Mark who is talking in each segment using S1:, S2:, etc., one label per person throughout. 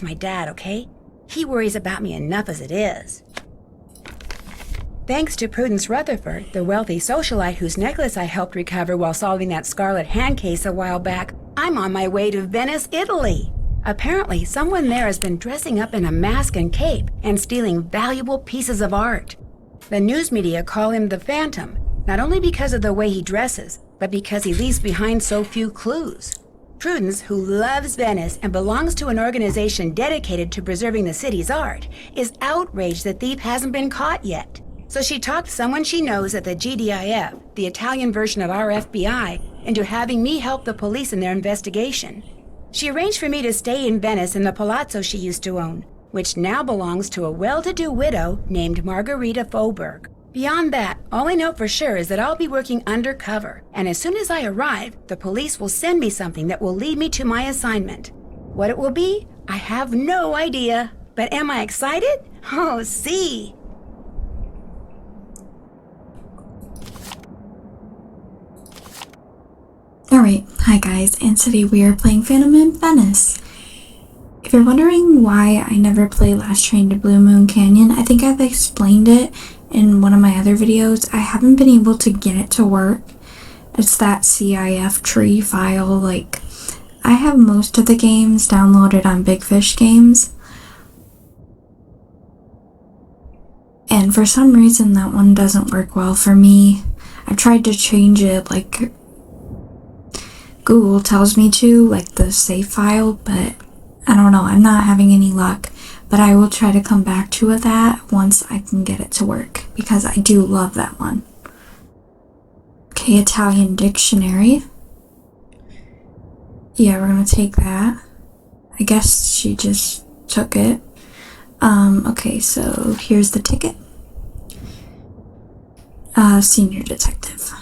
S1: to my dad, okay? He worries about me enough as it is. Thanks to Prudence Rutherford, the wealthy socialite whose necklace I helped recover while solving that scarlet hand case a while back, I'm on my way to Venice, Italy. Apparently, someone there has been dressing up in a mask and cape and stealing valuable pieces of art. The news media call him the Phantom, not only because of the way he dresses, but because he leaves behind so few clues. Prudence, who loves Venice and belongs to an organization dedicated to preserving the city's art, is outraged the thief hasn't been caught yet. So she talked someone she knows at the GDIF, the Italian version of our FBI, into having me help the police in their investigation. She arranged for me to stay in Venice in the palazzo she used to own, which now belongs to a well-to-do widow named Margherita Faubourg. Beyond that, all I know for sure is that I'll be working undercover, and as soon as I arrive, the police will send me something that will lead me to my assignment. What it will be, I have no idea. But am I excited? Oh, see!
S2: Alright, hi guys, and today we are playing Phantom in Venice. If you're wondering why I never play Last Train to Blue Moon Canyon, I think I've explained it in one of my other videos. I haven't been able to get it to work. It's that CIF tree file. I have most of the games downloaded on Big Fish Games, and for some reason that one doesn't work well for me. I've tried to change it, Google tells me to, the save file, but I don't know, I'm not having any luck. But I will try to come back to that once I can get it to work, because I do love that one. Okay, Italian dictionary. Yeah, we're gonna take that. I guess she just took it. Okay, so here's the ticket. Senior detective.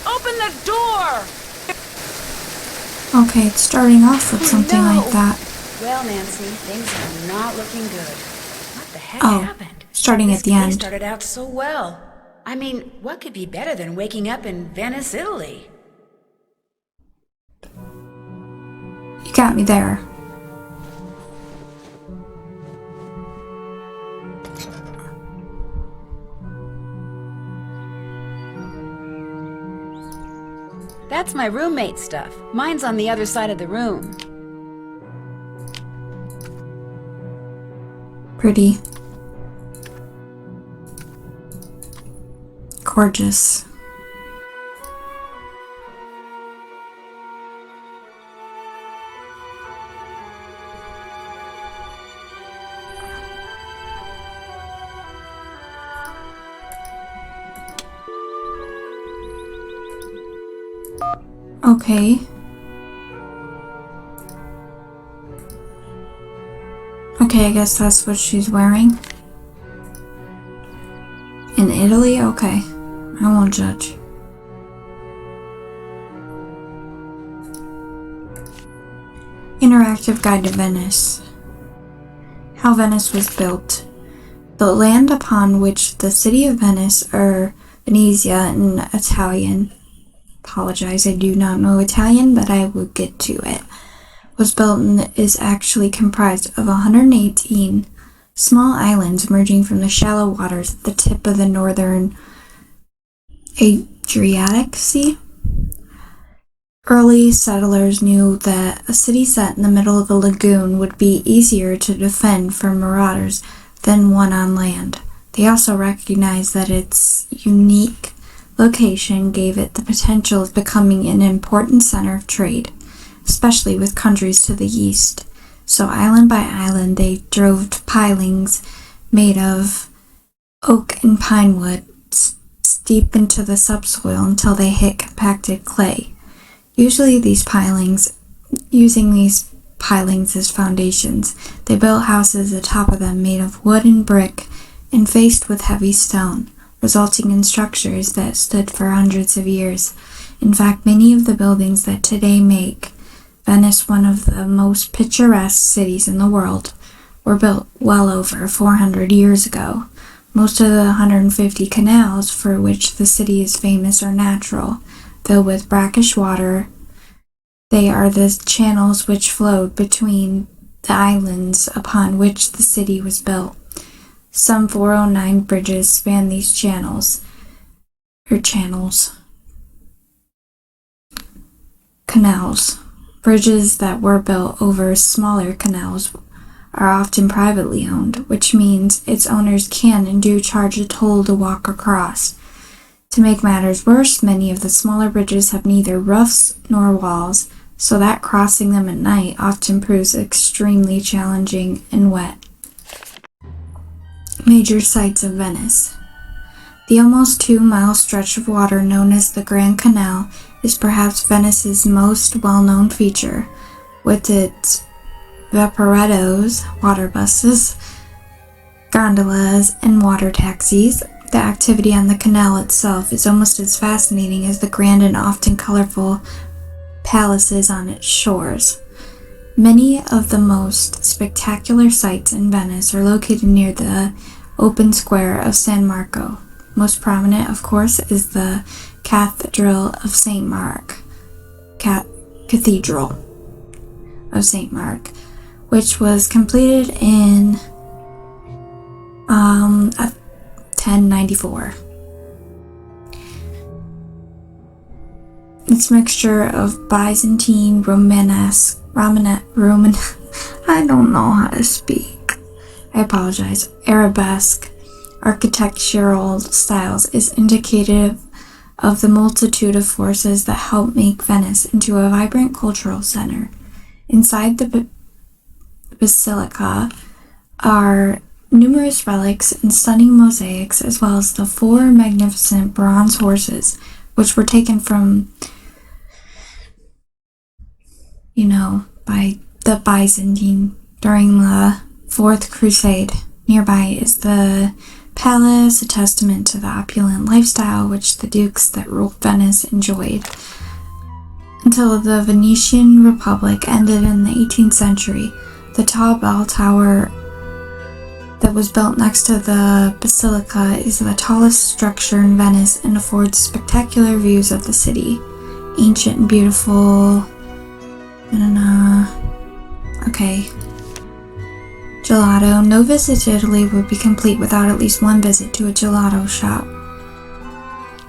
S1: Open the door!
S2: Okay, it's starting off with something like that.
S1: Well, Nancy, things are not looking good. What the heck happened?
S2: Starting at the end.
S1: This started out so well. I mean, what could be better than waking up in Venice, Italy?
S2: You got me there.
S1: That's my roommate's stuff. Mine's on the other side of the room.
S2: Pretty. Gorgeous. Okay. Okay, I guess that's what she's wearing. In Italy? Okay. I won't judge. Interactive Guide to Venice. How Venice was built. The land upon which the city of Venice, or Venezia in Italian, apologize, I do not know Italian, but I will get to it, was built and is actually comprised of 118 small islands emerging from the shallow waters at the tip of the northern Adriatic Sea. Early settlers knew that a city set in the middle of a lagoon would be easier to defend from marauders than one on land. They also recognized that its unique location gave it the potential of becoming an important center of trade, especially with countries to the east. So island by island, they drove pilings made of oak and pine wood deep into the subsoil until they hit compacted clay. Usually using these pilings as foundations, they built houses atop of them made of wood and brick and faced with heavy stone, resulting in structures that stood for hundreds of years. In fact, many of the buildings that today make Venice one of the most picturesque cities in the world were built well over 400 years ago. Most of the 150 canals for which the city is famous are natural, filled with brackish water. They are the channels which flowed between the islands upon which the city was built. Some 409 bridges span these channels. Canals. Bridges that were built over smaller canals are often privately owned, which means its owners can and do charge a toll to walk across. To make matters worse, many of the smaller bridges have neither roofs nor walls, so that crossing them at night often proves extremely challenging and wet. Major sights of Venice. The almost 2-mile stretch of water known as the Grand Canal is perhaps Venice's most well-known feature, with its vaporettos, water buses, gondolas, and water taxis. The activity on the canal itself is almost as fascinating as the grand and often colorful palaces on its shores. Many of the most spectacular sights in Venice are located near the open square of San Marco. Most prominent, of course, is the Cathedral of St. Mark, which was completed in 1094. Its mixture of Byzantine, Romanesque, I don't know how to speak. I apologize. Arabesque architectural styles is indicative of the multitude of forces that help make Venice into a vibrant cultural center. Inside the basilica are numerous relics and stunning mosaics, as well as the 4 magnificent bronze horses, which were taken from, by the Byzantine during the Fourth Crusade. Nearby is the palace, a testament to the opulent lifestyle which the dukes that ruled Venice enjoyed. Until the Venetian Republic ended in the 18th century, the tall bell tower that was built next to the basilica is the tallest structure in Venice and affords spectacular views of the city. Ancient and beautiful. Gelato. No visit to Italy would be complete without at least one visit to a gelato shop.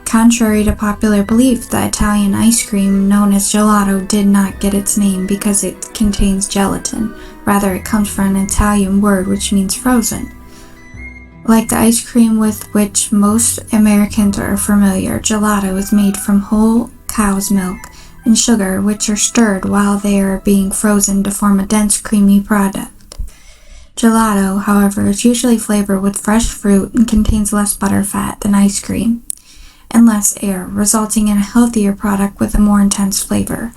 S2: Contrary to popular belief, the Italian ice cream known as gelato did not get its name because it contains gelatin. Rather, it comes from an Italian word which means frozen. Like the ice cream with which most Americans are familiar, gelato is made from whole cow's milk and sugar, which are stirred while they are being frozen to form a dense, creamy product. Gelato, however, is usually flavored with fresh fruit and contains less butterfat than ice cream and less air, resulting in a healthier product with a more intense flavor.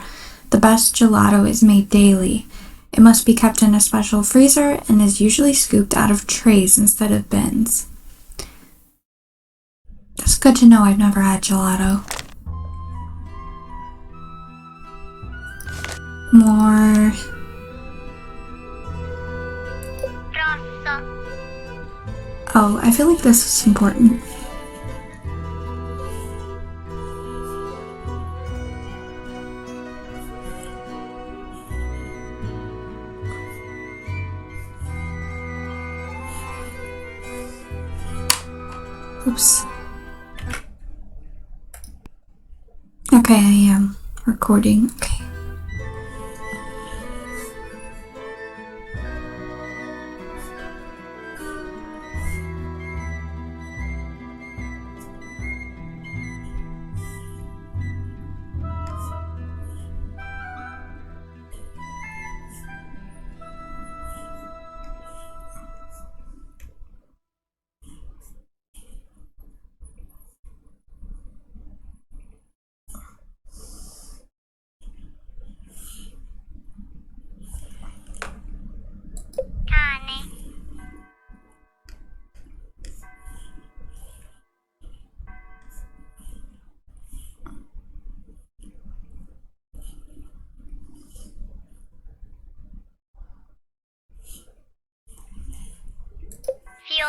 S2: The best gelato is made daily. It must be kept in a special freezer and is usually scooped out of trays instead of bins. It's good to know. I've never had gelato. More. Oh, I feel like this is important. Oops. Okay, I am recording. Okay.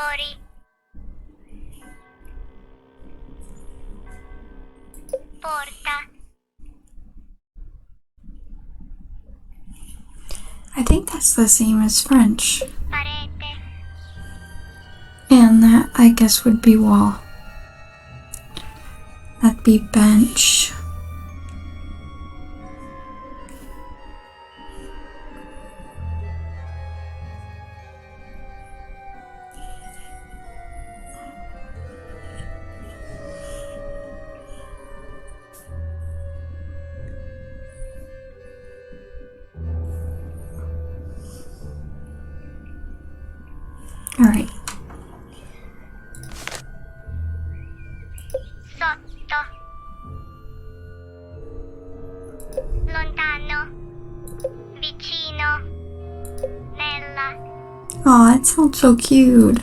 S3: Tori. Porta.
S2: I think that's the same as French.
S3: Parete.
S2: And that, I guess, would be wall. That'd be bench. Alright.
S3: Sotto. Lontano. Vicino. Nella.
S2: Aw, it sounds so cute.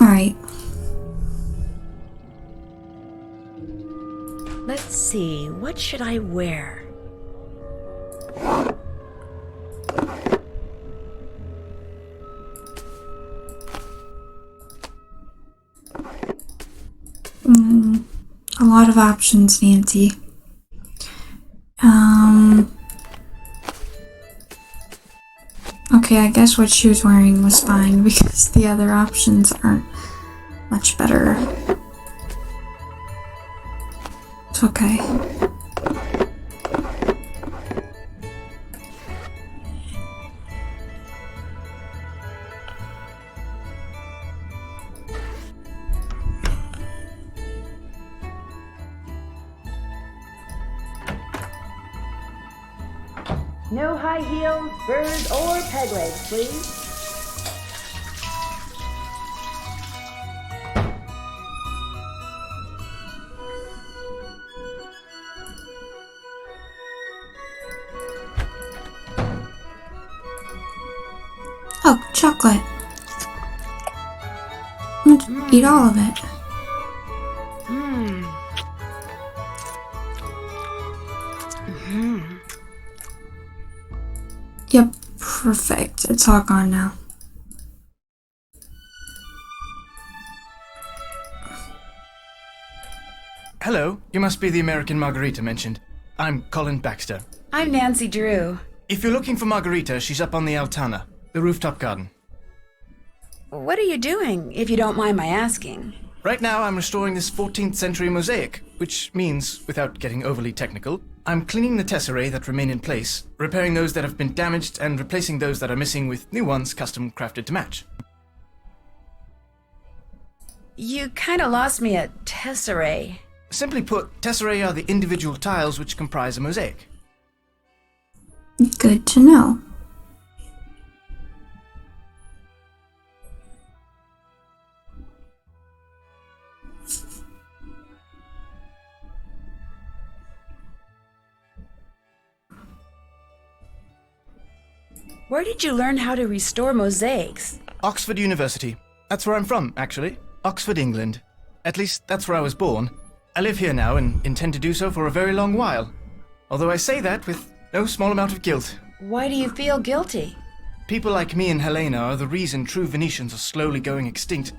S2: Alright.
S1: Let's see, what should I wear?
S2: A lot of options, Nancy. Okay, I guess what she was wearing was fine because the other options aren't much better. It's okay.
S1: No high heels, spurs, or peg legs, please.
S2: Oh, chocolate. Let's eat all of it. Yep, perfect. It's all gone now.
S4: Hello, you must be the American Margarita mentioned. I'm Colin Baxter.
S1: I'm Nancy Drew.
S4: If you're looking for Margarita, she's up on the Altana, the rooftop garden.
S1: What are you doing, if you don't mind my asking?
S4: Right now, I'm restoring this 14th century mosaic, which means, without getting overly technical, I'm cleaning the tesserae that remain in place, repairing those that have been damaged, and replacing those that are missing with new ones custom crafted to match.
S1: You kinda lost me at tesserae.
S4: Simply put, tesserae are the individual tiles which comprise a mosaic.
S2: Good to know.
S1: Where did you learn how to restore mosaics?
S4: Oxford University. That's where I'm from, actually. Oxford, England. At least, that's where I was born. I live here now and intend to do so for a very long while. Although I say that with no small amount of guilt.
S1: Why do you feel guilty?
S4: People like me and Helena are the reason true Venetians are slowly going extinct.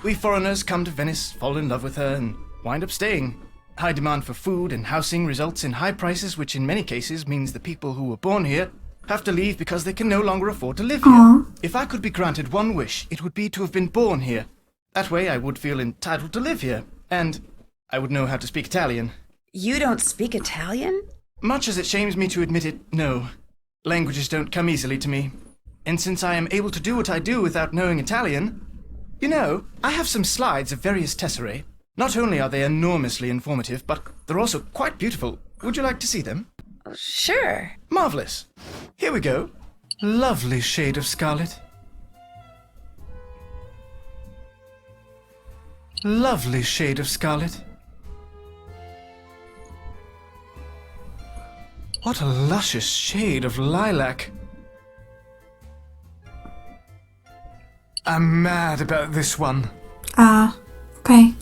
S4: We foreigners come to Venice, fall in love with her, and wind up staying. High demand for food and housing results in high prices, which in many cases means the people who were born here have to leave because they can no longer afford to live here.
S2: Aww.
S4: If I could be granted one wish, it would be to have been born here. That way I would feel entitled to live here, and I would know how to speak Italian.
S1: You don't speak Italian?
S4: Much as it shames me to admit it, no. Languages don't come easily to me. And since I am able to do what I do without knowing Italian, you know, I have some slides of various tesserae. Not only are they enormously informative, but they're also quite beautiful. Would you like to see them?
S1: Sure.
S4: Marvelous. Here we go. Lovely shade of scarlet. Lovely shade of scarlet. What a luscious shade of lilac. I'm mad about this one.
S2: Okay.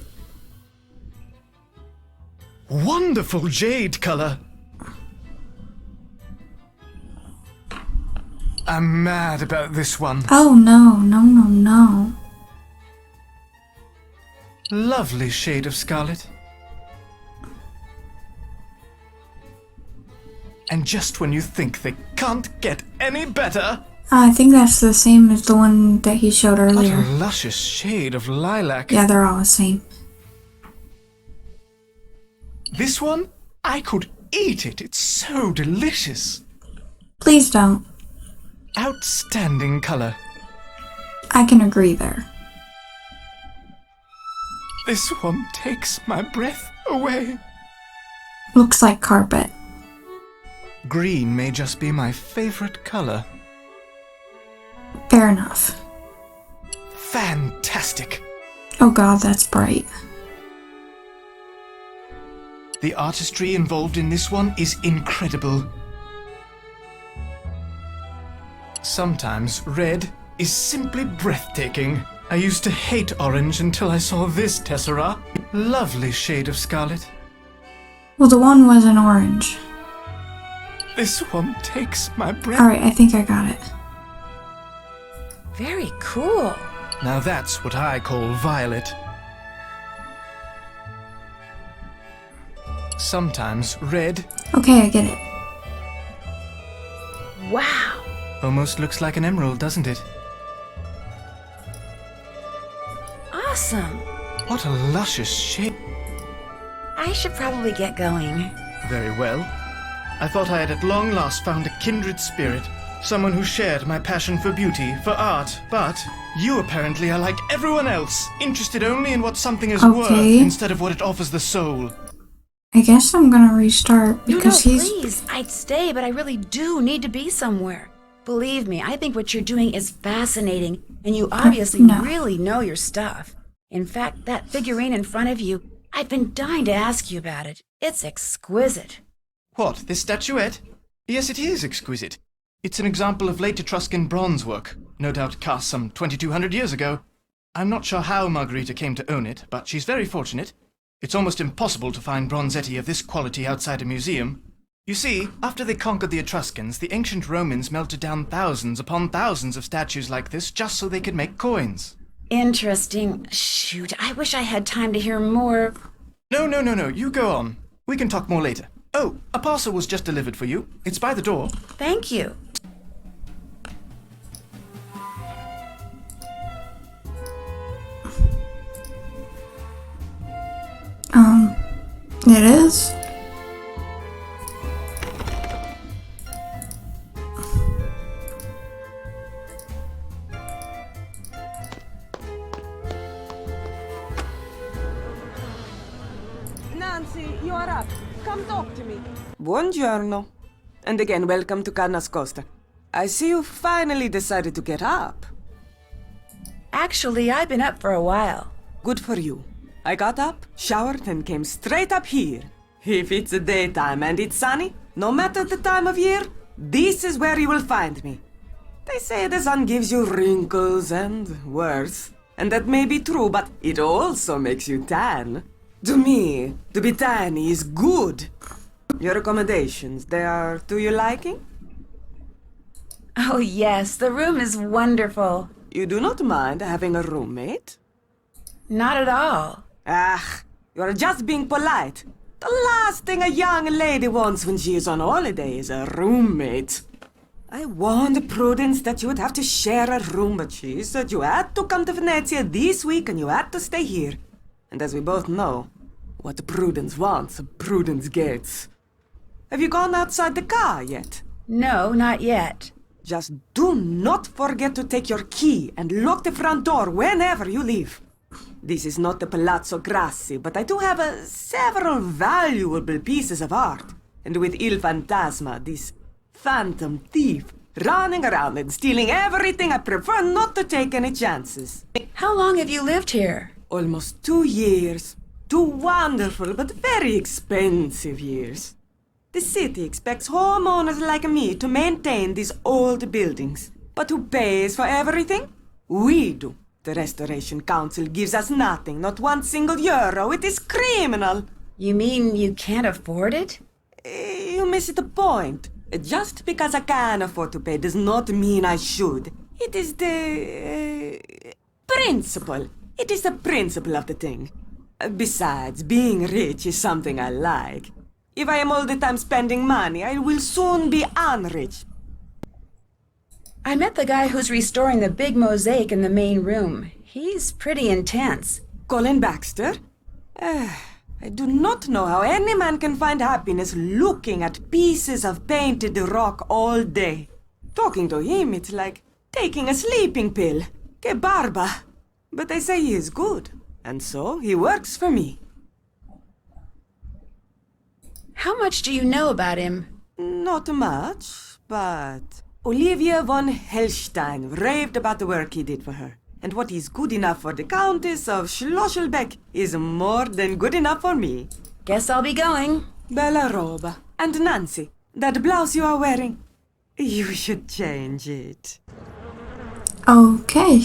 S4: Wonderful jade color. I'm mad about this one.
S2: Oh no, no, no, no.
S4: Lovely shade of scarlet. And just when you think they can't get any better...
S2: I think that's the same as the one that he showed
S4: What
S2: earlier.
S4: a luscious shade of lilac.
S2: Yeah, they're all the same.
S4: This one? I could eat it. It's so delicious.
S2: Please don't.
S4: Outstanding color.
S2: I can agree there.
S4: This one takes my breath away.
S2: Looks like carpet.
S4: Green may just be my favorite color.
S2: Fair enough.
S4: Fantastic.
S2: Oh god, that's bright.
S4: The artistry involved in this one is incredible. Sometimes red is simply breathtaking. I used to hate orange until I saw this tessera. Lovely shade of scarlet.
S2: Well, the one was an orange.
S4: This one takes my breath.
S2: Alright, I think I got it.
S1: Very cool.
S4: Now that's what I call violet. Sometimes red
S2: Okay, I get it.
S1: Wow.
S4: almost looks like an emerald, doesn't it?
S1: Awesome.
S4: What a luscious shade.
S1: I should probably get going.
S4: Very well. I thought I had at long last found a kindred spirit, someone who shared my passion for beauty, for art, but you apparently are like everyone else, interested only in what something is worth instead of what it offers the soul.
S2: I guess I'm gonna restart because
S1: no,
S2: he's...
S1: please. I'd stay, but I really do need to be somewhere. Believe me, I think what you're doing is fascinating, and you obviously
S2: no.
S1: really know your stuff. In fact, that figurine in front of you, I've been dying to ask you about it. It's exquisite.
S4: What, this statuette? Yes, it is exquisite. It's an example of late Etruscan bronze work, no doubt cast some 2,200 years ago. I'm not sure how Margherita came to own it, but she's very fortunate. It's almost impossible to find bronzetti of this quality outside a museum. You see, after they conquered the Etruscans, the ancient Romans melted down thousands upon thousands of statues like this just so they could make coins.
S1: Interesting. Shoot, I wish I had time to hear more.
S4: No, you go on. We can talk more later. Oh, a parcel was just delivered for you. It's by the door.
S1: Thank you.
S2: It is?
S5: Nancy, you are up. Come talk to me. Buongiorno. And again, welcome to Costa. I see you finally decided to get up.
S1: Actually, I've been up for a while.
S5: Good for you. I got up, showered, and came straight up here. If it's the daytime and it's sunny, no matter the time of year, this is where you will find me. They say the sun gives you wrinkles and worse. And that may be true, but it also makes you tan. To me, to be tiny is good. Your accommodations, they are to your liking?
S1: Oh, yes, the room is wonderful.
S5: You do not mind having a roommate?
S1: Not at all.
S5: Ah, you are just being polite. The last thing a young lady wants when she is on holiday is a roommate. I warned Prudence that you would have to share a room, but she said you had to come to Venezia this week and you had to stay here. And as we both know, what Prudence wants, Prudence gets. Have you gone outside the car yet?
S1: No, not yet.
S5: Just do not forget to take your key and lock the front door whenever you leave. This is not the Palazzo Grassi, but I do have several valuable pieces of art. And with Il Fantasma, this phantom thief, running around and stealing everything, I prefer not to take any chances.
S1: How long have you lived here?
S5: Almost 2 years. 2 wonderful but very expensive years. The city expects homeowners like me to maintain these old buildings. But who pays for everything? We do. The Restoration Council gives us nothing, not 1 single euro. It is criminal.
S1: You mean you can't afford it?
S5: You miss the point. Just because I can afford to pay does not mean I should. It is the principle. It is the principle of the thing. Besides, being rich is something I like. If I am all the time spending money, I will soon be unrich.
S1: I met the guy who's restoring the big mosaic in the main room. He's pretty intense.
S5: Colin Baxter? I do not know how any man can find happiness looking at pieces of painted rock all day. Talking to him, it's like taking a sleeping pill. Que barba! But they say he is good, and so he works for me.
S1: How much do you know about him?
S5: Not much, but Olivia von Hellstein raved about the work he did for her. And what is good enough for the Countess of Schlosselbeck is more than good enough for me.
S1: Guess I'll be going.
S5: Bella roba. And Nancy, that blouse you are wearing, you should change it.
S2: Okay.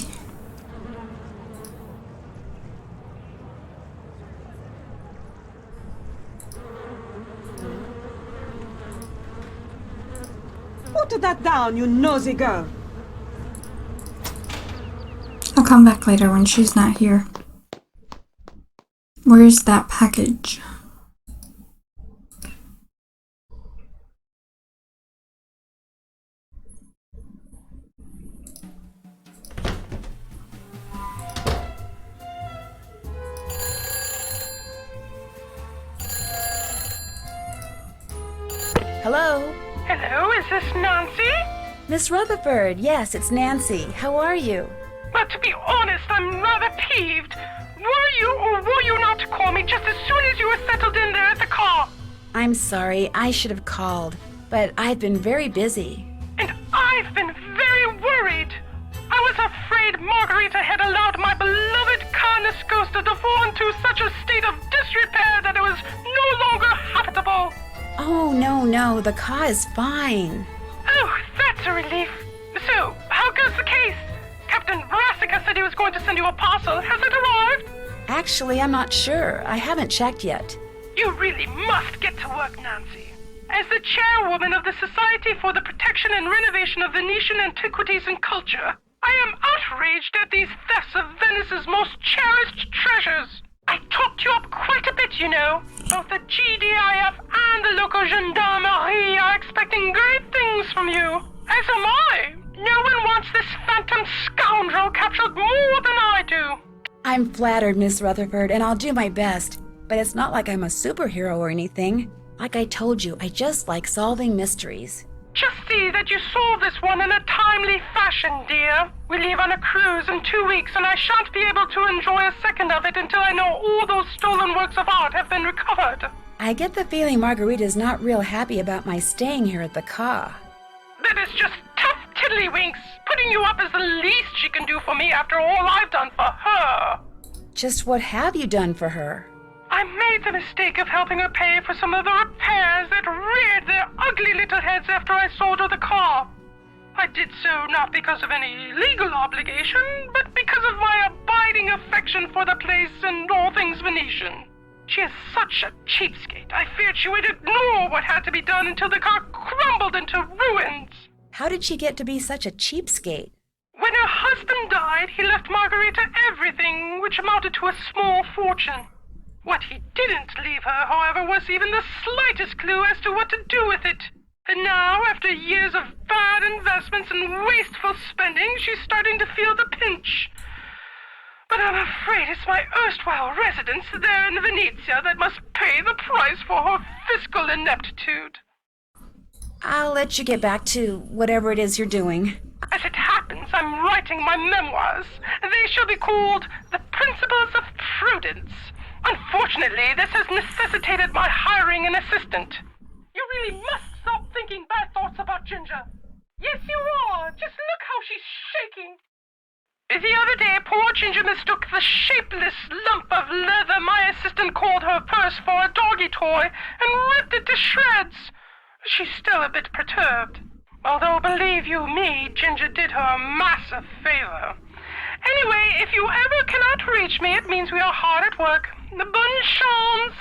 S5: Put that down, you nosy girl.
S2: I'll come back later when she's not here. Where's that package?
S1: Hello?
S6: Hello, is this Nancy?
S1: Miss Rutherford, yes, it's Nancy. How are you?
S6: But to be honest, I'm rather peeved. Were you or were you not to call me just as soon as you were settled in there at the car?
S1: I'm sorry, I should have called, but I've been very busy.
S6: And I've been very worried. I was afraid Margarita had allowed my beloved Carnus Ghost to fall into such a state of disrepair that it was no longer habitable.
S1: Oh, no, the car is fine.
S6: Oh, that's a relief. So, how goes the case? Captain Brassica said he was going to send you a parcel. Has it arrived?
S1: Actually, I'm not sure. I haven't checked yet.
S6: You really must get to work, Nancy. As the chairwoman of the Society for the Protection and Renovation of Venetian Antiquities and Culture, I am outraged at these thefts of Venice's most cherished treasures. I talked you up quite a bit, you know. Both the GDIF and the local gendarmerie are expecting great things from you. As am I. No one wants this phantom scoundrel captured more than I do.
S1: I'm flattered, Miss Rutherford, and I'll do my best. But it's not like I'm a superhero or anything. Like I told you, I just like solving mysteries.
S6: Just see that you solve this one in a timely fashion, dear. We leave on a cruise in 2 weeks, and I shan't be able to enjoy a second of it until I know all those stolen works of art have been recovered.
S1: I get the feeling Margarita's not real happy about my staying here at the car.
S6: That is just tough tiddlywinks. Putting you up is the least she can do for me after all I've done for her.
S1: Just what have you done for her?
S6: I made the mistake of helping her pay for some of the repairs that reared their ugly little heads after I sold her the car. I did so not because of any legal obligation, but because of my abiding affection for the place and all things Venetian. She is such a cheapskate. I feared she would ignore what had to be done until the car crumbled into ruins.
S1: How did she get to be such a cheapskate?
S6: When her husband died, he left Margarita everything, which amounted to a small fortune. What he didn't leave her, however, was even the slightest clue as to what to do with it. And now, after years of bad investments and wasteful spending, she's starting to feel the pinch. But I'm afraid it's my erstwhile residence there in Venezia that must pay the price for her fiscal ineptitude.
S1: I'll let you get back to whatever it is you're doing.
S6: As it happens, I'm writing my memoirs. They shall be called The Principles of Prudence. Unfortunately, this has necessitated my hiring an assistant. You really must stop thinking bad thoughts about Ginger. Yes, you are. Just look how she's shaking. The other day, poor Ginger mistook the shapeless lump of leather my assistant called her purse for a doggy toy and ripped it to shreds. She's still a bit perturbed. Although, believe you me, Ginger did her a massive favor. Anyway, if you ever cannot reach me, it means we are hard at work. Bonne chance!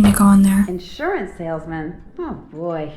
S2: me to go in there.
S1: Insurance salesman? Oh boy.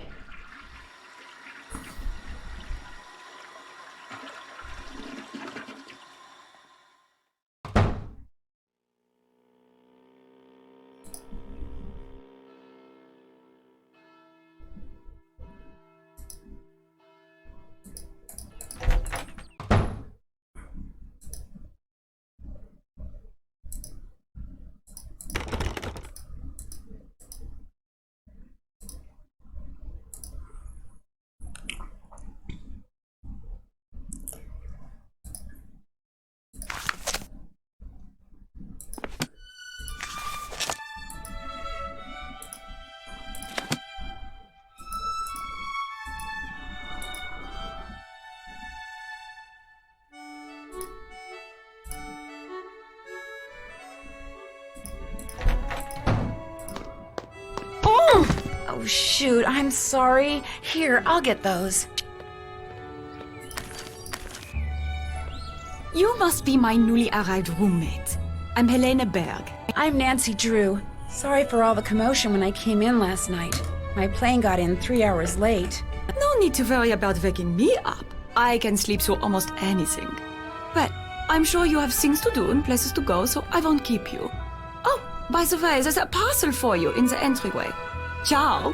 S1: Oh, shoot, I'm sorry. Here, I'll get those.
S7: You must be my newly arrived roommate. I'm Helene Berg.
S1: I'm Nancy Drew. Sorry for all the commotion when I came in last night. My plane got in 3 hours late.
S7: No need to worry about waking me up. I can sleep through almost anything. Well, I'm sure you have things to do and places to go, so I won't keep you. Oh, by the way, there's a parcel for you in the entryway. Ciao.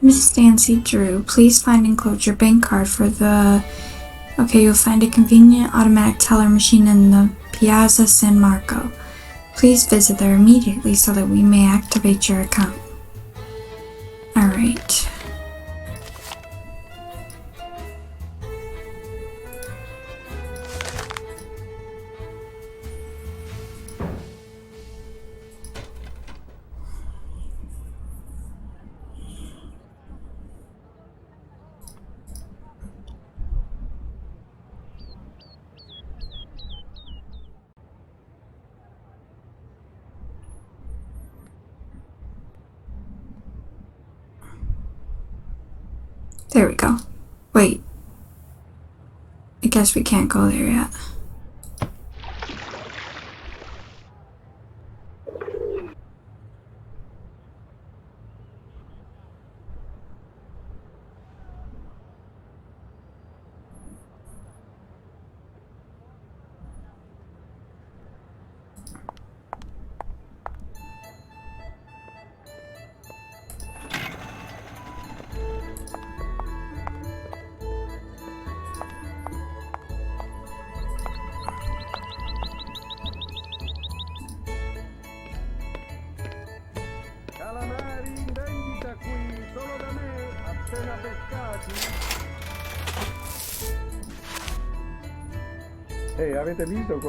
S2: Miss Nancy Drew, please find and enclose your bank card for the... Okay, you'll find a convenient automatic teller machine in the Piazza San Marco. Please visit there immediately so that we may activate your account. Alright. There we go. Wait. I guess we can't go there yet.
S8: Avete visto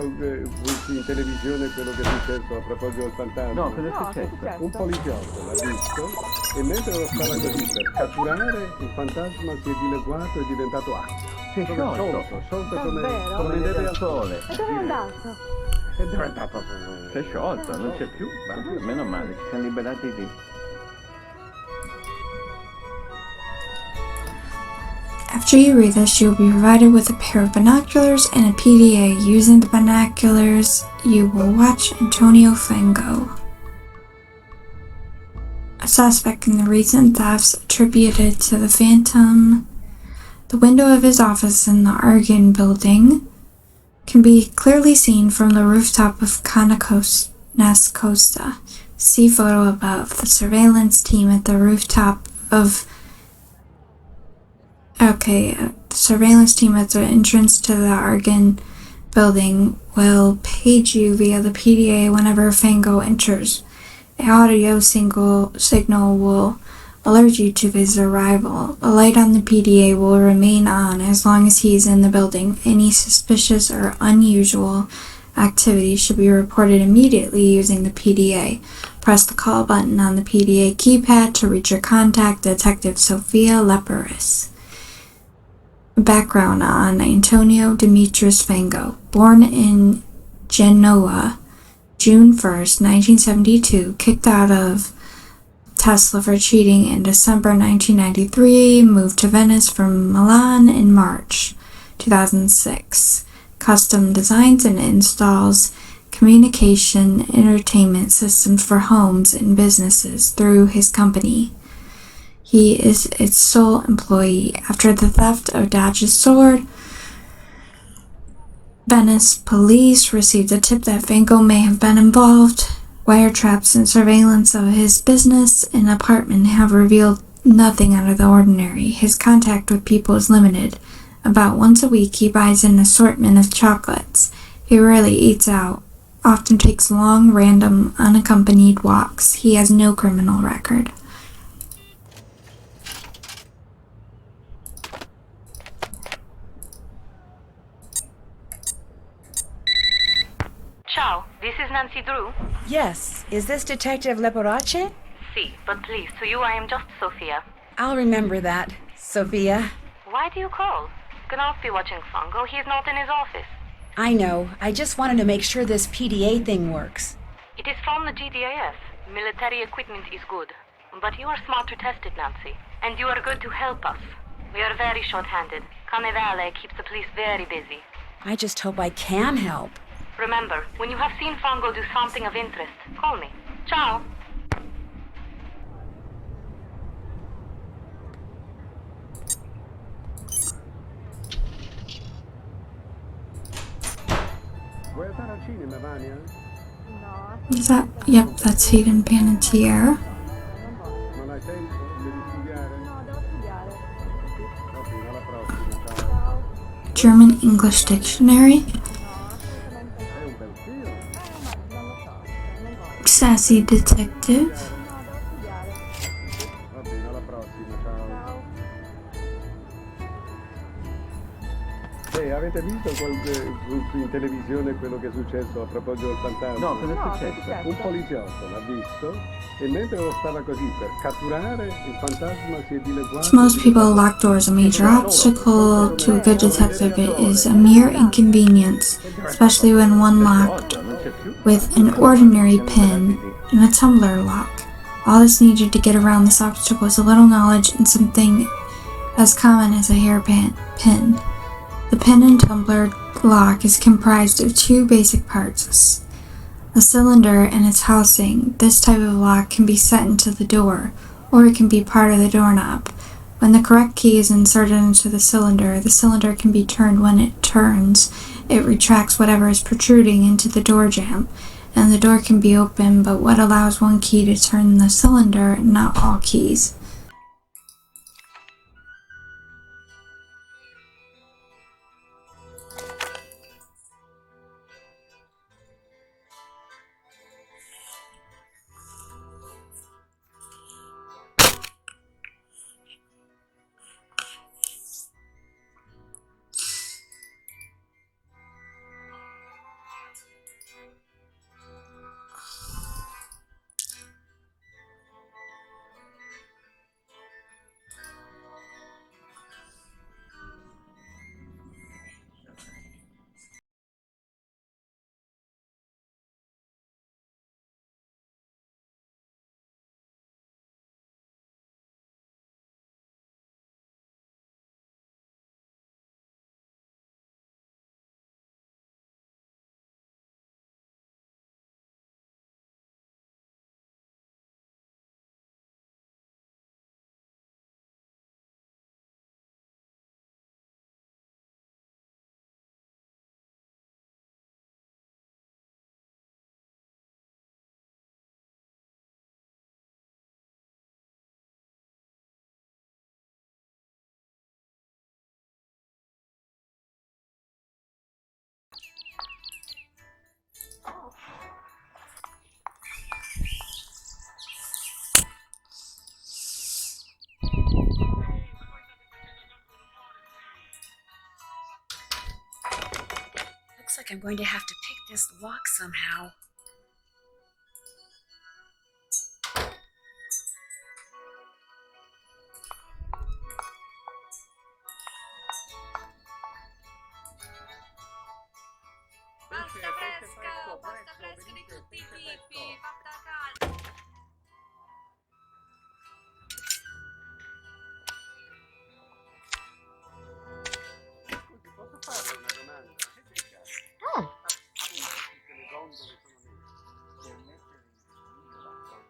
S8: in televisione quello che è successo a proposito del fantasma?
S9: No, cosa è successo?
S8: Un poliziotto l'ha visto e mentre lo stava così per catturare, il fantasma si è dileguato e è diventato acqua.
S9: Si è sciolto.
S8: Sciolto
S9: Davvero?
S8: come neve al
S9: sole.
S8: sole.
S9: E dove è
S8: andato? È diventato...
S9: Si è sciolto, non c'è più. Meno male, ci siamo liberati di...
S2: After you read this, you will be provided with a pair of binoculars and a PDA. Using the binoculars, you will watch Antonio Fango, a suspect in the recent thefts attributed to the Phantom. The window of his office in the Argon building can be clearly seen from the rooftop of Nas Costa. See photo above. The surveillance team at the rooftop of the surveillance team at the entrance to the Argon building will page you via the PDA whenever Fango enters. An audio signal will alert you to his arrival. A light on the PDA will remain on as long as he is in the building. Any suspicious or unusual activity should be reported immediately using the PDA. Press the call button on the PDA keypad to reach your contact, Detective Sofia Leperis. Background on Antonio Demetrius Fango. Born in Genoa, June 1st, 1972, kicked out of Tesla for cheating in December 1993, moved to Venice from Milan in March 2006. Custom designs and installs communication entertainment systems for homes and businesses through his company. He is its sole employee. After the theft of Dodge's sword, Venice police received a tip that Fango may have been involved. Wiretaps and surveillance of his business and apartment have revealed nothing out of the ordinary. His contact with people is limited. About once a week, he buys an assortment of chocolates. He rarely eats out, often takes long, random, unaccompanied walks. He has no criminal record.
S10: Ciao, this is Nancy Drew.
S1: Yes, is this Detective Leporace?
S10: Si, but please, to you I am just Sophia.
S1: I'll remember that, Sophia.
S10: Why do you call? Cannot be watching Fango, he is not in his office.
S1: I know, I just wanted to make sure this PDA thing works.
S10: It is from the GDAF. Military equipment is good. But you are smarter tested, Nancy. And you are good to help us. We are very short-handed. Carnevale keeps the police very busy.
S1: I just hope I can help.
S10: Remember, when you have seen Fango do something of interest, call me. Ciao!
S8: Vuoi andare al cinema, Vania?
S2: Is that? Yep, that's Hayden Panettiere.
S8: Non hai tempo? Devi studiare? No, devo studiare. Ok, alla prossima, ciao.
S2: German English Dictionary. Sassy detective.
S8: Va bene, alla prossima, ciao. Avete visto in televisione quello che è successo a proposito del fantasma?
S9: No, cosa è successo?
S8: Un poliziotto l'ha visto e mentre lo stava così per catturare, il fantasma si è dileguato.
S2: To most people, a locked door is a major obstacle. To a good detective, it is a mere inconvenience, especially when one locked with an ordinary pin and a tumbler lock. All that's needed to get around this obstacle is a little knowledge and something as common as a hairpin pin. The pin and tumbler lock is comprised of two basic parts, a cylinder and its housing. This type of lock can be set into the door, or it can be part of the doorknob. When the correct key is inserted into the cylinder can be turned. When it turns, it retracts whatever is protruding into the door jamb, and the door can be opened, but what allows one key to turn the cylinder, not all keys.
S1: Looks like I'm going to have to pick this lock somehow.
S8: Pasta fresco di tutti i tipi, fatta calda. Scusi, posso farle una domanda? Che dica? Tutte le gondole sono nere. Per mettere in fila la cosa.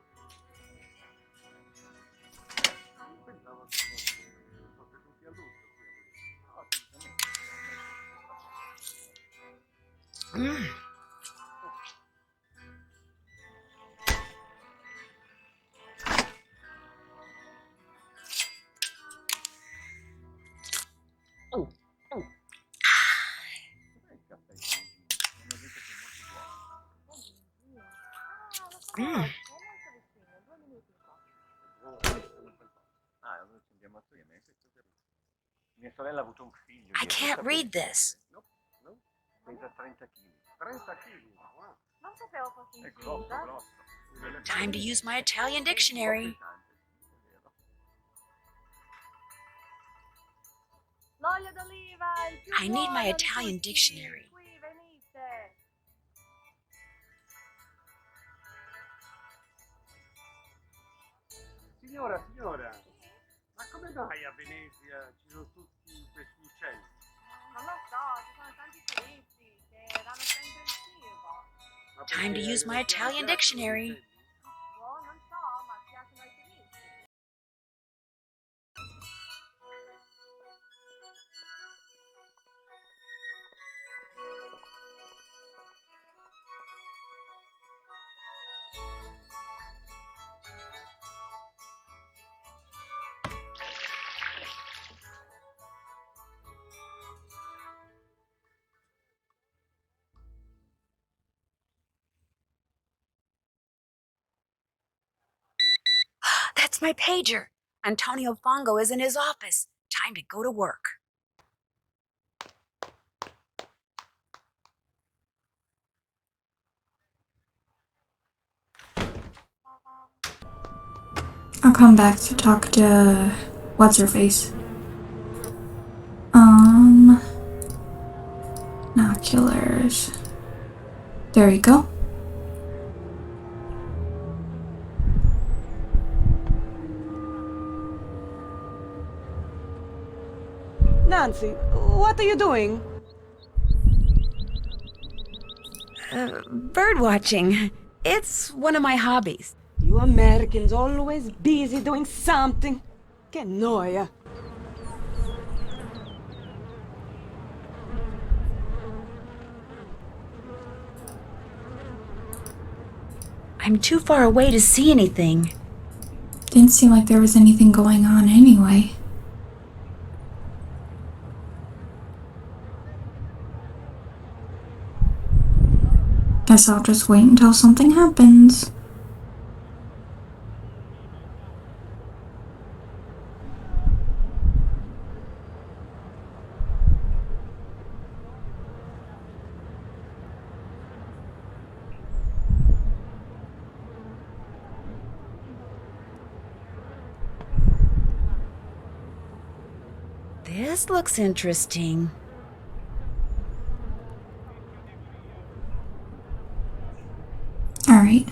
S8: Pensavo che fosse tutti a lutto qui a Venezia. No, assolutamente. Allora ci andiamo assieme. Mia sorella ha avuto un figlio.
S1: I can't read this.
S8: No, no, pesa 30 kg. 30 kg? Wow.
S3: Non sapevo fosse
S8: È grosso, grosso.
S1: Time to use my Italian dictionary.
S3: L'olio d'oliva, il più
S1: I need my
S3: buono di
S1: Italian
S3: tutti.
S1: dictionary.
S3: Qui venite.
S8: Signora, ma come mai a Venezia ci sono tutti questi uccelli?
S3: Non lo so, ci sono tanti turisti che danno sempre il cibo.
S8: Ma
S1: Time to
S8: perché
S1: use my
S8: avete
S1: Italian
S8: mangiato gli
S1: dictionary.
S8: uccelli?
S3: Oh, non so, ma piacciono ai turisti.
S1: That's my pager. Antonio Fongo is in his office. Time to go to work.
S2: I'll come back to talk to what's her face. Binoculars. There you go.
S5: Nancy, what are you doing?
S1: Bird watching. It's one of my hobbies.
S5: You Americans always busy doing something. Che noia.
S1: I'm too far away to see anything.
S2: Didn't seem like there was anything going on anyway. Guess I'll just wait until something happens.
S1: This looks interesting.
S2: Alright.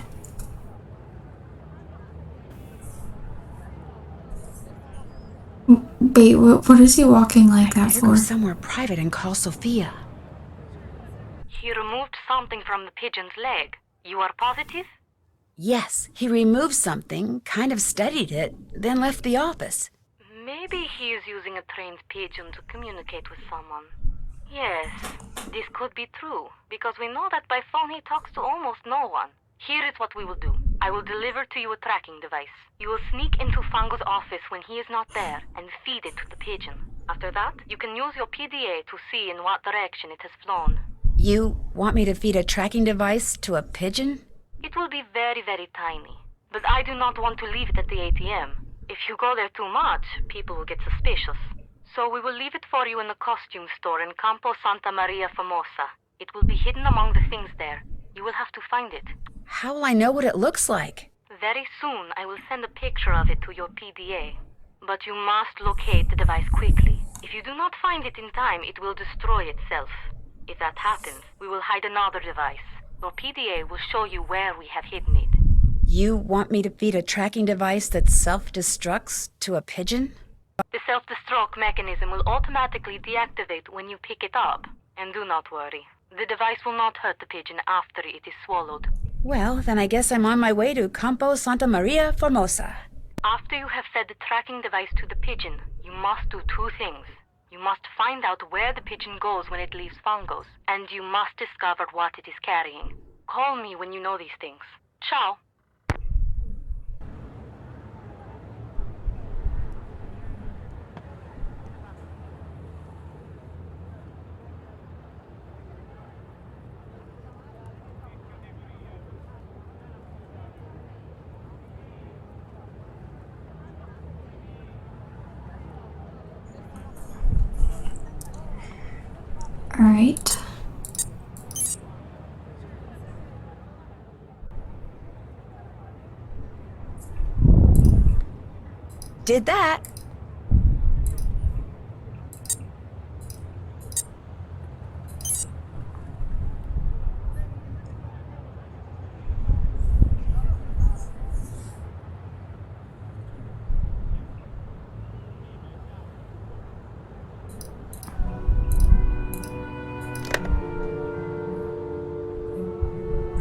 S2: Wait, what is he walking like that
S1: Better go
S2: for?
S1: somewhere private and call Sophia.
S10: He removed something from the pigeon's leg. You are positive?
S1: Yes, he removed something, kind of studied it, then left the office.
S10: Maybe he is using a trained pigeon to communicate with someone. Yes, this could be true, because we know that by phone he talks to almost no one. Here is what we will do. I will deliver to you a tracking device. You will sneak into Fango's office when he is not there and feed it to the pigeon. After that, you can use your PDA to see in what direction it has flown.
S1: You want me to feed a tracking device to a pigeon?
S10: It will be very, very tiny. But I do not want to leave it at the ATM. If you go there too much, people will get suspicious. So we will leave it for you in the costume store in Campo Santa Maria Famosa. It will be hidden among the things there. You will have to find it.
S1: How will I know what it looks like?
S10: Very soon, I will send a picture of it to your PDA. But you must locate the device quickly. If you do not find it in time, it will destroy itself. If that happens, we will hide another device. Your PDA will show you where we have hidden it.
S1: You want me to feed a tracking device that self-destructs to a pigeon?
S10: The self-destruct mechanism will automatically deactivate when you pick it up. And do not worry. The device will not hurt the pigeon after it is swallowed.
S1: Well, then I guess I'm on my way to Campo Santa Maria Formosa.
S10: After you have fed the tracking device to the pigeon, you must do two things. You must find out where the pigeon goes when it leaves Fongos, and you must discover what it is carrying. Call me when you know these things. Ciao.
S2: Alright.
S1: Did that.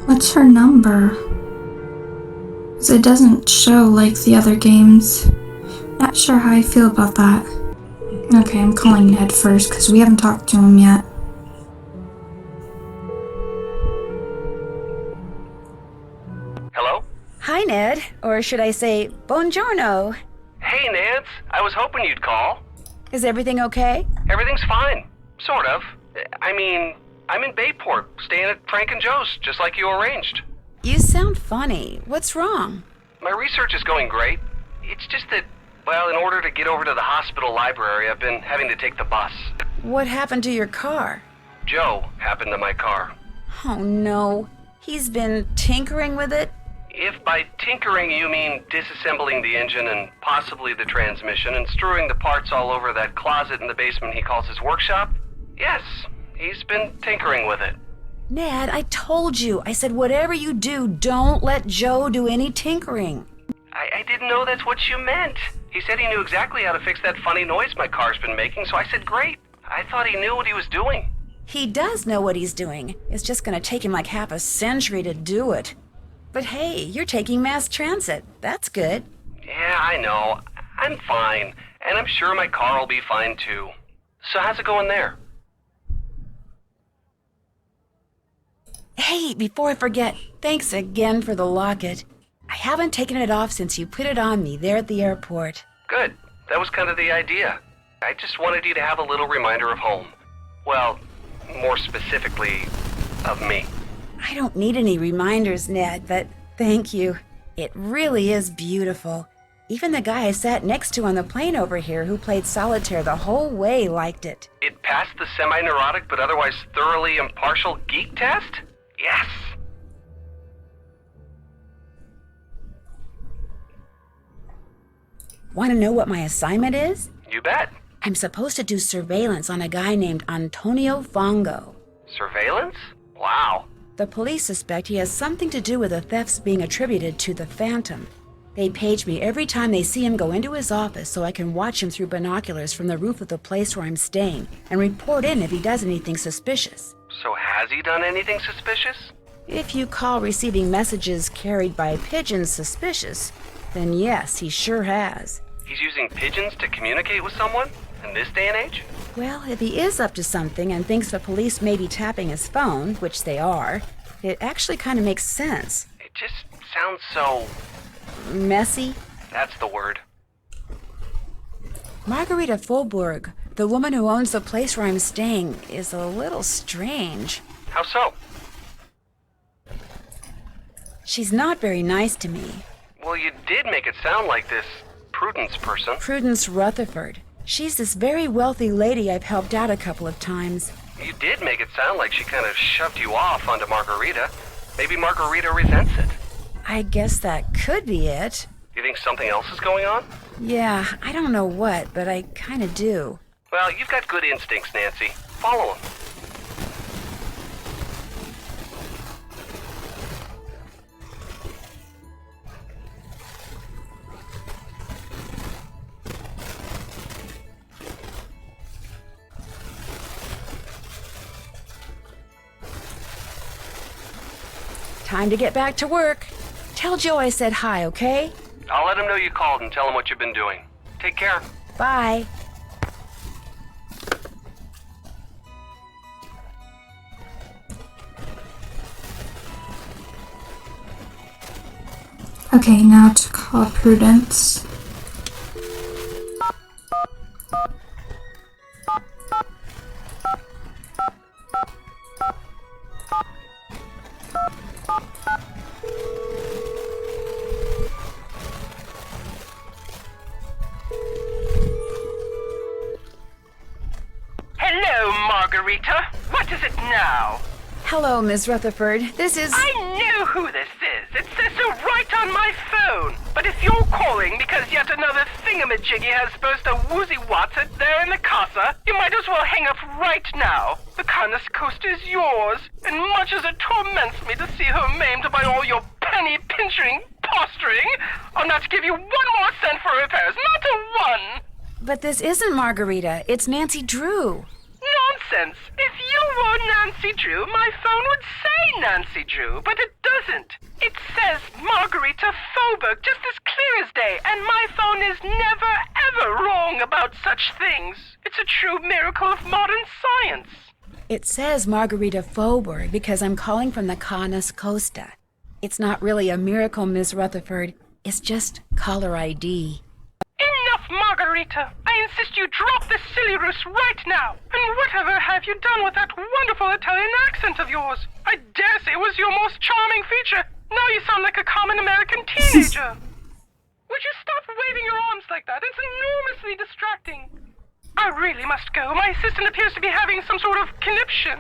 S2: What's her number? 'Cause it doesn't show like the other games. Not sure how I feel about that. Okay, I'm calling Ned first because we haven't talked to him yet.
S8: Hello?
S1: Hi, Ned. Or should I say, buongiorno.
S8: Hey, Nance. I was hoping you'd call.
S1: Is everything okay?
S8: Everything's fine. Sort of. I mean, I'm in Bayport, staying at Frank and Joe's, just like you arranged.
S1: You sound funny. What's wrong?
S8: My research is going great. It's just that, well, in order to get over to the hospital library, I've been having to take the bus.
S1: What happened to your car?
S8: Joe happened to my car.
S1: Oh, no. He's been tinkering with it?
S8: If by tinkering you mean disassembling the engine and possibly the transmission and strewing the parts all over that closet in the basement he calls his workshop, yes, he's been tinkering with it.
S1: Ned, I told you. I said whatever you do, don't let Joe do any tinkering.
S8: I didn't know that's what you meant. He said he knew exactly how to fix that funny noise my car's been making, so I said great. I thought he knew what he was doing.
S1: He does know what he's doing. It's just going to take him like half a century to do it. But hey, you're taking mass transit. That's good.
S8: Yeah, I know. I'm fine. And I'm sure my car will be fine too. So how's it going there?
S1: Hey, before I forget, thanks again for the locket. I haven't taken it off since you put it on me there at the airport.
S8: Good. That was kind of the idea. I just wanted you to have a little reminder of home. Well, more specifically, of me.
S1: I don't need any reminders, Ned, but thank you. It really is beautiful. Even the guy I sat next to on the plane over here who played solitaire the whole way liked it.
S8: It passed the semi-neurotic but otherwise thoroughly impartial geek test? Yes!
S1: Want to know what my assignment is?
S8: You bet.
S1: I'm supposed to do surveillance on a guy named Antonio Fongo.
S8: Surveillance? Wow.
S1: The police suspect he has something to do with the thefts being attributed to the Phantom. They page me every time they see him go into his office so I can watch him through binoculars from the roof of the place where I'm staying and report in if he does anything suspicious.
S8: So has he done anything suspicious?
S1: If you call receiving messages carried by pigeons suspicious, then yes, he sure has.
S8: He's using pigeons to communicate with someone? In this day and age?
S1: Well, if he is up to something and thinks the police may be tapping his phone, which they are, it actually kind of makes sense.
S8: It just sounds so...
S1: messy?
S8: That's the word.
S1: Margarita Faubourg, the woman who owns the place where I'm staying, is a little strange.
S8: How so?
S1: She's not very nice to me.
S8: Well, you did make it sound like this Prudence person.
S1: Prudence Rutherford. She's this very wealthy lady I've helped out a couple of times.
S8: You did make it sound like she kind of shoved you off onto Margarita. Maybe Margarita resents it.
S1: I guess that could be it.
S8: You think something else is going on?
S1: Yeah, I don't know what, but I kind of do.
S8: Well, you've got good instincts, Nancy. Follow them.
S1: Time to get back to work. Tell Joe I said hi, okay?
S8: I'll let him know you called and tell him what you've been doing. Take care.
S1: Bye.
S2: Okay, now to call Prudence.
S6: Hello, Margarita. What is it now?
S1: Hello, Miss Rutherford. This is...
S6: I know who this is. It says so right on my phone. But if you're calling because yet another thingamajiggy has supposed to woozy wats it there in the casa, you might as well hang up right now. The Canis Coast is yours, and much as it torments me to see her maimed by all your penny-pinching posturing, I'll not give you 1 more cent for repairs, not a one!
S1: But this isn't Margarita. It's Nancy Drew.
S6: Nonsense! If you were Nancy Drew, my phone would say Nancy Drew, but it doesn't. It says Margarita Faubourg just as clear as day, and my phone is never, ever wrong about such things. It's a true miracle of modern science.
S1: It says Margarita Faubourg because I'm calling from the Canis Costa. It's not really a miracle, Miss Rutherford. It's just caller ID.
S6: Enough, Margarita! I insist you drop this silly ruse right now! And whatever have you done with that wonderful Italian accent of yours? I dare say it was your most charming feature. Now you sound like a common American teenager. Would you stop waving your arms like that? It's enormously distracting. I really must go. My assistant appears to be having some sort of conniption.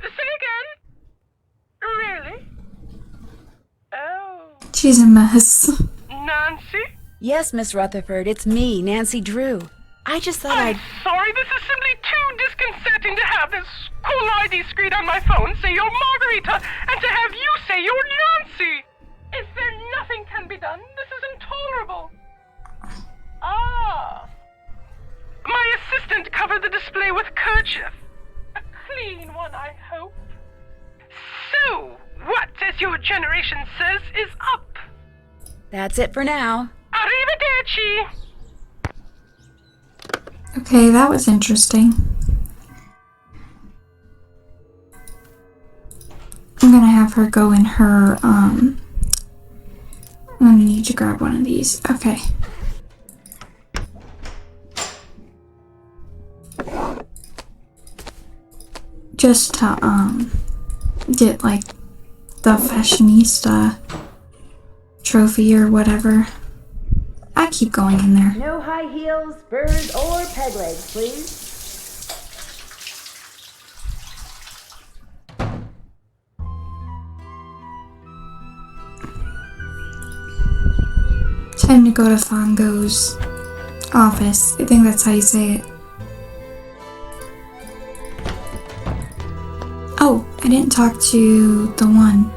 S6: Say again? Really? Oh.
S2: She's a mess.
S6: Nancy?
S1: Yes, Miss Rutherford, it's me, Nancy Drew. I just thought
S6: I'm
S1: I'd...
S6: sorry, this is simply too disconcerting to have this cool ID screen on my phone say you're Margarita, and to have you say you're Nancy! Is there nothing can be done? This is intolerable. Ah. My assistant covered the display with kerchief. A clean one, I hope. So, what, as your generation says, is up?
S1: That's it for now.
S6: Arrivederci!
S2: Okay, that was interesting. I'm gonna have her go in her, I'm gonna need to grab one of these. Okay. Just to, get, like, the fashionista trophy or whatever. I keep going in there.
S1: No high heels, spurs, or peg legs, please.
S2: Time to go to Fongo's office. I think that's how you say it. Oh, I didn't talk to the one.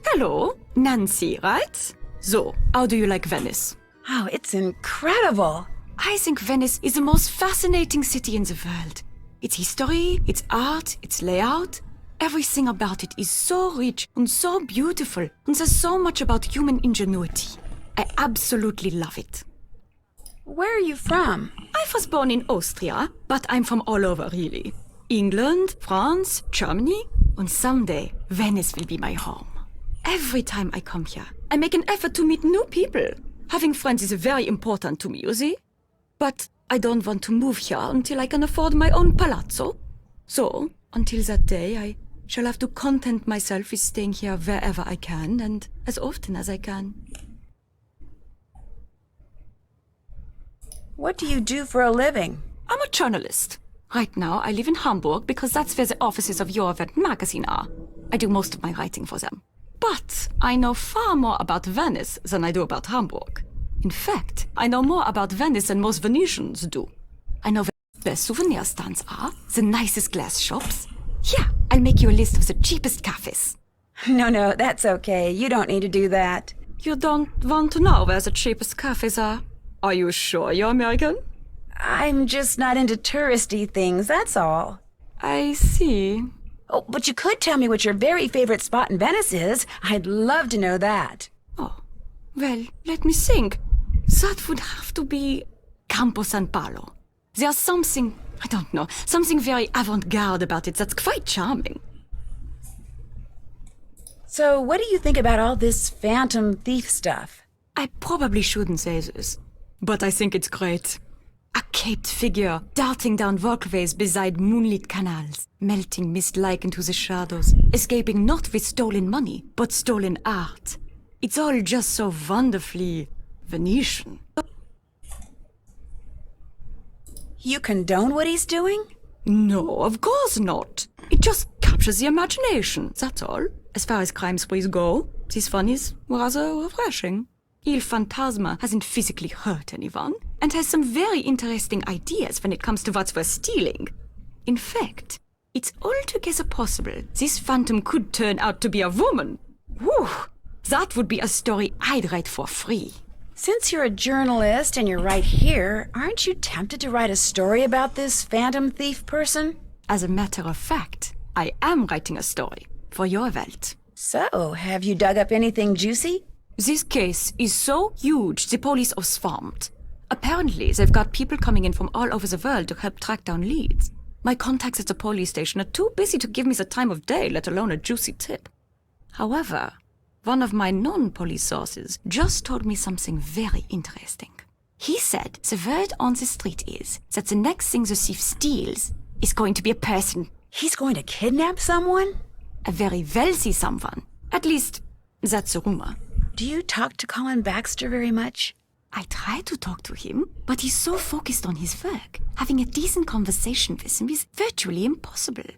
S7: Hello, Nancy, right? So, how do you like Venice?
S1: Oh, it's incredible.
S7: I think Venice is the most fascinating city in the world. Its history, its art, its layout, everything about it is so rich and so beautiful, and there's so much about human ingenuity. I absolutely love it.
S1: Where are you from?
S7: I was born in Austria, but I'm from all over, really. England, France, Germany, and someday Venice will be my home. Every time I come here, I make an effort to meet new people. Having friends is very important to me, you see? But I don't want to move here until I can afford my own palazzo. So, until that day, I shall have to content myself with staying here wherever I can and as often as I can.
S1: What do you do for a living?
S7: I'm a journalist. Right now, I live in Hamburg because that's where the offices of Your Event magazine are. I do most of my writing for them. But I know far more about Venice than I do about Hamburg. In fact, I know more about Venice than most Venetians do. I know where the best souvenir stands are, the nicest glass shops. Here, I'll make you a list of the cheapest cafes.
S1: No, that's okay. You don't need to do that.
S7: You don't want to know where the cheapest cafes are? Are you sure you're American?
S1: I'm just not into touristy things, that's all.
S7: I see.
S1: Oh, but you could tell me what your very favorite spot in Venice is. I'd love to know that.
S7: Oh, well, let me think. That would have to be Campo San Paolo. There's something, I don't know, something very avant-garde about it that's quite charming.
S1: So, what do you think about all this phantom thief stuff?
S7: I probably shouldn't say this, but I think it's great. A caped figure darting down walkways beside moonlit canals, melting mist-like into the shadows, escaping not with stolen money, but stolen art. It's all just so wonderfully Venetian.
S1: You condone what he's doing?
S7: No, of course not. It just captures the imagination, that's all. As far as crime sprees go, this one is rather refreshing. Il Fantasma hasn't physically hurt anyone, and has some very interesting ideas when it comes to what's worth stealing. In fact, it's altogether possible this phantom could turn out to be a woman. Whew! That would be a story I'd write for free.
S1: Since you're a journalist and you're right here, aren't you tempted to write a story about this phantom thief person?
S7: As a matter of fact, I am writing a story for Your Welt.
S1: So, have you dug up anything juicy?
S7: This case is so huge, the police are swamped. Apparently, they've got people coming in from all over the world to help track down leads. My contacts at the police station are too busy to give me the time of day, let alone a juicy tip. However, one of my non-police sources just told me something very interesting. He said the word on the street is that the next thing the thief steals is going to be a person.
S1: He's going to kidnap someone?
S7: A very wealthy someone. At least, that's a rumor.
S1: Do you talk to Colin Baxter very much?
S7: I try to talk to him, but he's so focused on his work. Having a decent conversation with him is virtually impossible.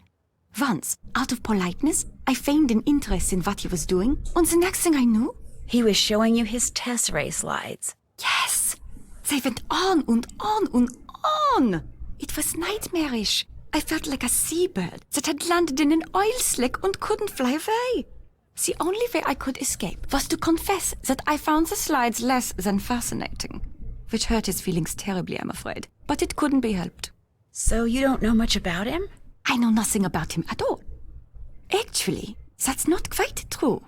S7: Once, out of politeness, I feigned an interest in what he was doing, and the next thing I knew...
S1: He was showing you his Tesserae slides.
S7: Yes! They went on and on and on! It was nightmarish. I felt like a seabird that had landed in an oil slick and couldn't fly away. The only way I could escape was to confess that I found the slides less than fascinating. Which hurt his feelings terribly, I'm afraid. But it couldn't be helped.
S1: So you don't know much about him?
S7: I know nothing about him at all. Actually, that's not quite true.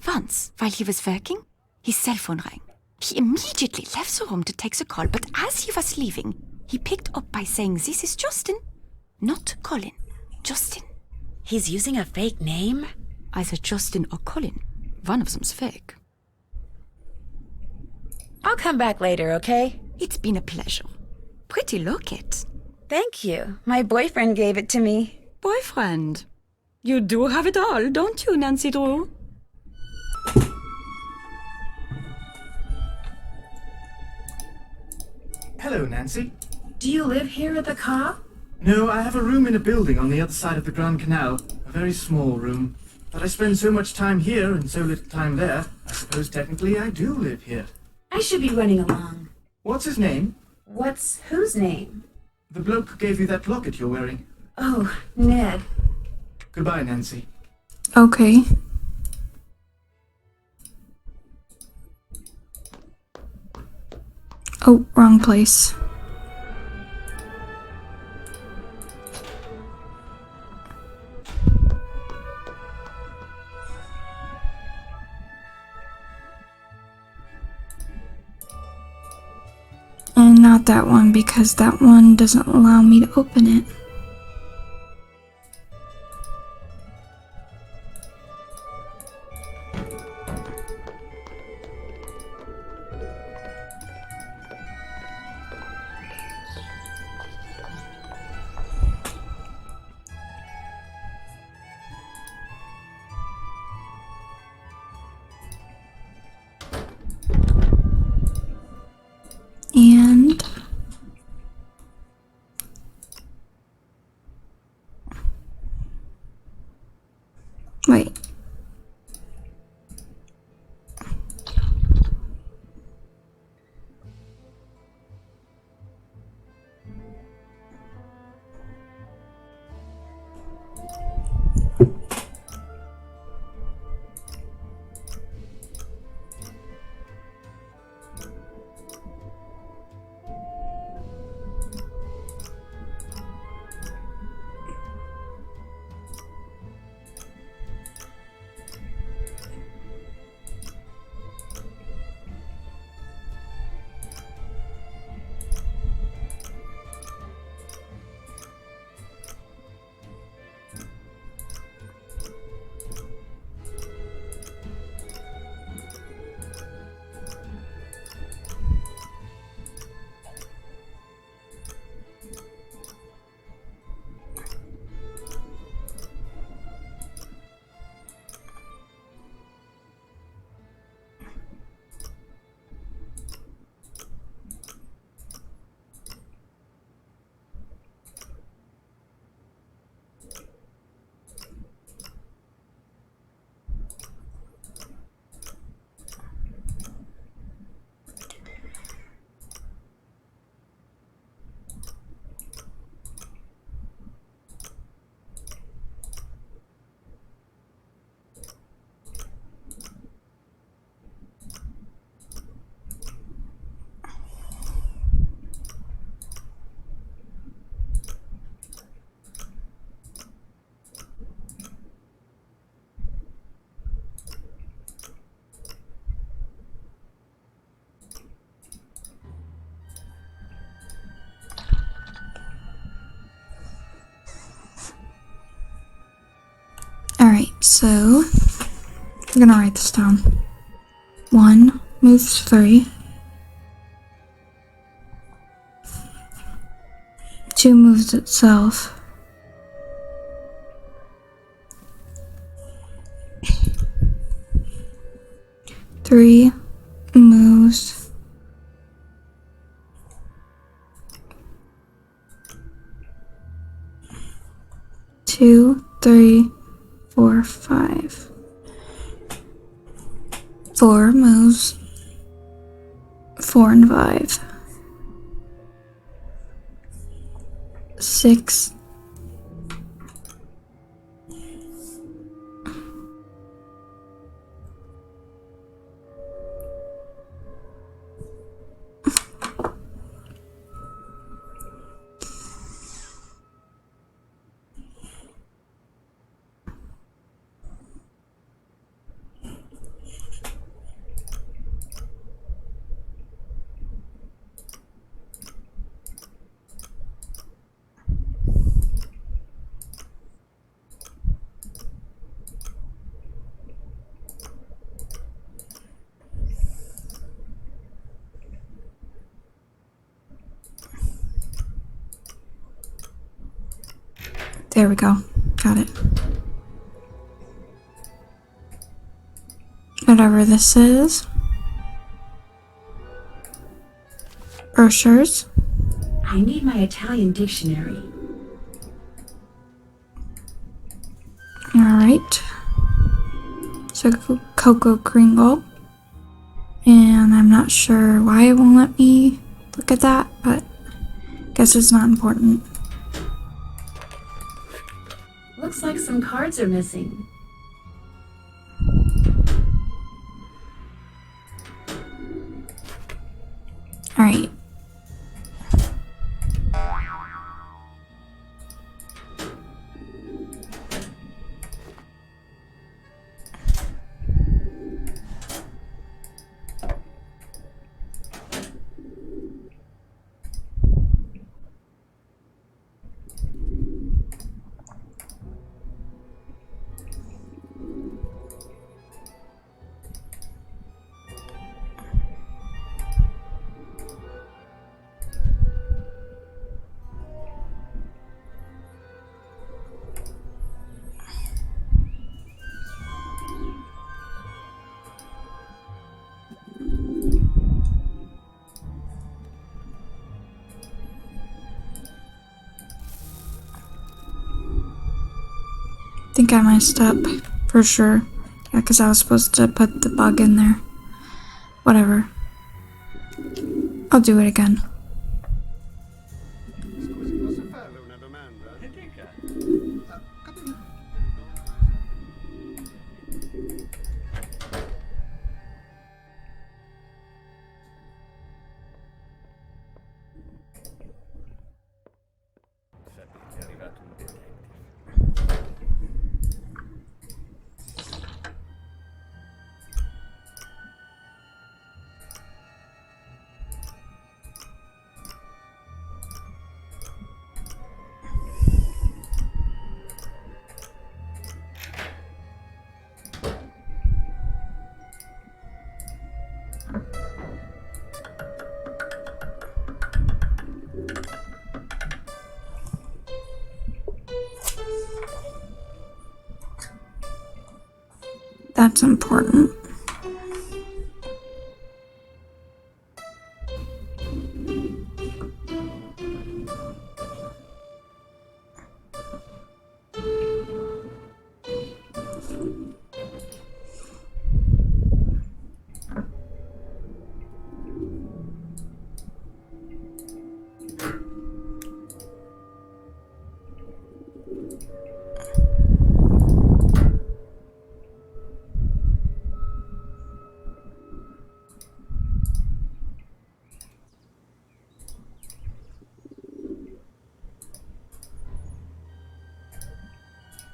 S7: Once, while he was working, his cell phone rang. He immediately left the room to take the call, but as he was leaving, he picked up by saying, "This is Justin." Not Colin. Justin.
S1: He's using a fake name?
S7: Either Justin or Colin. One of them's fake.
S1: I'll come back later, okay?
S7: It's been a pleasure. Pretty locket.
S1: Thank you. My boyfriend gave it to me.
S7: Boyfriend? You do have it all, don't you, Nancy Drew?
S4: Hello, Nancy.
S1: Do you live here at the car?
S4: No, I have a room in a building on the other side of the Grand Canal. A very small room. But I spend so much time here and so little time there, I suppose technically I do live here.
S1: I should be running along.
S4: What's his name?
S1: What's whose name?
S4: The bloke who gave you that locket you're wearing.
S1: Oh, Ned.
S4: Goodbye, Nancy.
S2: Okay. Oh, wrong place. And not that one, because that one doesn't allow me to open it. So, we're gonna write this down. 1 moves 3. 2 moves itself. 3 moves 2, 3, 4, 5. 4 moves 4 and 5. 6. There we go. Got it. Whatever this is. Brochures.
S1: I need my Italian dictionary.
S2: Alright. So Coco Kringle. And I'm not sure why it won't let me look at that, but I guess it's not important.
S1: Looks like some cards are missing.
S2: Alright. I think I messed up, for sure. Yeah, because I was supposed to put the bug in there. Whatever. I'll do it again. That's important.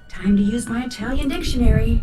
S1: Time to use my Italian dictionary.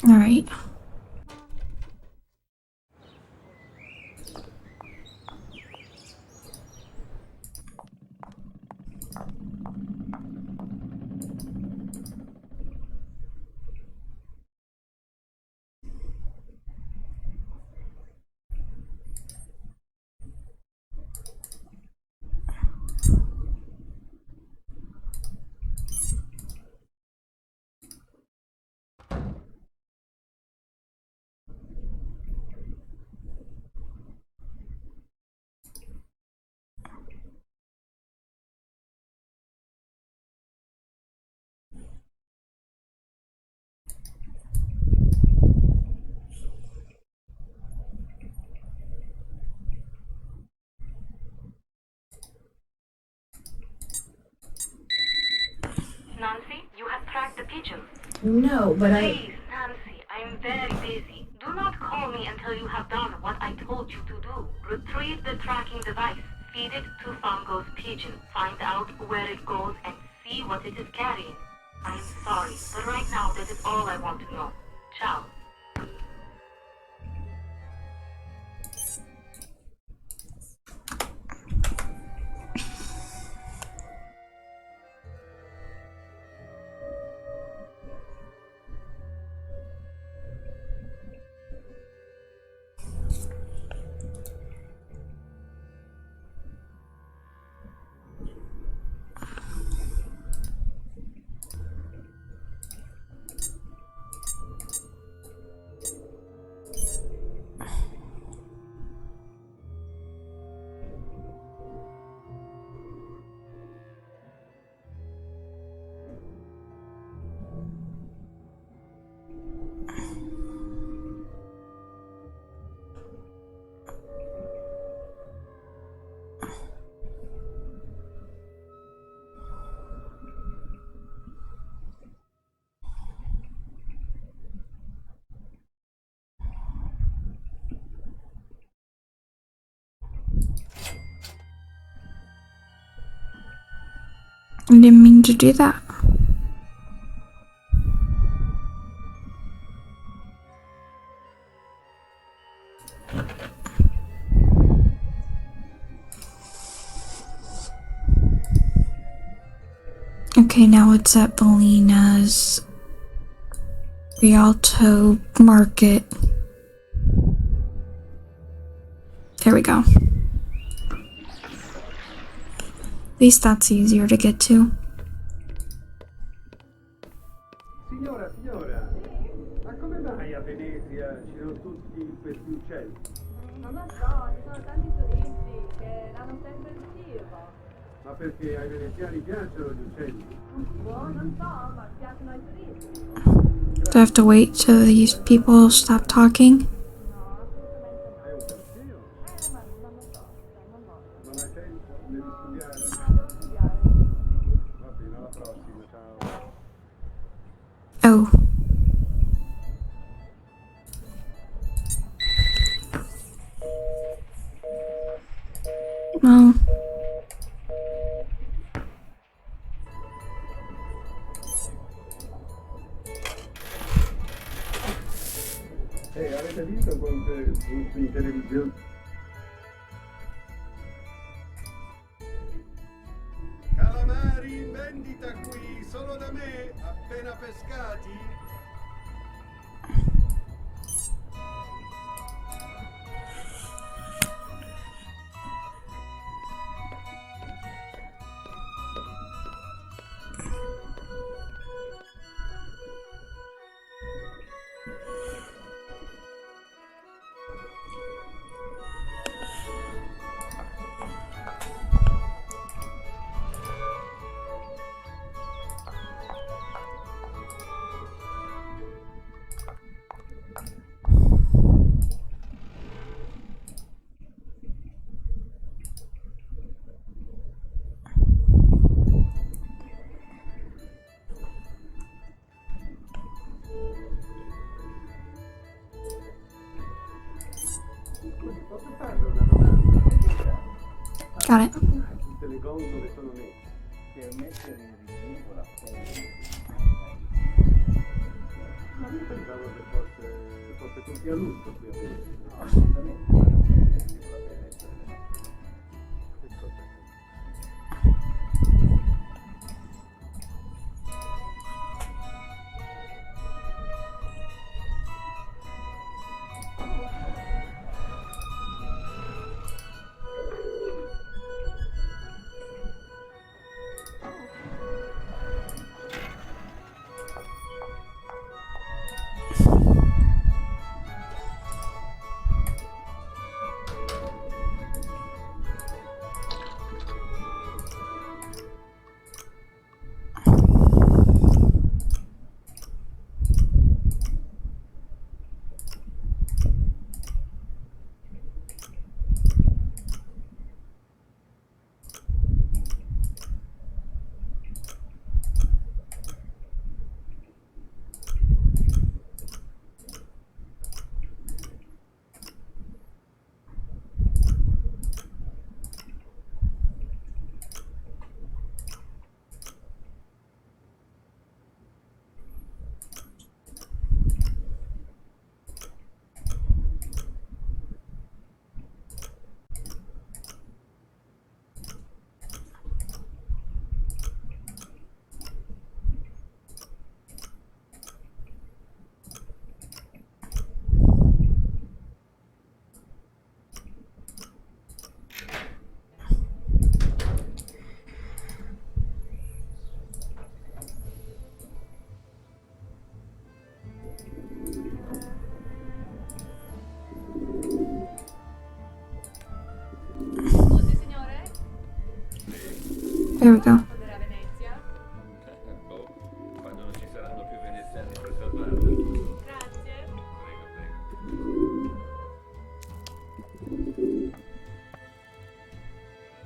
S2: Alright.
S10: Nancy, you have tracked the pigeon.
S1: No, but
S10: Please, Nancy, I am very busy. Do not call me until you have done what I told you to do. Retrieve the tracking device. Feed it to Fongo's pigeon. Find out where it goes and see what it is carrying. I'm sorry, but right now that is all I want to know. Ciao.
S2: I didn't mean to do that. Okay, now it's at Bellina's Rialto Market. There we go. At least that's easier to get to.
S11: Signora, ma come mai a Venezia ci sono tutti questi uccelli?
S3: Non lo so, ci sono tanti turisti che danno sempre il giro.
S11: Ma perché ai veneziani piacciono gli uccelli?
S3: Boh, non so, ma piacciono ai turisti.
S2: Do I have to wait till these people stop talking?
S11: È un castigo.
S3: Ma non lo so, non voglio.
S11: Non hai tempo? Devi studiare?
S3: Devo studiare.
S11: Va bene, alla prossima, ciao.
S2: Oh. No.
S11: Avete visto quante in televisione? Calamari in vendita qui, solo da me, appena pescati?
S2: Got it.
S11: Tutte le gondole sono nere. Per mettere in rilievo la Ma io pensavo che fosse tutti a lutto qui a Venezia. No, assolutamente, ma non è sicuramente essere che cosa è?
S2: There we go.
S9: Boh, quando non ci saranno più veneziani per salvarla. Prego, prego.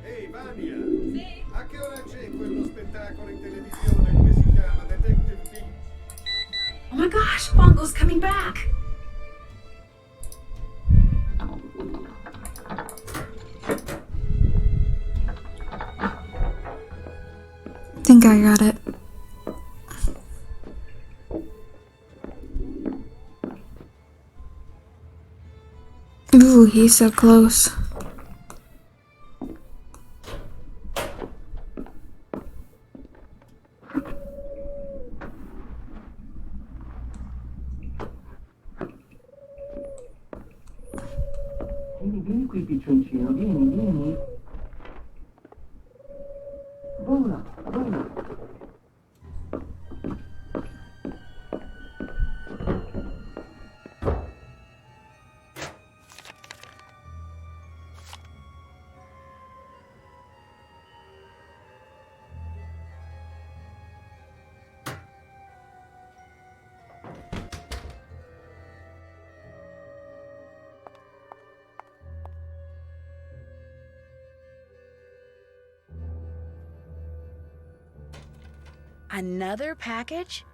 S11: Ehi, Vania! Sì? A che ora c'è quello spettacolo in televisione? Come si chiama? Detective Beach?
S1: Oh my gosh, Bongo's coming back.
S2: Think I got it. Ooh, he's so close.
S5: Vieni qui, piccioncino, vieni. Vola.
S1: Another package?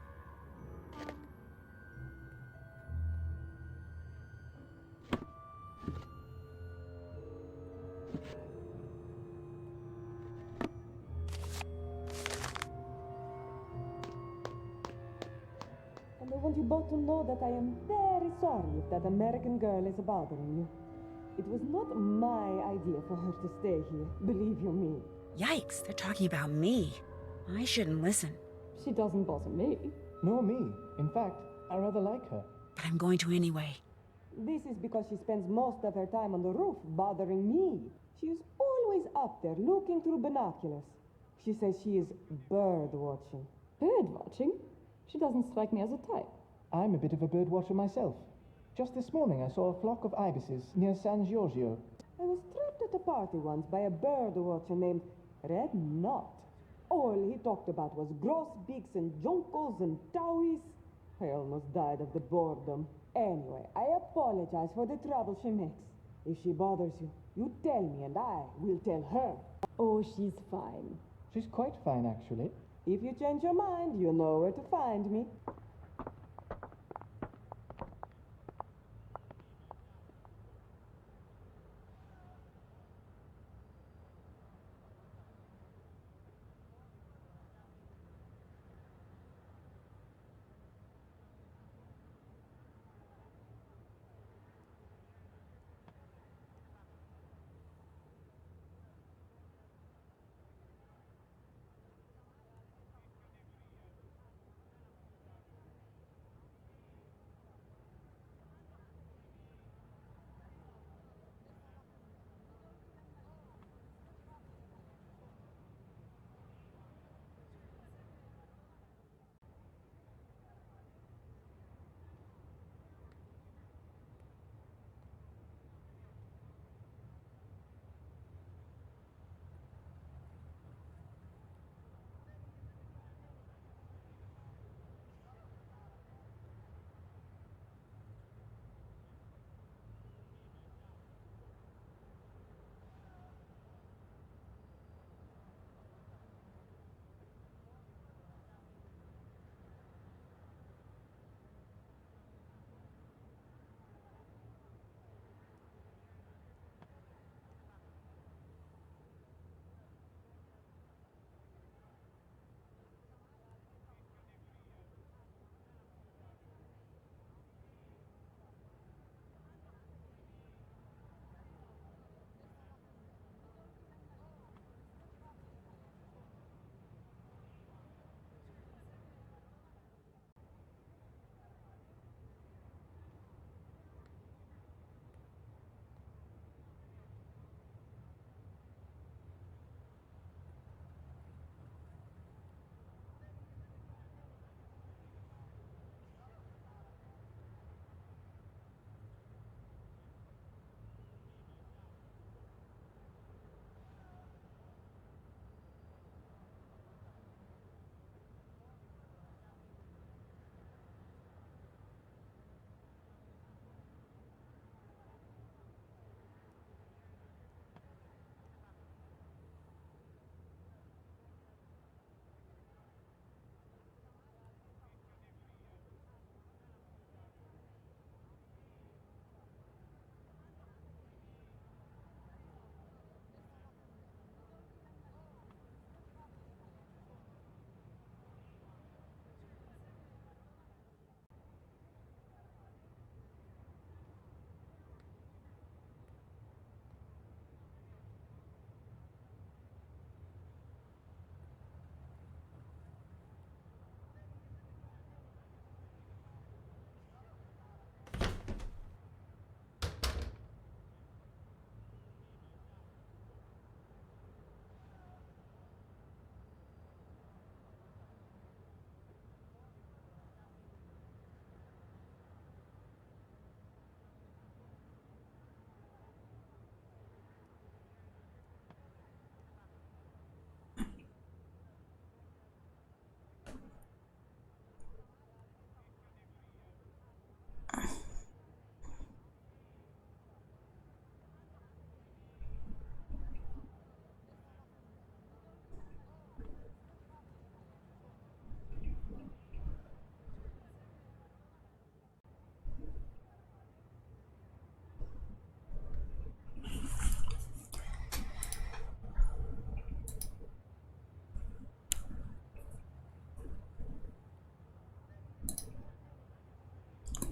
S5: And I want you both to know that I am very sorry if that American girl is bothering you. It was not my idea for her to stay here, believe you me.
S1: Yikes, they're talking about me. I shouldn't listen,
S7: She doesn't bother me.
S4: Nor me. In fact, I rather like her.
S1: but I'm going to anyway.
S5: This is because she spends most of her time on the roof bothering me. She is always up there looking through binoculars. She says she is bird watching.
S7: Bird watching? She doesn't strike me as a type.
S4: I'm a bit of a bird watcher myself. Just this morning I saw a flock of ibises near San Giorgio.
S5: I was trapped at a party once by a bird watcher named Red Knot. All he talked about was grosbeaks and juncos and towies. I almost died of the boredom. Anyway, I apologize for the trouble she makes. If she bothers you, you tell me and I will tell her.
S7: Oh, she's fine.
S4: She's quite fine, actually.
S5: If you change your mind, you know where to find me.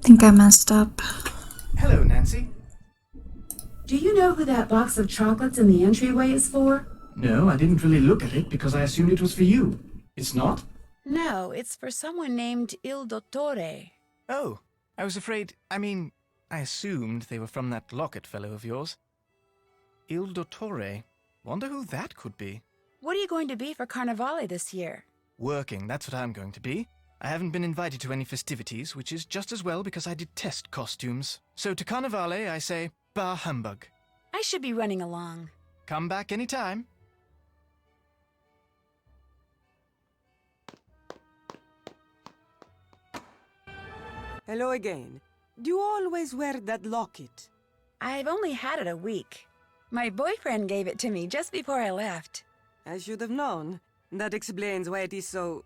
S2: think I messed up.
S4: Hello, Nancy.
S1: Do you know who that box of chocolates in the entryway is for?
S4: No, I didn't really look at it because I assumed it was for you. It's not?
S1: No, it's for someone named Il Dottore.
S4: Oh, I was afraid... I assumed they were from that locket fellow of yours. Il Dottore. Wonder who that could be.
S1: What are you going to be for Carnivale this year?
S4: Working, that's what I'm going to be. I haven't been invited to any festivities, which is just as well because I detest costumes. So to Carnivale, I say, bah humbug.
S1: I should be running along.
S4: Come back anytime.
S5: Hello again. Do you always wear that locket?
S1: I've only had it a week. My boyfriend gave it to me just before I left.
S5: I should have known. That explains why it is so,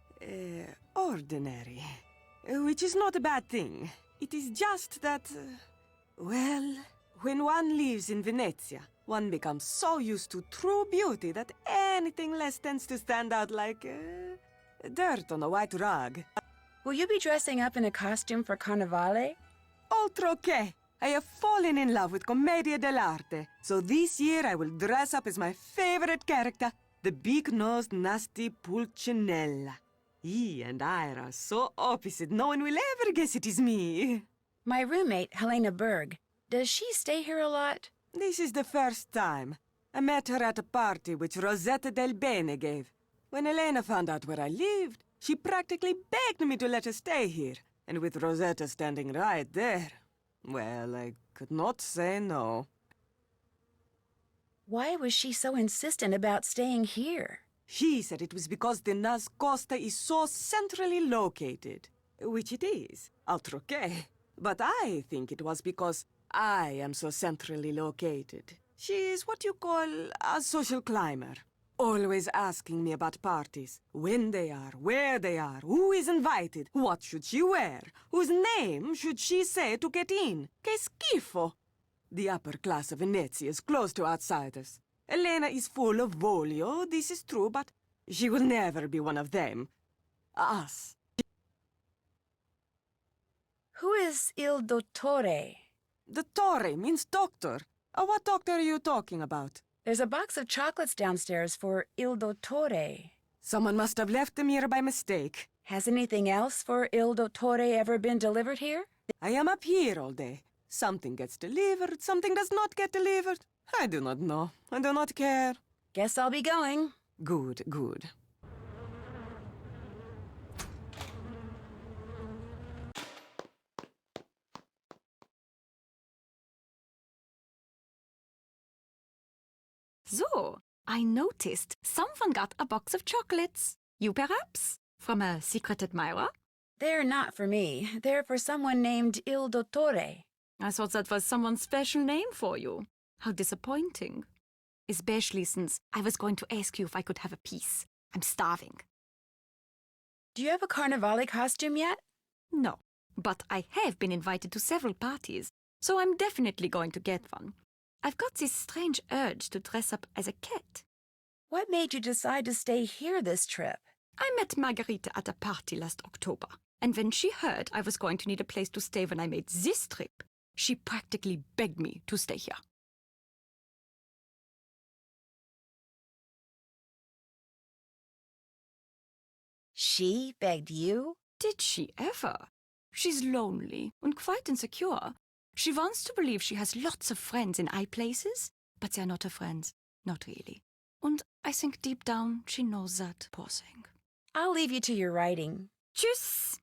S5: ordinary. Which is not a bad thing. It is just that, well, when one lives in Venezia, one becomes so used to true beauty that anything less tends to stand out like, dirt on a white rug.
S1: Will you be dressing up in a costume for Carnivale?
S5: Altro che! I have fallen in love with Commedia dell'arte, so this year I will dress up as my favorite character, the big-nosed, nasty Pulcinella. He and I are so opposite, no one will ever guess it is me.
S1: My roommate, Helena Berg, does she stay here a lot?
S5: This is the first time. I met her at a party which Rosetta Del Bene gave. When Helena found out where I lived, she practically begged me to let her stay here. And with Rosetta standing right there, well, I could not say no.
S1: Why was she so insistent about staying here?
S5: She said it was because the Nascosta is so centrally located. Which it is, altro che. But I think it was because I am so centrally located. She's what you call a social climber. Always asking me about parties. When they are, where they are, who is invited, what should she wear, whose name should she say to get in. Che schifo! The upper class of Venezia is closed to outsiders. Elena is full of voglio, this is true, but she will never be one of them. Us.
S1: Who is Il Dottore?
S5: Dottore means doctor. What doctor are you talking about?
S1: There's a box of chocolates downstairs for Il Dottore.
S5: Someone must have left them here by mistake.
S1: Has anything else for Il Dottore ever been delivered here?
S5: I am up here all day. Something gets delivered, something does not get delivered. I do not know. I do not care.
S1: Guess I'll be going.
S5: Good, good.
S7: So, I noticed someone got a box of chocolates. You perhaps? From a secret admirer?
S1: They're not for me. They're for someone named Il Dottore.
S7: I thought that was someone's special name for you. How disappointing. Especially since I was going to ask you if I could have a piece. I'm starving.
S1: Do you have a Carnivale costume yet?
S7: No, but I have been invited to several parties, so I'm definitely going to get one. I've got this strange urge to dress up as a cat.
S1: What made you decide to stay here this trip?
S7: I met Margarita at a party last October, and when she heard I was going to need a place to stay when I made this trip, she practically begged me to stay here.
S1: She begged you?
S7: Did she ever? She's lonely and quite insecure. She wants to believe she has lots of friends in high places, but they're not her friends. Not really. And I think deep down she knows that, poor thing.
S1: I'll leave you to your writing.
S7: Tschüss!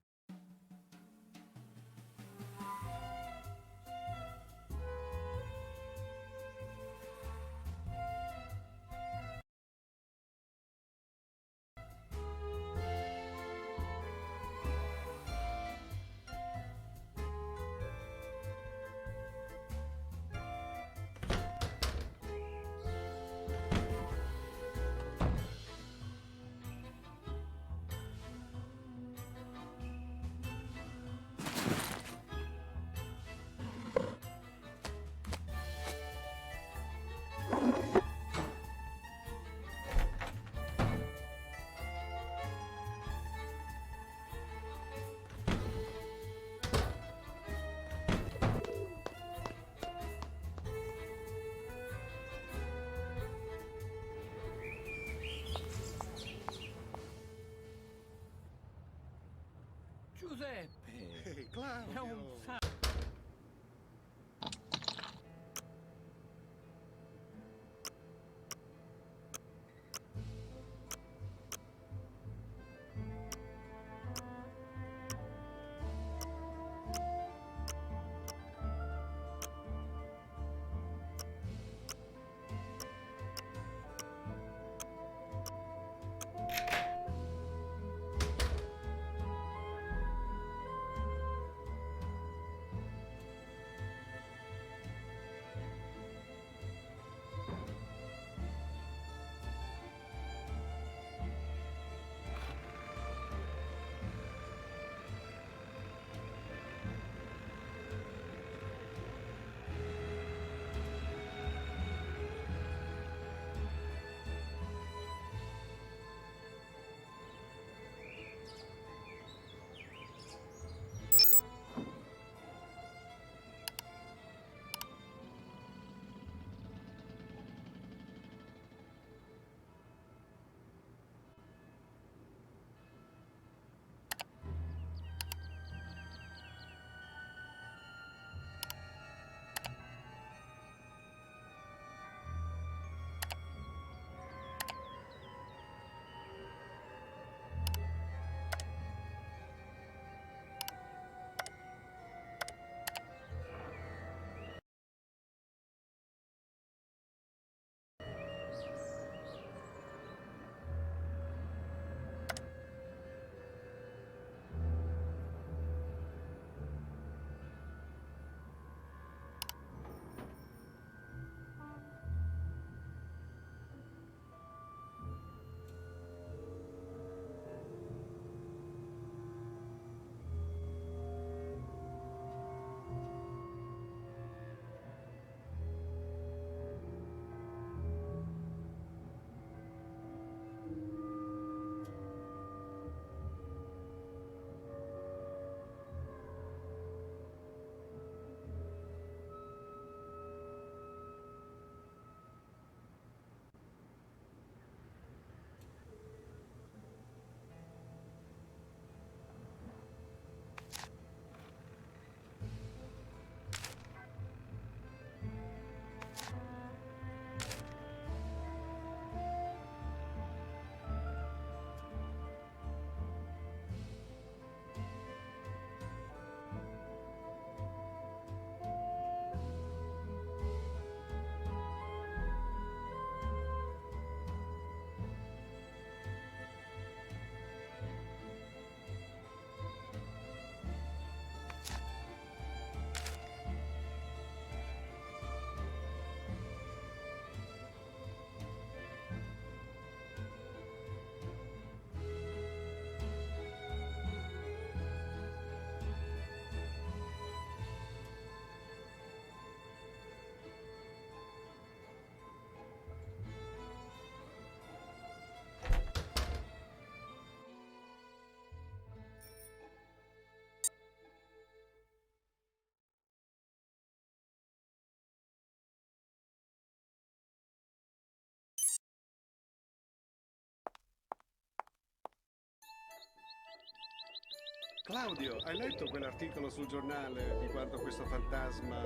S11: Claudio, hai letto quell'articolo sul giornale riguardo questo fantasma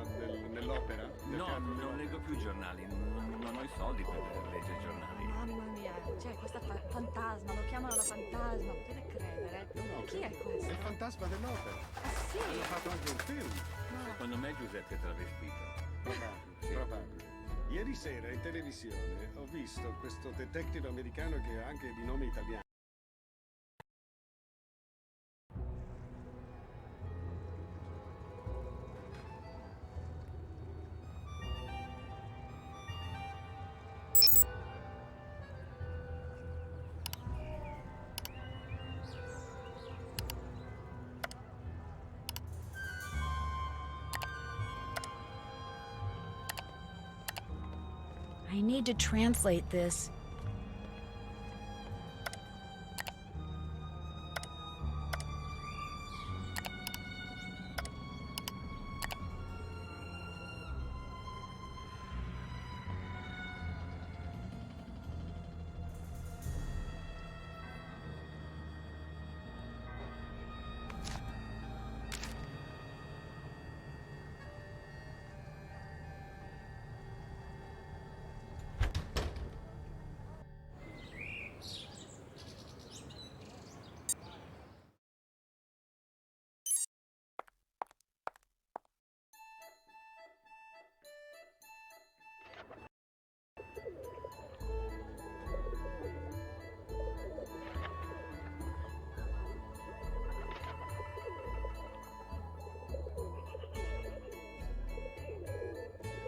S11: nell'opera?
S9: No, non leggo più giornali, non ho i soldi per leggere i giornali.
S3: Mamma mia, cioè questa fantasma, lo chiamano la fantasma, potete credere?
S11: No,
S3: Chi è
S11: È
S3: questo?
S11: il fantasma dell'opera.
S3: Sì,
S11: Hanno fatto anche un film.
S9: Secondo me è Giuseppe Travestito.
S11: Probabile. Ieri sera in televisione ho visto questo detective americano che ha anche di nome italiano.
S1: I need to translate this.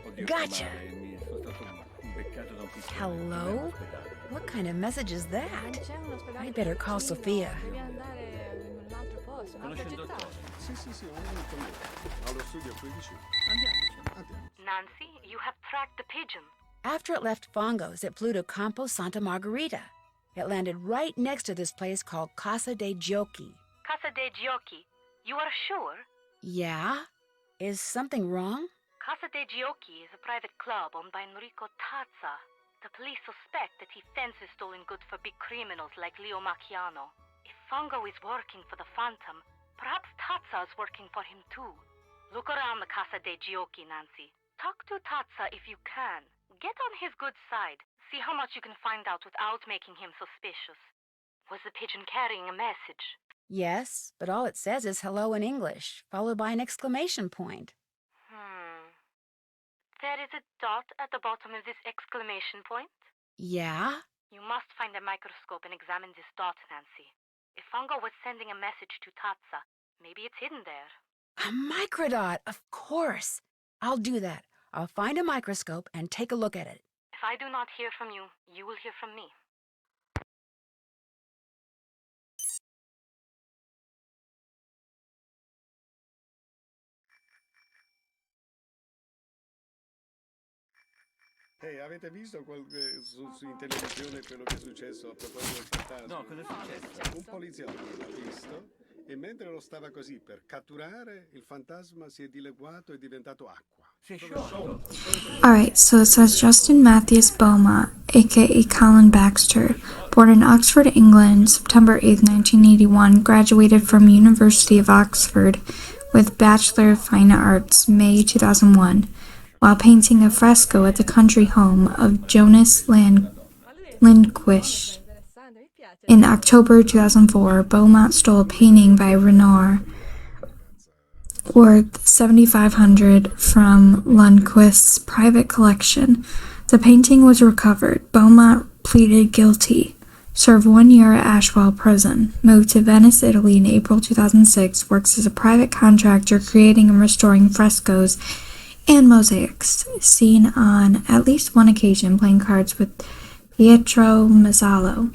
S9: Oddio,
S1: Gotcha.
S9: sono stato beccato da un piccolo.
S1: Hello? What kind of message is
S3: non
S1: that?
S3: c'è un ospedale
S1: I better call
S3: vicino,
S1: Sophia.
S3: devi andare in un altro posto, un'altra
S9: Conosce il
S3: città.
S9: dottore?
S11: Sì, ho venuto lì. Ho lo studio qui vicino. Andiamo.
S10: Nancy, you have tracked the pigeon.
S1: After it left Fongos, it flew to Campo Santa Margarita. It landed right next to this place called Casa de Giochi.
S10: Casa de Giochi. You are sure?
S1: Yeah? Is something wrong?
S10: Casa de Giochi is a private club owned by Enrico Tazza. The police suspect that he fences stolen goods for big criminals like Leo Macchiano. If Fongo is working for the Phantom, perhaps Tazza is working for him too. Look around the Casa de Giochi, Nancy. Talk to Tazza if you can. Get on his good side. See how much you can find out without making him suspicious. Was the pigeon carrying a message?
S1: Yes, but all it says is hello in English, followed by an exclamation point.
S10: There is a dot at the bottom of this exclamation point.
S1: Yeah?
S10: You must find a microscope and examine this dot, Nancy. If Fongo was sending a message to Tazza, maybe it's hidden there.
S1: A microdot, of course. I'll do that. I'll find a microscope and take a look at it.
S10: If I do not hear from you, you will hear from me.
S11: Ehi, avete visto in televisione quello che è successo a proposito del fantasma?
S9: No, cosa è successo?
S11: Un poliziotto l'ha visto e mentre lo stava così per catturare, il fantasma si è dileguato e è diventato acqua.
S9: Si è sciolto.
S2: Alright, so it says Justin Matthias Beaumont, aka Colin Baxter, born in Oxford, England, September 8, 1981, graduated from University of Oxford with Bachelor of Fine Arts, May 2001, while painting a fresco at the country home of Jonas Lindquist. In October 2004, Beaumont stole a painting by Renoir worth $7,500 from Lundquist's private collection. The painting was recovered. Beaumont pleaded guilty, served 1 year at Ashwell Prison, moved to Venice, Italy in April 2006, works as a private contractor creating and restoring frescoes and mosaics, seen on at least one occasion playing cards with Pietro Mazzala,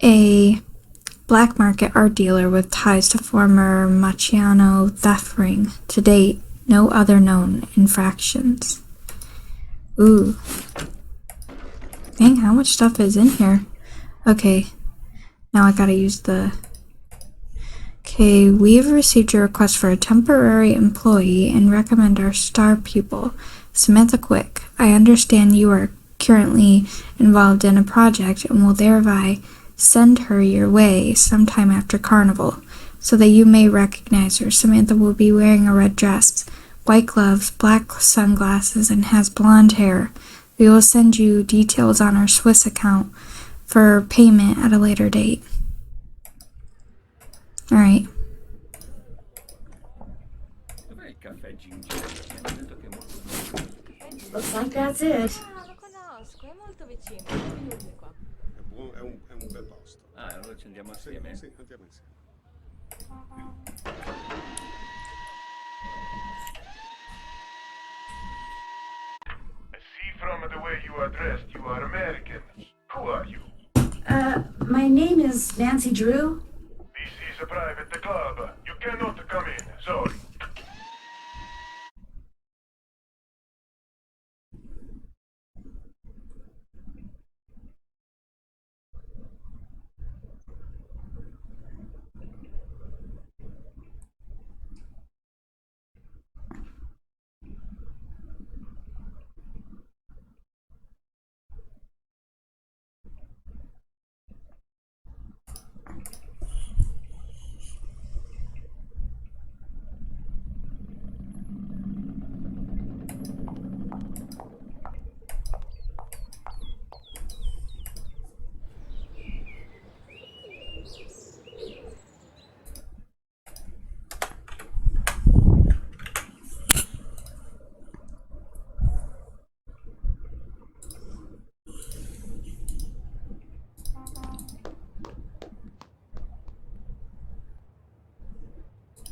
S2: a black market art dealer with ties to former Macchiano theft ring. To date, no other known infractions. Ooh. Dang, how much stuff is in here? Okay, now I gotta use the... Okay, we have received a request for a temporary employee and recommend our star pupil, Samantha Quick. I understand you are currently involved in a project and will thereby send her your way sometime after Carnival, so that you may recognize her. Samantha will be wearing a red dress, white gloves, black sunglasses, and has blonde hair. We will send you details on our Swiss account for payment at a later date. Alright.
S9: Dov'è il caffè ginger? Mi hanno detto che è molto...
S1: Looks like that's it.
S3: Ah, lo conosco, è molto vicino, 2 minuti qua.
S11: È un bel posto.
S9: Ah, allora ci andiamo assieme?
S11: Sì, andiamo insieme.
S12: I see from the way you are dressed, you are American. Who are you?
S1: My name is Nancy Drew.
S12: This is a private club. You cannot come in. Sorry.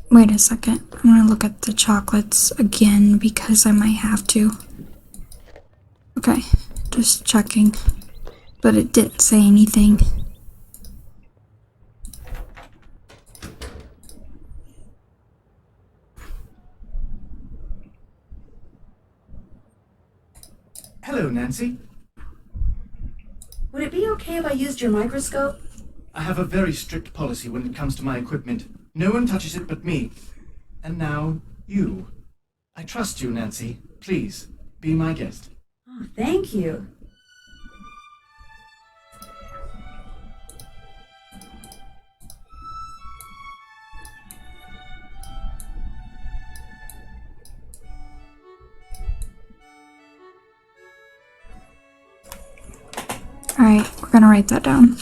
S2: Wait a second. I'm gonna look at the chocolates again because I might have to. Okay, just checking. But it didn't say anything.
S4: Hello, Nancy.
S1: Would it be okay if I used your microscope?
S4: I have a very strict policy when it comes to my equipment. No one touches it but me. And now, you. I trust you, Nancy. Please, be my guest.
S1: Oh, thank you.
S2: Alright, we're gonna write that down.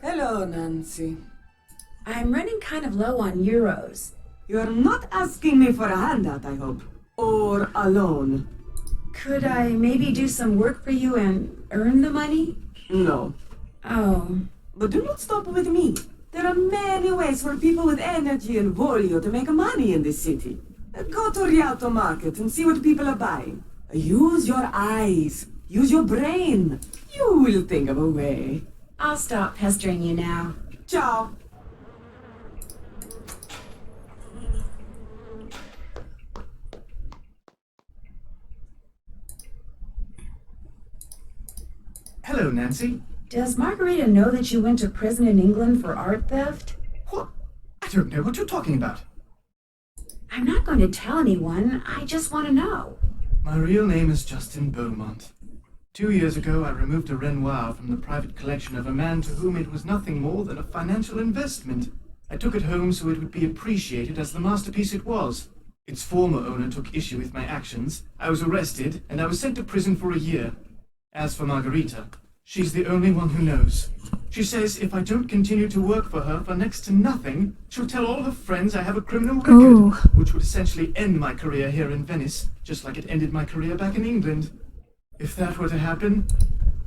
S5: Hello, Nancy.
S1: I'm running kind of low on euros.
S5: You're not asking me for a handout, I hope. Or a loan.
S1: Could I maybe do some work for you and earn the money?
S5: No.
S1: Oh.
S5: But do not stop with me. There are many ways for people with energy and volume to make money in this city. Go to Rialto Market and see what people are buying. Use your eyes. Use your brain. You will think of a way.
S1: I'll stop pestering you now.
S5: Ciao.
S4: Hello, Nancy.
S1: Does Margarita know that you went to prison in England for art theft?
S4: What? I don't know what you're talking about.
S1: I'm not going to tell anyone. I just want to know.
S4: My real name is Justin Beaumont. 2 years ago, I removed a Renoir from the private collection of a man to whom it was nothing more than a financial investment. I took it home so it would be appreciated as the masterpiece it was. Its former owner took issue with my actions. I was arrested, and I was sent to prison for a year. As for Margarita, she's the only one who knows. She says if I don't continue to work for her for next to nothing, she'll tell all her friends I have a criminal record,
S2: Ooh.
S4: which would essentially end my career here in Venice, just like it ended my career back in England. If that were to happen,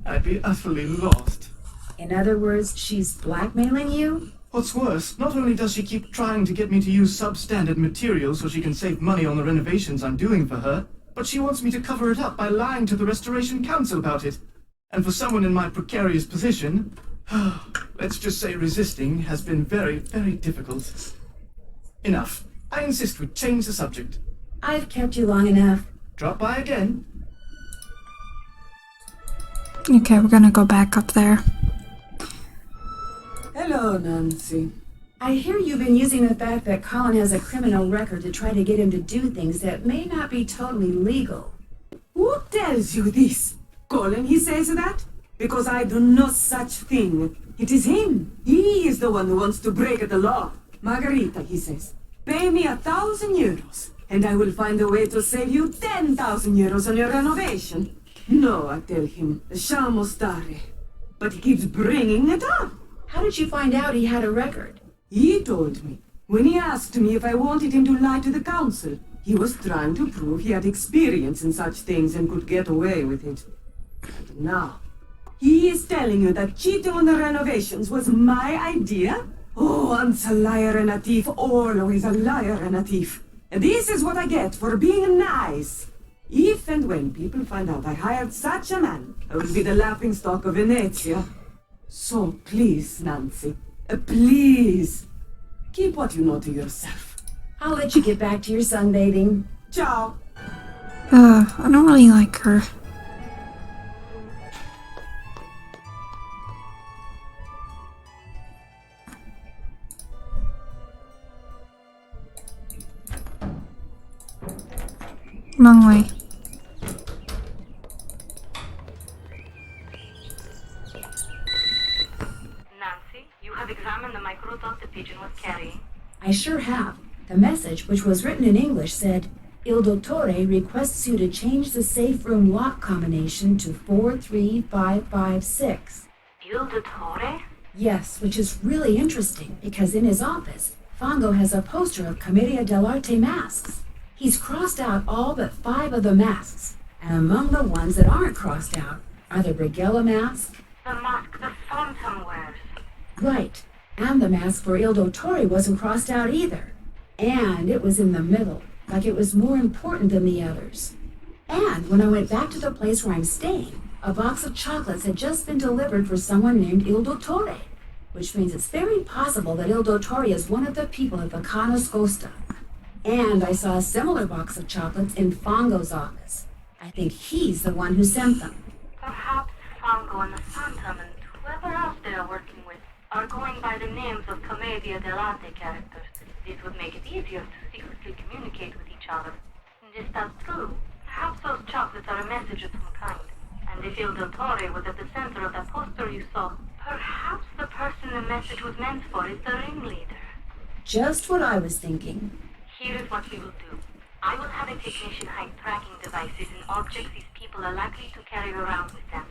S4: I'd be utterly lost.
S1: In other words, she's blackmailing you?
S4: What's worse, not only does she keep trying to get me to use substandard materials so she can save money on the renovations I'm doing for her, but she wants me to cover it up by lying to the Restoration Council about it. And for someone in my precarious position, let's just say resisting has been very, very difficult. Enough. I insist we change the subject.
S1: I've kept you long enough.
S4: Drop by again.
S2: Okay, we're gonna go back up there.
S5: Hello, Nancy.
S1: I hear you've been using the fact that Colin has a criminal record to try to get him to do things that may not be totally legal.
S5: Who tells you this? Colin, he says that? Because I do no such thing. It is him. He is the one who wants to break the law. Margarita, he says, pay me 1,000 euros, and I will find a way to save you 10,000 euros on your renovation. No, I tell him, lasciamo stare. But he keeps bringing it up.
S1: How did you find out he had a record?
S5: He told me. When he asked me if I wanted him to lie to the council, he was trying to prove he had experience in such things and could get away with it. And now, he is telling you that cheating on the renovations was my idea? Oh, once a liar and a thief, always a liar and a thief. And this is what I get for being nice. If and when people find out I hired such a man, I will be the laughingstock of Venezia. So please, Nancy, please, keep what you know to yourself.
S1: I'll let you get back to your sunbathing.
S5: Ciao.
S2: I don't really like her. Wrong way.
S10: Nancy, you have examined the microdot the pigeon was carrying?
S1: I sure have. The message, which was written in English, said, Il Dottore requests you to change the safe room lock combination to 43556.
S10: Il Dottore?
S1: Yes, which is really interesting because in his office, Fongo has a poster of Commedia dell'arte masks. He's crossed out all but 5 of the masks, and among the ones that aren't crossed out are the Brighella mask.
S10: The mask the Phantom wears.
S1: Right, and the mask for Il Dottore wasn't crossed out either. And it was in the middle, like it was more important than the others. And when I went back to the place where I'm staying, a box of chocolates had just been delivered for someone named Il Dottore, which means it's very possible that Il Dottore is one of the people at the Cana Scosta. And I saw a similar box of chocolates in Fongo's office. I think he's the one who sent them.
S10: Perhaps Fongo and the Phantom and whoever else they are working with are going by the names of Commedia dell'arte characters. This would make it easier to secretly communicate with each other. And if that's true, perhaps those chocolates are a message of some kind. And if Il Dottore was at the center of that poster you saw, perhaps the person the message was meant for is the ringleader.
S1: Just what I was thinking.
S10: Here is what we will do. I will have a technician hide tracking devices in objects these people are likely to carry around with them.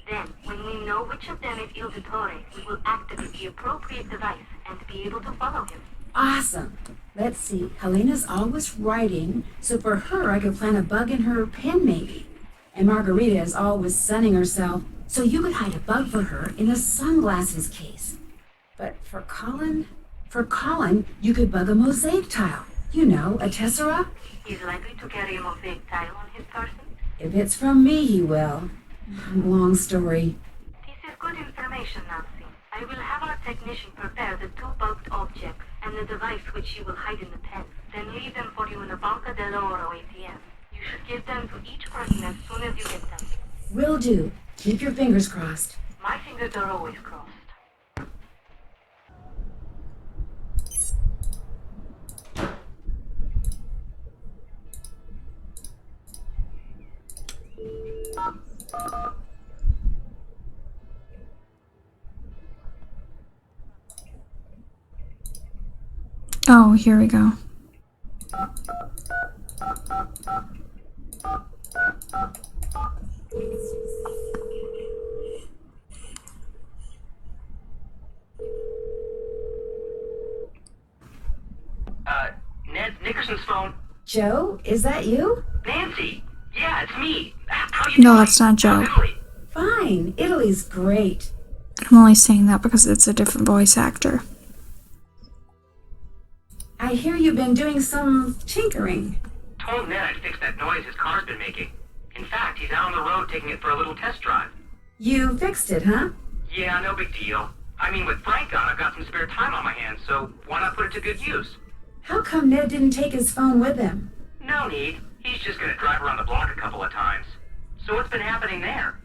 S10: Then, when we know which of them is Il Dottore, we will activate the appropriate device and be able to follow him.
S1: Awesome. Let's see. Helena's always writing, so for her I could plant a bug in her pen maybe. And Margarita is always sunning herself, so you could hide a bug for her in a sunglasses case. But for Colin, you could bug a mosaic tile. You know, a tessera?
S10: He's likely to carry a mosaic tile on his person.
S1: If it's from me, he will. Long story.
S10: This is good information, Nancy. I will have our technician prepare the 2 bugged objects and the device which you will hide in the pen, then leave them for you in the Banca dell'Oro ATM. You should give them to each person as soon as you get them.
S1: Will do. Keep your fingers crossed.
S10: My fingers are always crossed.
S2: Oh, here we go.
S13: Parsons' phone.
S1: Joe, is that you?
S13: Nancy. Yeah, it's me. How you
S2: No,
S13: doing?
S2: it's not Joe.
S13: Italy.
S1: Fine. Italy's great.
S2: I'm only saying that because it's a different voice actor.
S1: I hear you've been doing some tinkering.
S13: Told Ned I'd fix that noise his car's been making. In fact, he's out on the road taking it for a little test drive.
S1: You fixed it, huh?
S13: Yeah, no big deal. I mean, with Frank gone, I've got some spare time on my hands, so why not put it to good use?
S1: How come Ned didn't take his phone with him?
S13: No need. He's just gonna drive around the block a couple of times. So what's been happening there?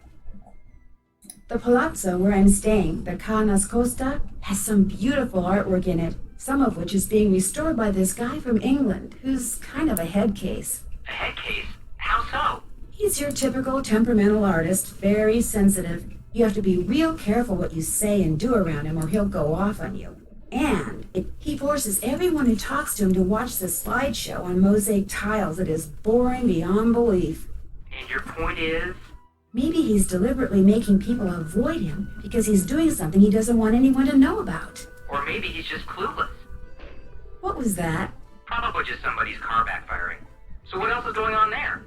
S1: The palazzo where I'm staying, the Ca Nascosta, has some beautiful artwork in it, some of which is being restored by this guy from England, who's kind of a head case.
S13: A head case? How so?
S1: He's your typical temperamental artist, very sensitive. You have to be real careful what you say and do around him or he'll go off on you. And he forces everyone who talks to him to watch the slideshow on mosaic tiles that is boring beyond belief.
S13: And your point is?
S1: Maybe he's deliberately making people avoid him because he's doing something he doesn't want anyone to know about.
S13: Or maybe he's just clueless.
S1: What was that?
S13: Probably just somebody's car backfiring. So what else is going on there?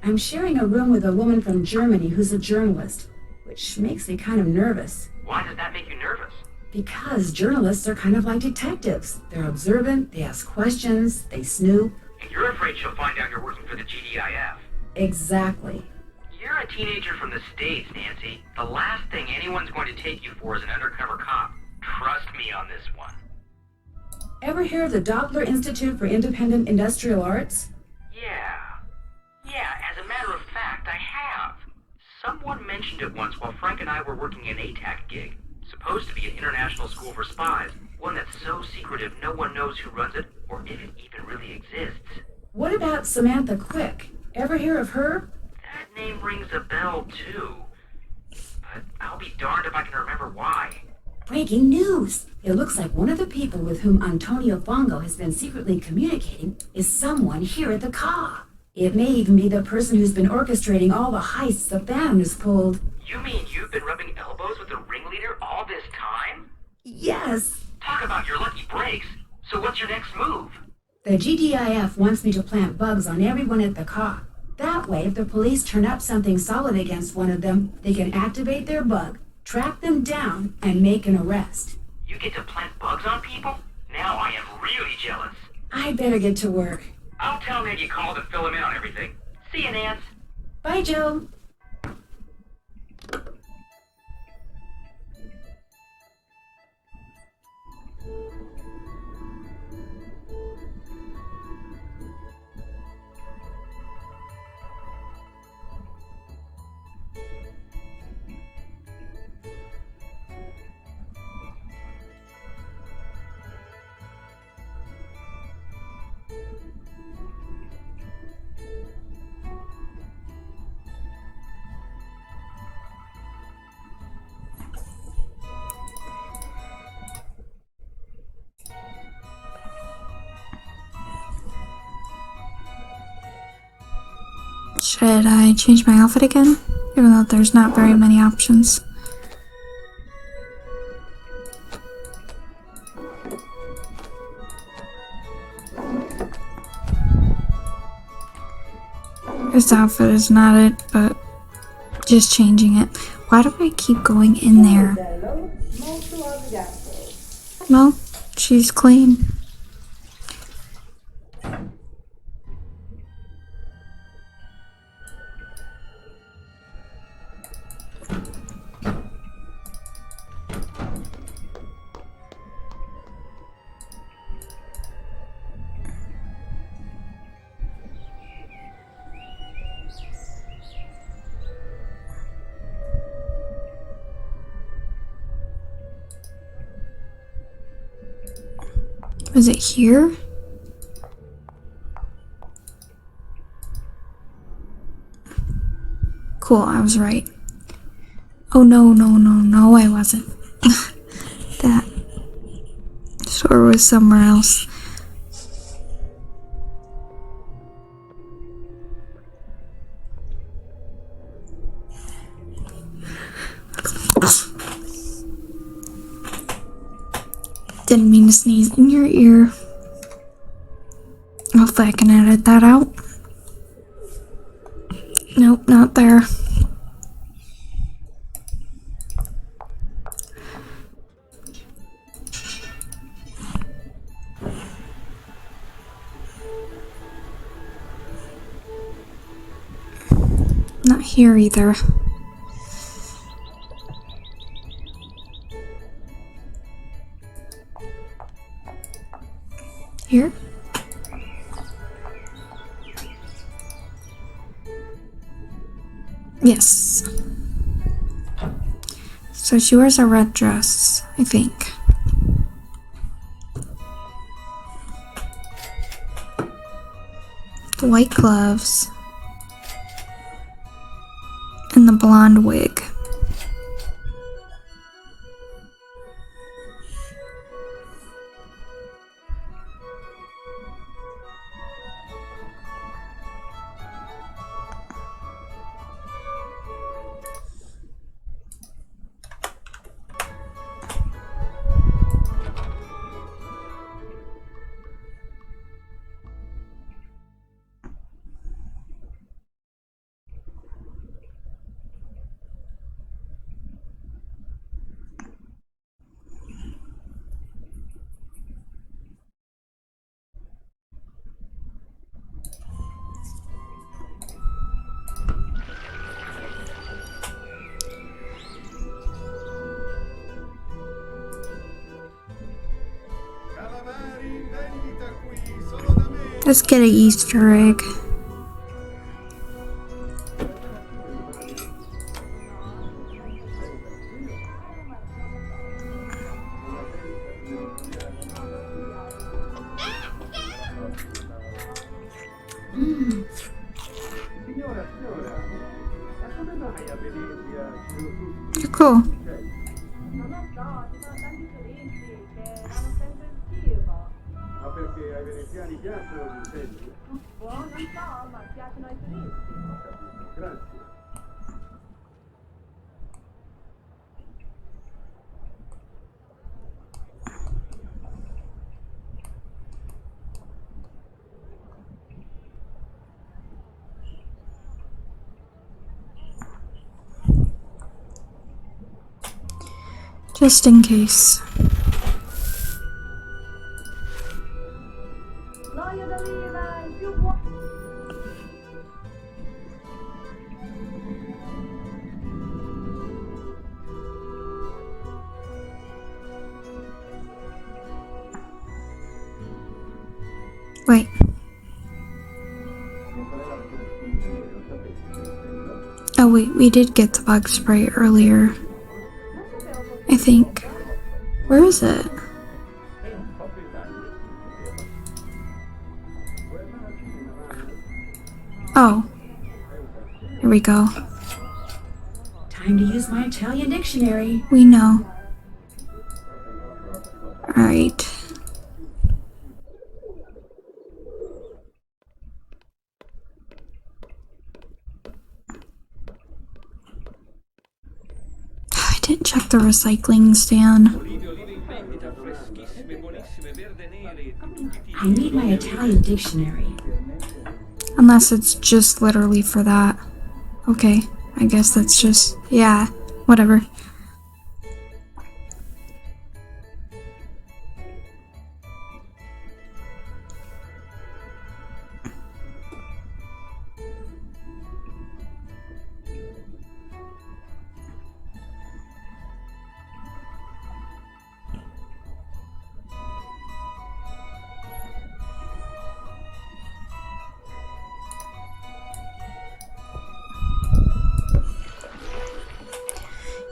S1: I'm sharing a room with a woman from Germany who's a journalist, which makes me kind of nervous.
S13: Why does that make you nervous?
S1: Because journalists are kind of like detectives. They're observant, they ask questions, they snoop.
S13: And you're afraid she'll find out you're working for the GDIF.
S1: Exactly.
S13: You're a teenager from the States, Nancy. The last thing anyone's going to take you for is an undercover cop. Trust me on this one.
S1: Ever hear of the Doppler Institute for Independent Industrial Arts?
S13: Yeah, as a matter of fact, I have. Someone mentioned it once while Frank and I were working an ATAC gig. Supposed to be an international school for spies. One that's so secretive no one knows who runs it or if it even really exists.
S1: What about Samantha Quick? Ever hear of her?
S13: That name rings a bell, too. But I'll be darned if I can remember why.
S1: Breaking news! It looks like one of the people with whom Antonio Fongo has been secretly communicating is someone here at the Ca. It may even be the person who's been orchestrating all the heists the band has pulled.
S13: You mean you've been rubbing elbows with the ringleader all this time?
S1: Yes!
S13: Talk about your lucky breaks. So what's your next move?
S1: The GDIF wants me to plant bugs on everyone at the Ca. That way, if the police turn up something solid against one of them, they can activate their bug, track them down, and make an arrest.
S13: You get to plant bugs on people? Now I am really jealous.
S1: I'd better get to work.
S13: I'll tell Ned you called to fill him in on everything. See you, Nance.
S1: Bye, Joe.
S2: Should I change my outfit again? Even though there's not very many options. This outfit is not it, but just changing it. Why do I keep going in there? Well, she's clean. Is it here? Cool, I was right. Oh no, I wasn't. That store was somewhere else. Didn't mean to sneeze in your ear. Hopefully I can edit that out. Nope, not there. Not here either. Here? Yes. So she wears a red dress, I think. The white gloves. And the blonde wig. Let's get an Easter egg. You're cool.
S3: Non lo so, ci sono tanti turisti che vanno sempre in giro.
S11: Ma perché ai veneziani piacciono gli insetti?
S3: Boh, non so, ma piacciono ai turisti.
S11: Grazie.
S2: Just in case.
S3: L'olio d'oliva, il più buono.
S2: Wait. Oh wait, we did get the bug spray earlier. I think. Where is it? Oh. Here we go.
S1: Time to use my Italian dictionary.
S2: We know. Alright. I didn't check the recycling stand.
S1: I need my Italian dictionary.
S2: Unless it's just literally for that. Okay, I guess that's just, yeah, whatever.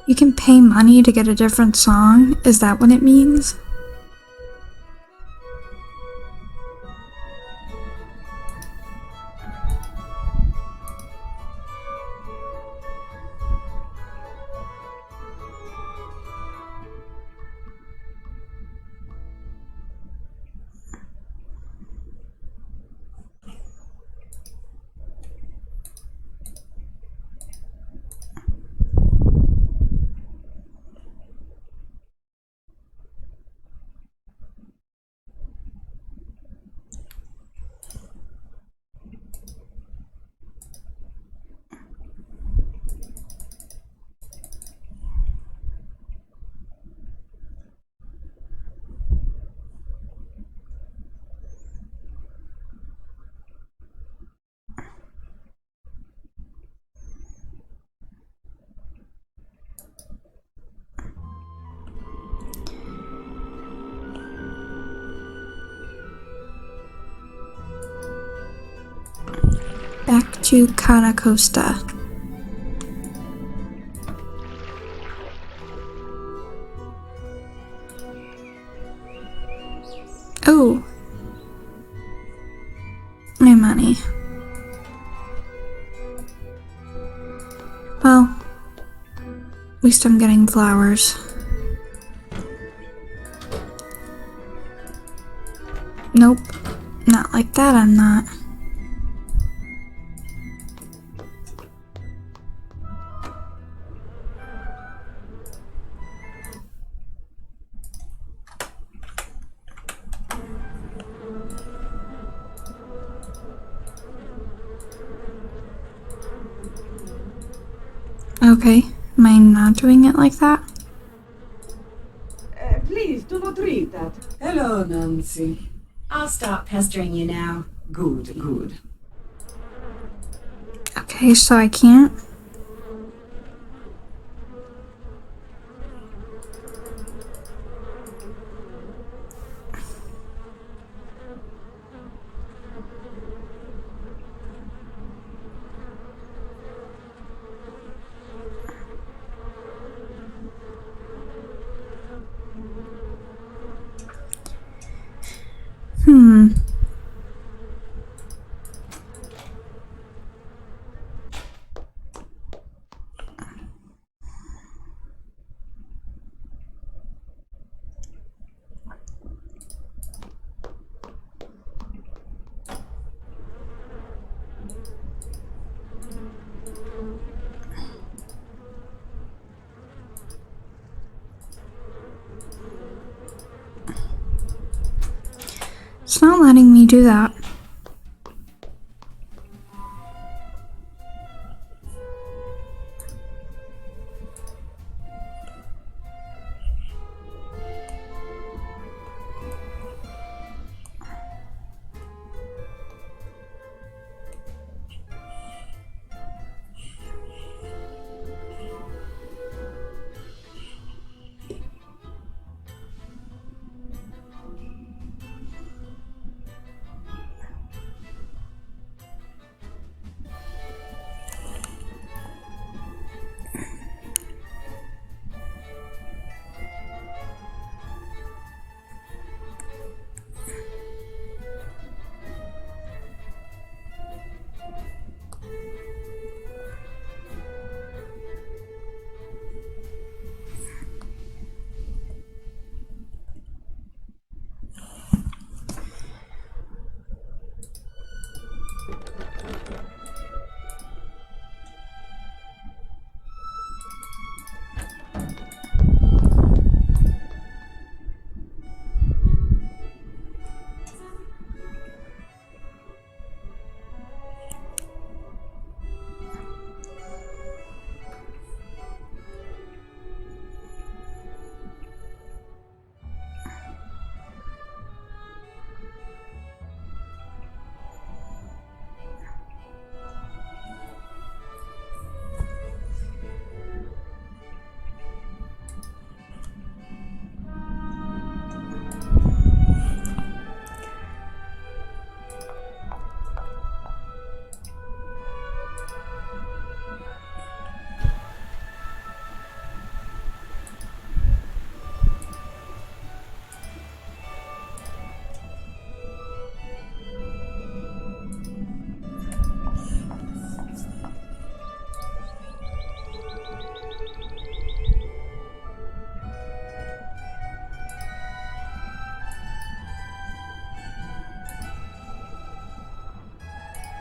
S2: You can pay money to get a different song? Is that what it means? to Canacosta. Oh, my money. Well, at least I'm getting flowers. Nope, not like that I'm not. Okay, am I not doing it like that?
S5: Please, do not read that. Hello, Nancy.
S1: I'll stop pestering you now.
S5: Good, good.
S2: Okay, so I can't? It's not letting me do that.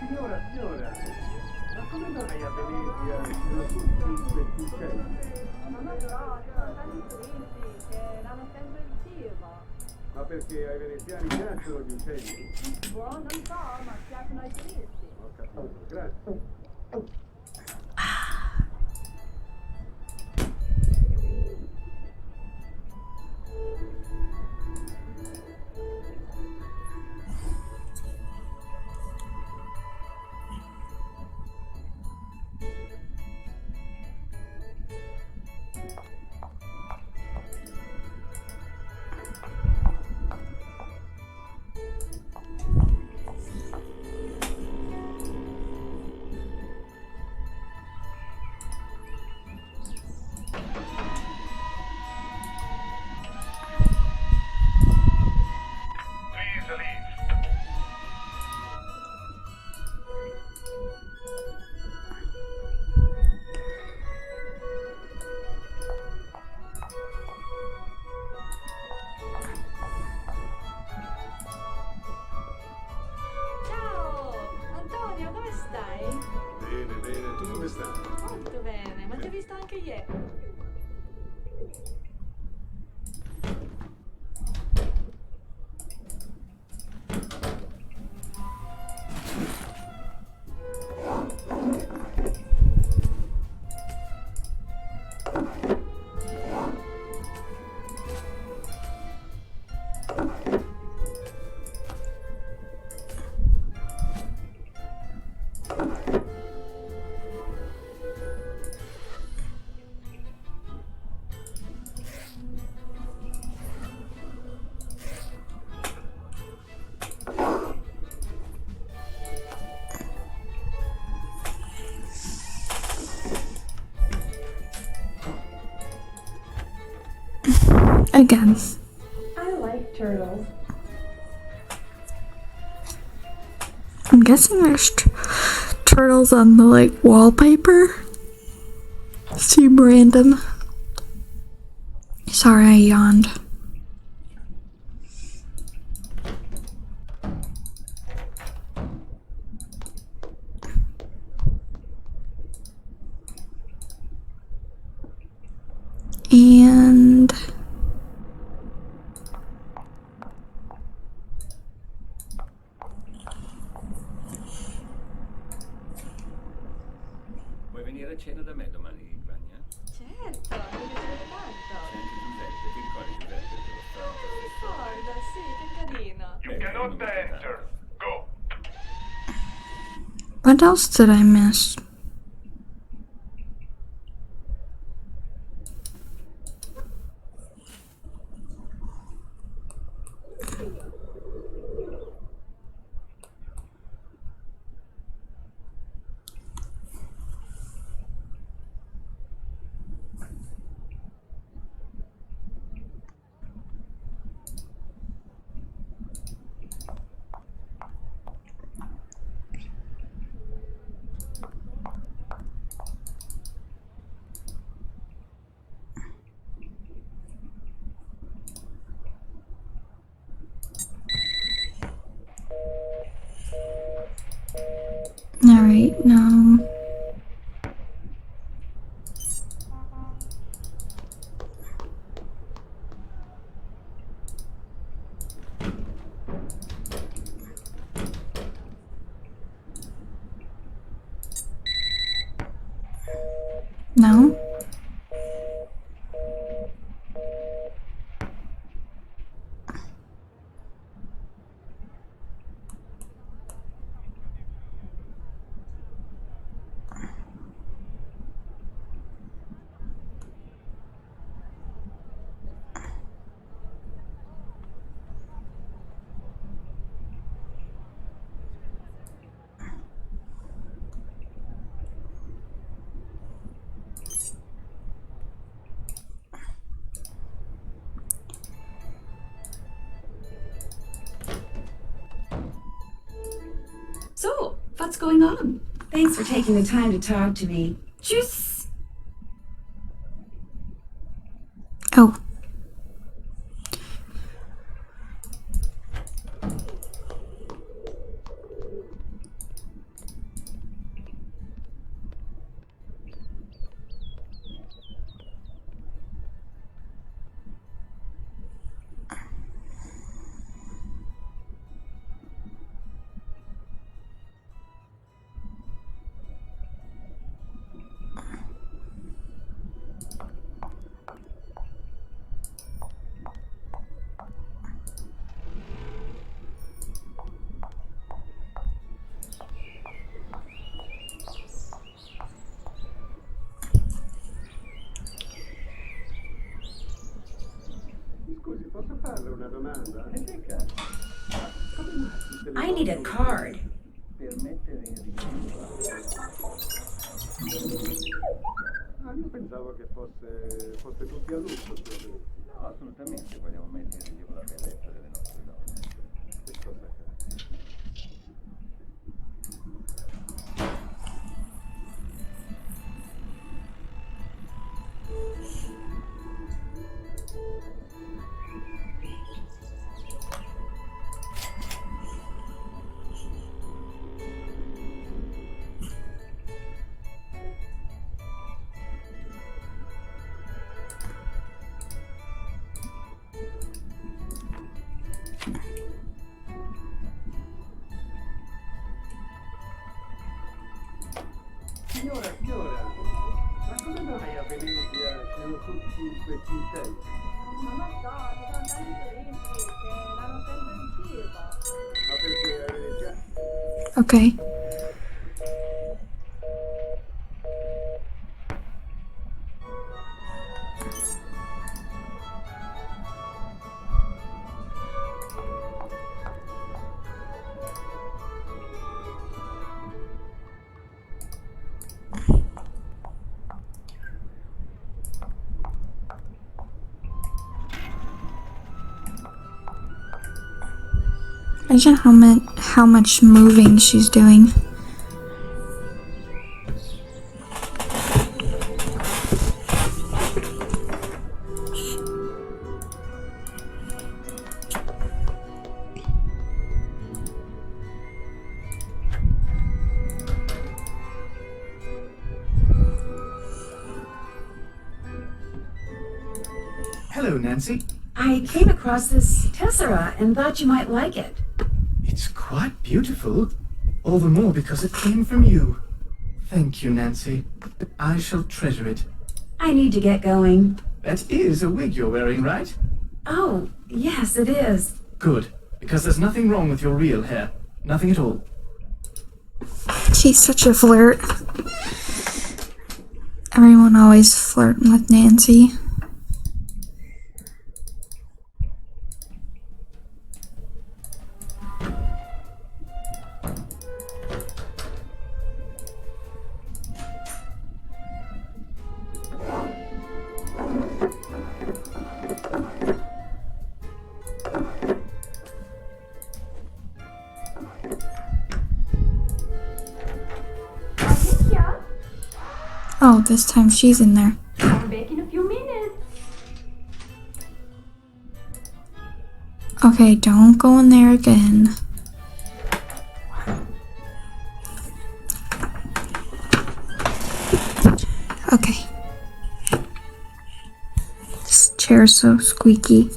S11: Signora, ma come mai a Venezia sono tutti questi uccelli?
S3: Non lo so, sono tanti turisti che vanno sempre in giro.
S11: Ma perché ai veneziani piacciono gli uccelli?
S3: Boh, non so, ma piacciono ai turisti.
S11: Ho capito, grazie.
S2: Again.
S3: I like turtles.
S2: I'm guessing there's turtles on the like wallpaper. Seem random. Sorry, I yawned. And
S9: Vuoi venire a cena da me domani, Vania?
S3: Certo, mi piacerebbe tanto.
S9: C'è anche Giuseppe, ti ricordi Giuseppe? Quello strano professore?
S3: Ricordo, sì, che carino.
S12: You cannot enter. Go.
S2: what else did I miss? Alright, no. No?
S7: So, what's going on?
S1: Thanks for taking the time to talk to me.
S7: Tschüss!
S2: Oh.
S11: Scusi, posso farle una domanda? E che cazzo? Come mai tutte le
S1: I need a
S11: volte
S1: card.
S11: per mettere in riserva? Ah, io pensavo che fosse tutti a lusso,
S9: No, assolutamente, vogliamo mettere in rilievo la bellezza delle nostre donne.
S11: Che cosa accade? Signora, ma come mai a Venezia siamo tutti questi insetti?
S3: Non lo so, ci sono tanti turisti che vanno sempre in cibo.
S11: Ma perché a Venezia?
S2: Okay. Imagine how much moving she's doing.
S4: Hello, Nancy.
S1: I came across this tessera and thought you might like it.
S4: It's quite beautiful. All the more because it came from you. Thank you, Nancy. I shall treasure it.
S1: I need to get going.
S4: That is a wig you're wearing, right?
S1: Oh, yes, it is.
S4: Good, because there's nothing wrong with your real hair. Nothing at all.
S2: She's such a flirt. Everyone always flirting with Nancy. Oh, this time she's in there.
S3: I'm back in a few minutes.
S2: Okay, don't go in there again. Okay. This chair's so squeaky.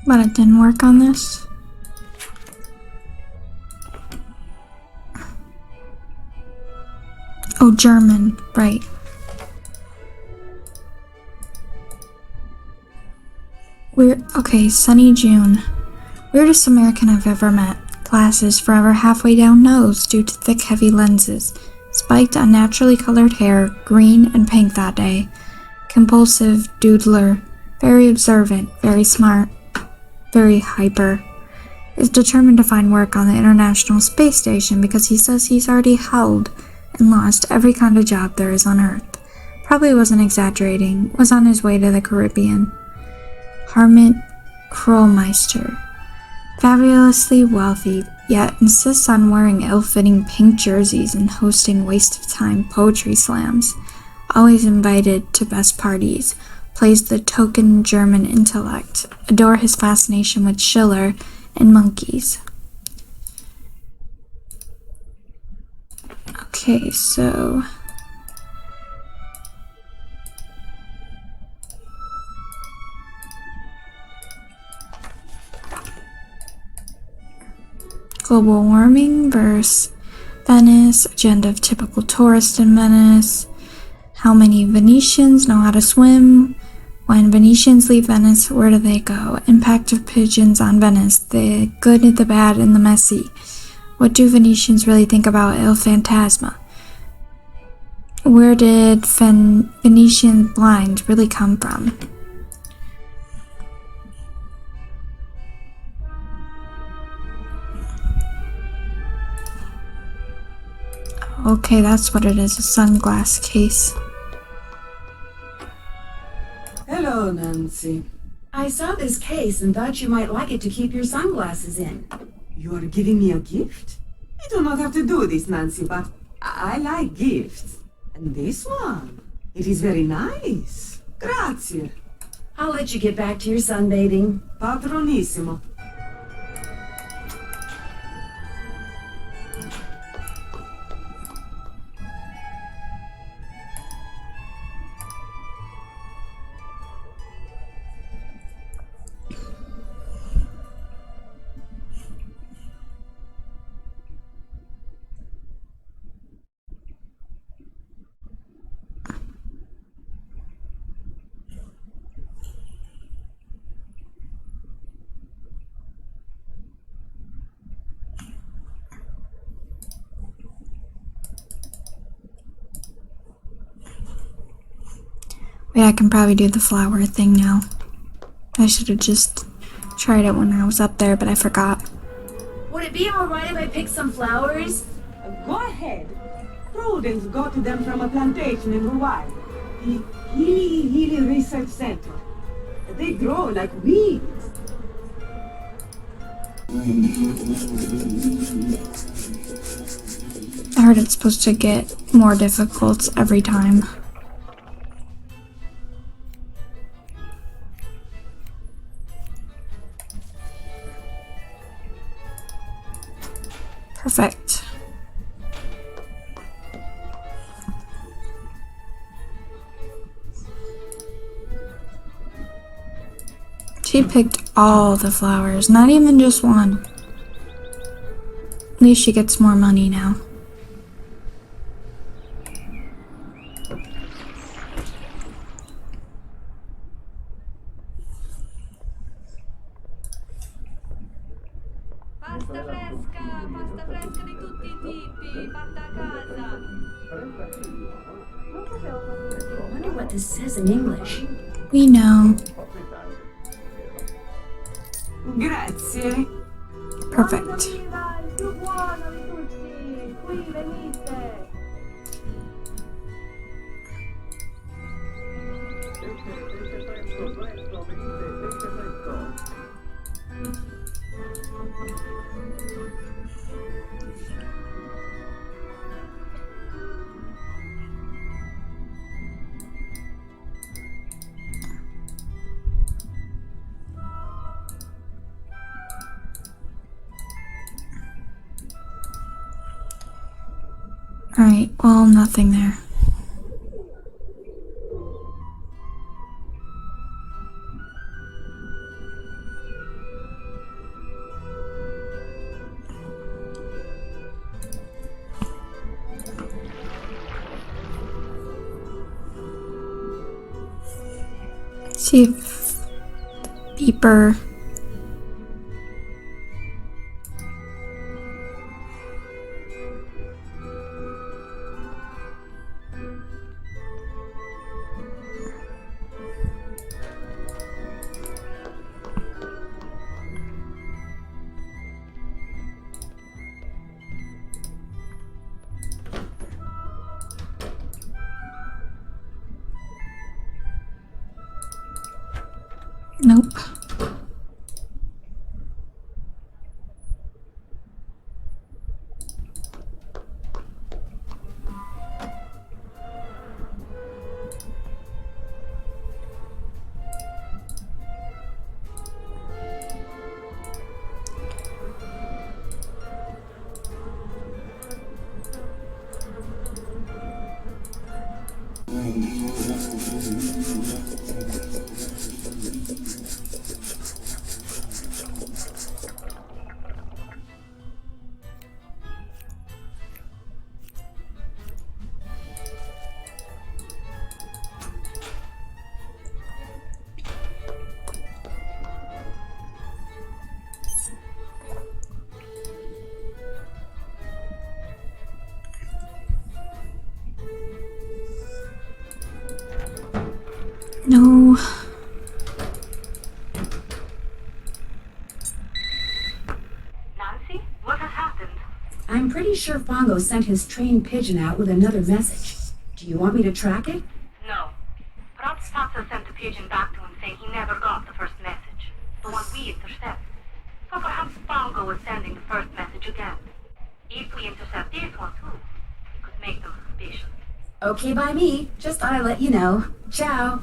S2: But it didn't work on this. Oh, German, right. Okay, Sunny June. Weirdest American I've ever met. Glasses forever halfway down nose due to thick, heavy lenses. Spiked, unnaturally colored hair, green and pink that day. Compulsive doodler. Very observant, very smart. Very hyper, is determined to find work on the International Space Station because he says he's already held and lost every kind of job there is on Earth. Probably wasn't exaggerating, was on his way to the Caribbean. Harmit Krollmeister, fabulously wealthy, yet insists on wearing ill-fitting pink jerseys and hosting waste-of-time poetry slams. Always invited to best parties. Plays the token German intellect, adore his fascination with Schiller and monkeys. Okay, so... Global warming versus Venice, agenda of typical tourist in Venice, how many Venetians know how to swim. When Venetians leave Venice, where do they go? Impact of pigeons on Venice, the good, the bad, and the messy. What do Venetians really think about Il Fantasma? Where did Venetian blind really come from? Okay, that's what it is, a sunglass case.
S5: Hello, Nancy.
S1: I saw this case and thought you might like it to keep your sunglasses in.
S5: You are giving me a gift? You do not have to do this, Nancy, but I like gifts. And this one, it is very nice. Grazie.
S1: I'll let you get back to your sunbathing.
S5: Patronissimo.
S2: Wait, I can probably do the flower thing now. I should have just tried it when I was up there, but I forgot.
S1: Would it be alright if I picked some flowers?
S5: Go ahead. Prudence got them from a plantation in Hawaii. The Healy Research Center. They grow like weeds.
S2: I heard it's supposed to get more difficult every time. Perfect. She picked all the flowers, not even just one. At least she gets more money now.
S3: Pasta fresca di tutti i tipi, fatta a casa.
S1: I wonder what this says in English.
S2: We know.
S5: Grazie.
S2: Perfect.
S3: Viva, il più buono di tutti. Qui venite.
S2: Alright, well, nothing there. See if beeper. Nope. No.
S10: Nancy, what has happened?
S1: I'm pretty sure Fongo sent his trained pigeon out with another message. Do you want me to track it?
S10: No. Perhaps Fatsa sent a pigeon back to him saying he never got the first message, the one we intercepted. So perhaps Fongo is sending the first message again. If we intercept this one too, it could make them suspicious.
S1: Okay by me. Just thought I'd let you know. Ciao.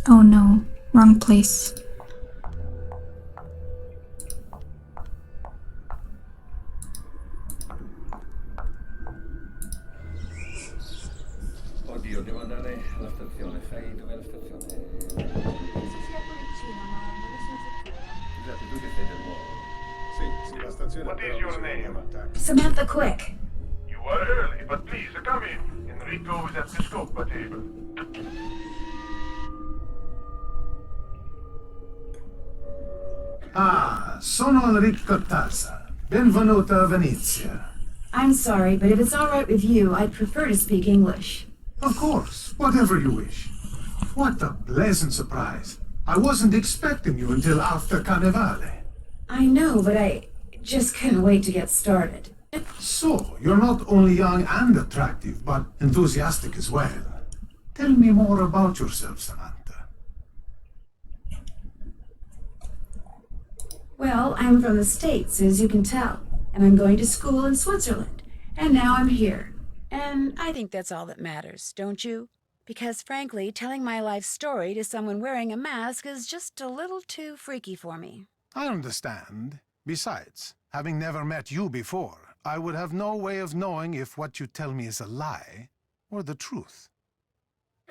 S2: Oh no, wrong place.
S9: Oddio, devo andare alla stazione. Sai dov'è la stazione?
S3: Penso sia qui vicino, ma non ne sono sicura.
S9: Scusate, tu che sei del nuovo.
S11: Sì, la stazione
S12: What
S11: però
S12: is your
S11: bisogna
S12: name?
S11: andare in taxi.
S1: Samantha Quick.
S12: You are early, but please come in. Enrico is at the scopa table.
S14: Ah, sono Enrico Tazza. Benvenuta a Venezia.
S1: I'm sorry, but if it's all right with you, I'd prefer to speak English.
S14: Of course, whatever you wish. What a pleasant surprise. I wasn't expecting you until after Carnevale.
S1: I know, but I just couldn't wait to get started.
S14: So, you're not only young and attractive, but enthusiastic as well. Tell me more about yourself, Samantha.
S1: Well, I'm from the States, as you can tell, and I'm going to school in Switzerland, and now I'm here. And I think that's all that matters, don't you? Because frankly, telling my life story to someone wearing a mask is just a little too freaky for me.
S14: I understand. Besides, having never met you before, I would have no way of knowing if what you tell me is a lie or the truth.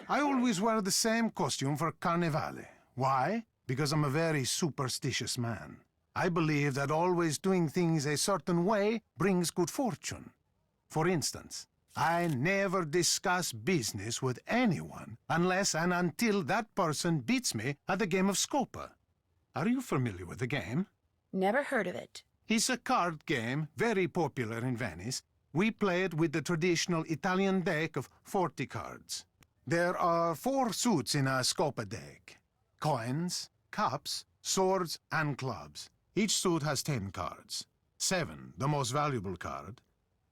S14: I always wear the same costume for Carnevale. Why? Because I'm a very superstitious man. I believe that always doing things a certain way brings good fortune. For instance, I never discuss business with anyone unless and until that person beats me at the game of Scopa. Are you familiar with the game?
S1: Never heard of it.
S14: It's a card game, very popular in Venice. We play it with the traditional Italian deck of 40 cards. There are 4 suits in a Scopa deck: coins, cups, swords, and clubs. Each suit has 10 cards. 7, the most valuable card.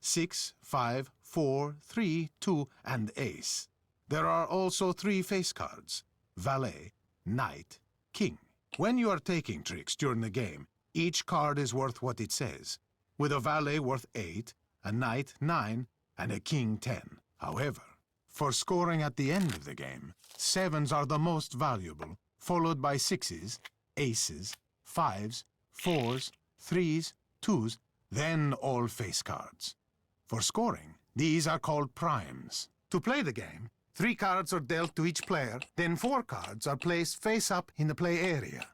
S14: 6, 5, 4, 3, 2, and ace. There are also 3 face cards: valet, knight, king. When you are taking tricks during the game, each card is worth what it says, with a valet worth 8, a knight 9, and a king 10. However, for scoring at the end of the game, 7s are the most valuable, followed by 6s, aces, 5s, 4s, 3s, 2s, then all face cards. For scoring, these are called primes. To play the game, 3 cards are dealt to each player, then 4 cards are placed face up in the play area.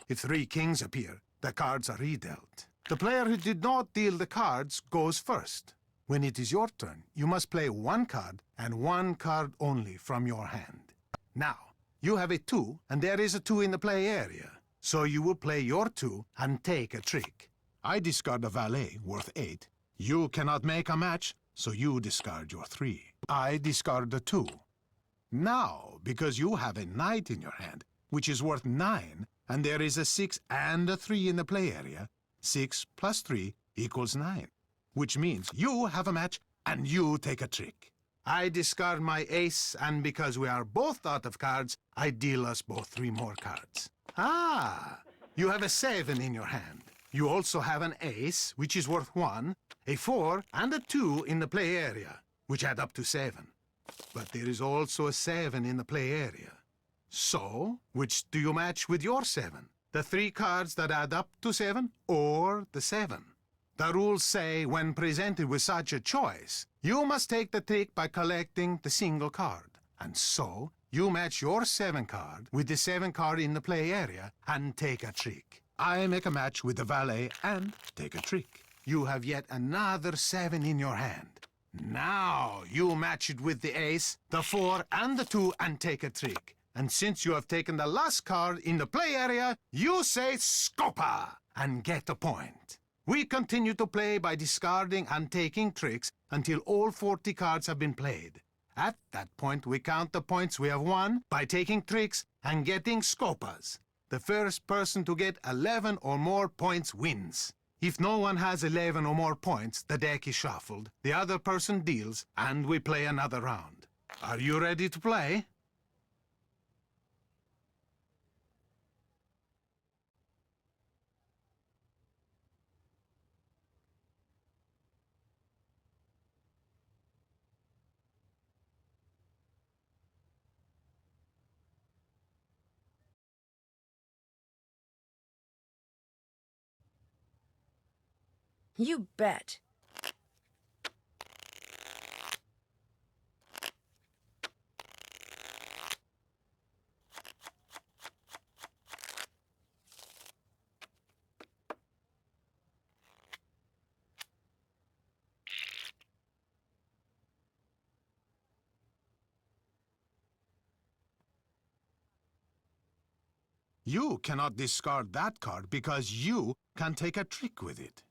S14: If 3 kings appear, the cards are redealt. The player who did not deal the cards goes first. When it is your turn, you must play 1 card and 1 card only from your hand. Now, you have a 2, and there is a 2 in the play area. So you will play your 2 and take a trick. I discard a valet worth 8. You cannot make a match, so you discard your 3. I discard the 2. Now, because you have a knight in your hand, which is worth 9, and there is a 6 and a 3 in the play area, 6 plus 3 equals 9, which means you have a match and you take a trick. I discard my ace, and because we are both out of cards, I deal us both 3 more cards. Ah, you have a 7 in your hand. You also have an ace, which is worth 1, a 4, and a 2 in the play area, which add up to 7. But there is also a 7 in the play area. So, which do you match with your 7? The 3 cards that add up to 7, or the 7? The rules say when presented with such a choice, you must take the trick by collecting the single card. And so, you match your 7 card with the 7 card in the play area and take a trick. I make a match with the valet and take a trick. You have yet another 7 in your hand. Now you match it with the ace, the 4, and the 2 and take a trick. And since you have taken the last card in the play area, you say Scopa and get a point. We continue to play by discarding and taking tricks until all 40 cards have been played. At that point, we count the points we have won by taking tricks and getting Scopas. The first person to get 11 or more points wins. If no one has 11 or more points, the deck is shuffled, the other person deals, and we play another round. Are you ready to play?
S1: You bet.
S14: You cannot discard that card because you can take a trick with it.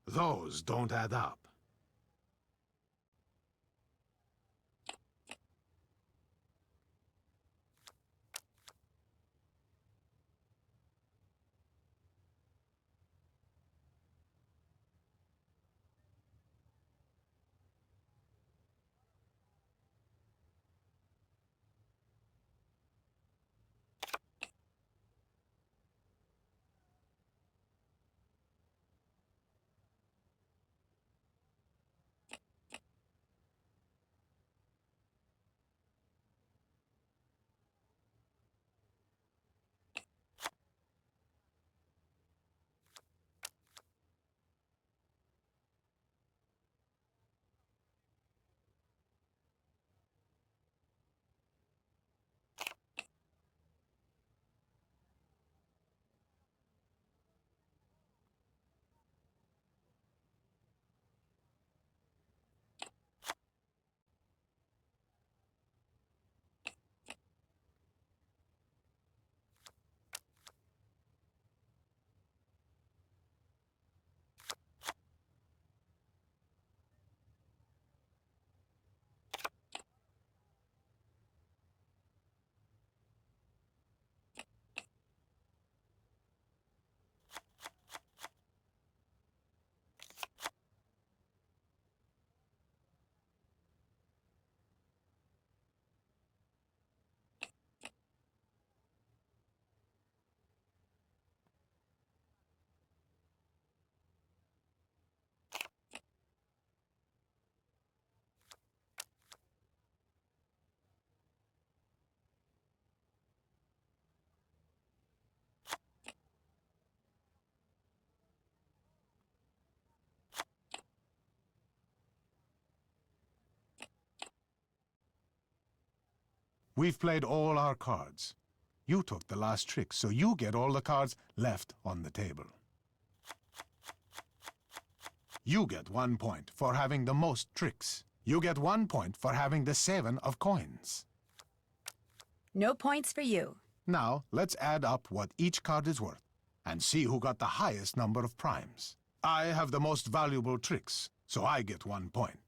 S14: Those don't add up. We've played all our cards. You took the last trick, so you get all the cards left on the table. You get 1 point for having the most tricks. You get 1 point for having the 7 of coins.
S1: No points for you.
S14: Now, let's add up what each card is worth and see who got the highest number of primes. I have the most valuable tricks, so I get 1 point.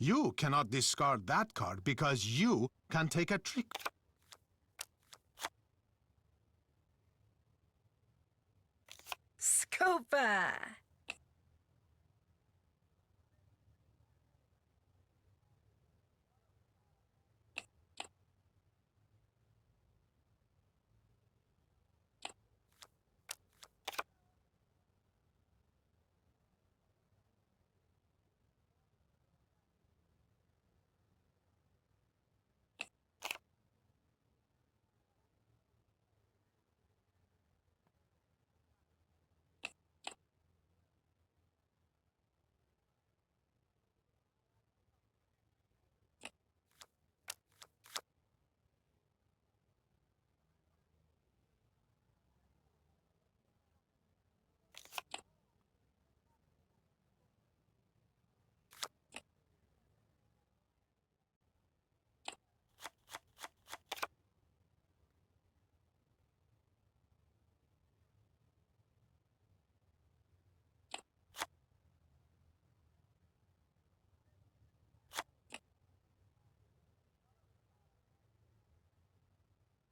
S14: You cannot discard that card because you can take a trick.
S1: Scuba!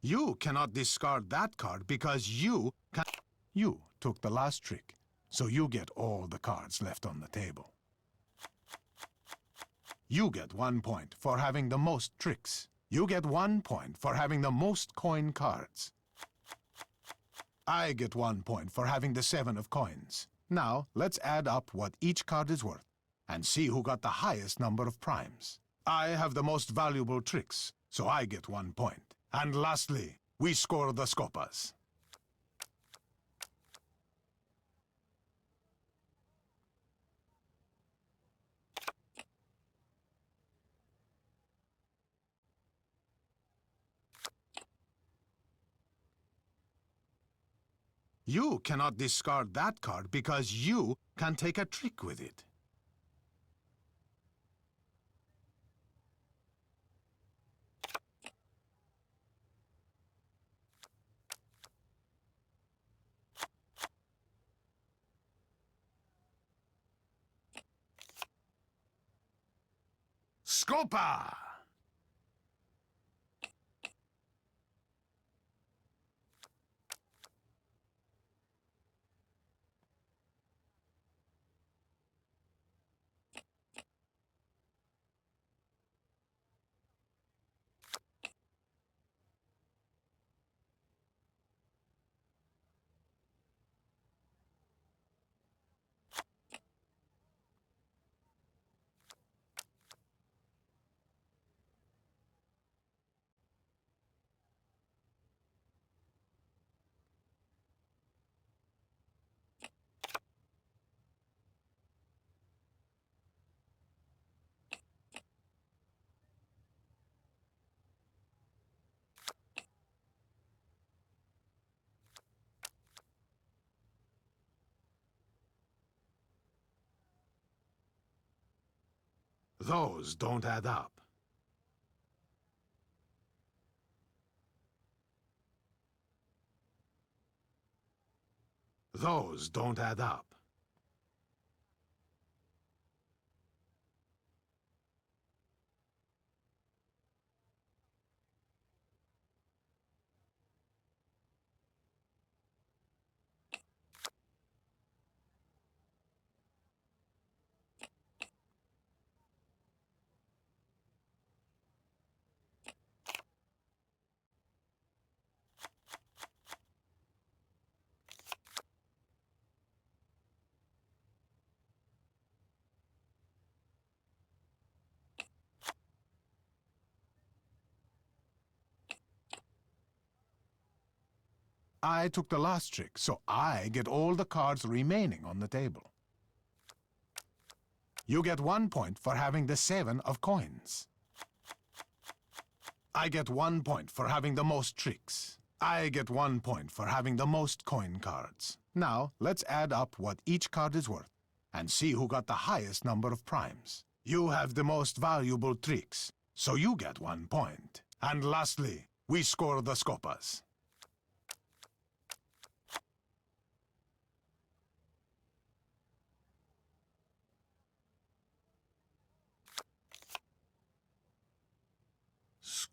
S14: You cannot discard that card because you can... You took the last trick, so you get all the cards left on the table. You get 1 point for having the most tricks. You get 1 point for having the most coin cards. I get 1 point for having the 7 of coins. Now, let's add up what each card is worth and see who got the highest number of primes. I have the most valuable tricks, so I get 1 point. And lastly, we score the scopas. You cannot discard that card because you can take a trick with it. Scopa! Those don't add up. Those don't add up. I took the last trick, so I get all the cards remaining on the table. You get 1 point for having the 7 of coins. I get 1 point for having the most tricks. I get 1 point for having the most coin cards. Now, let's add up what each card is worth and see who got the highest number of primes. You have the most valuable tricks, so you get 1 point. And lastly, we score the scopas.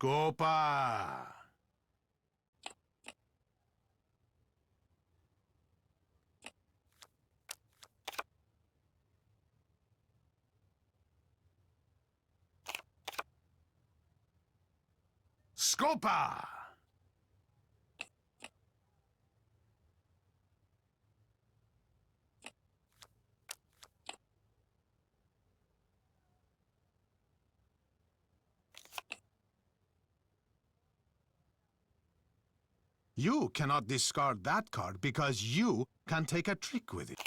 S14: Scopa! Scopa! You cannot discard that card because you can take a trick with it.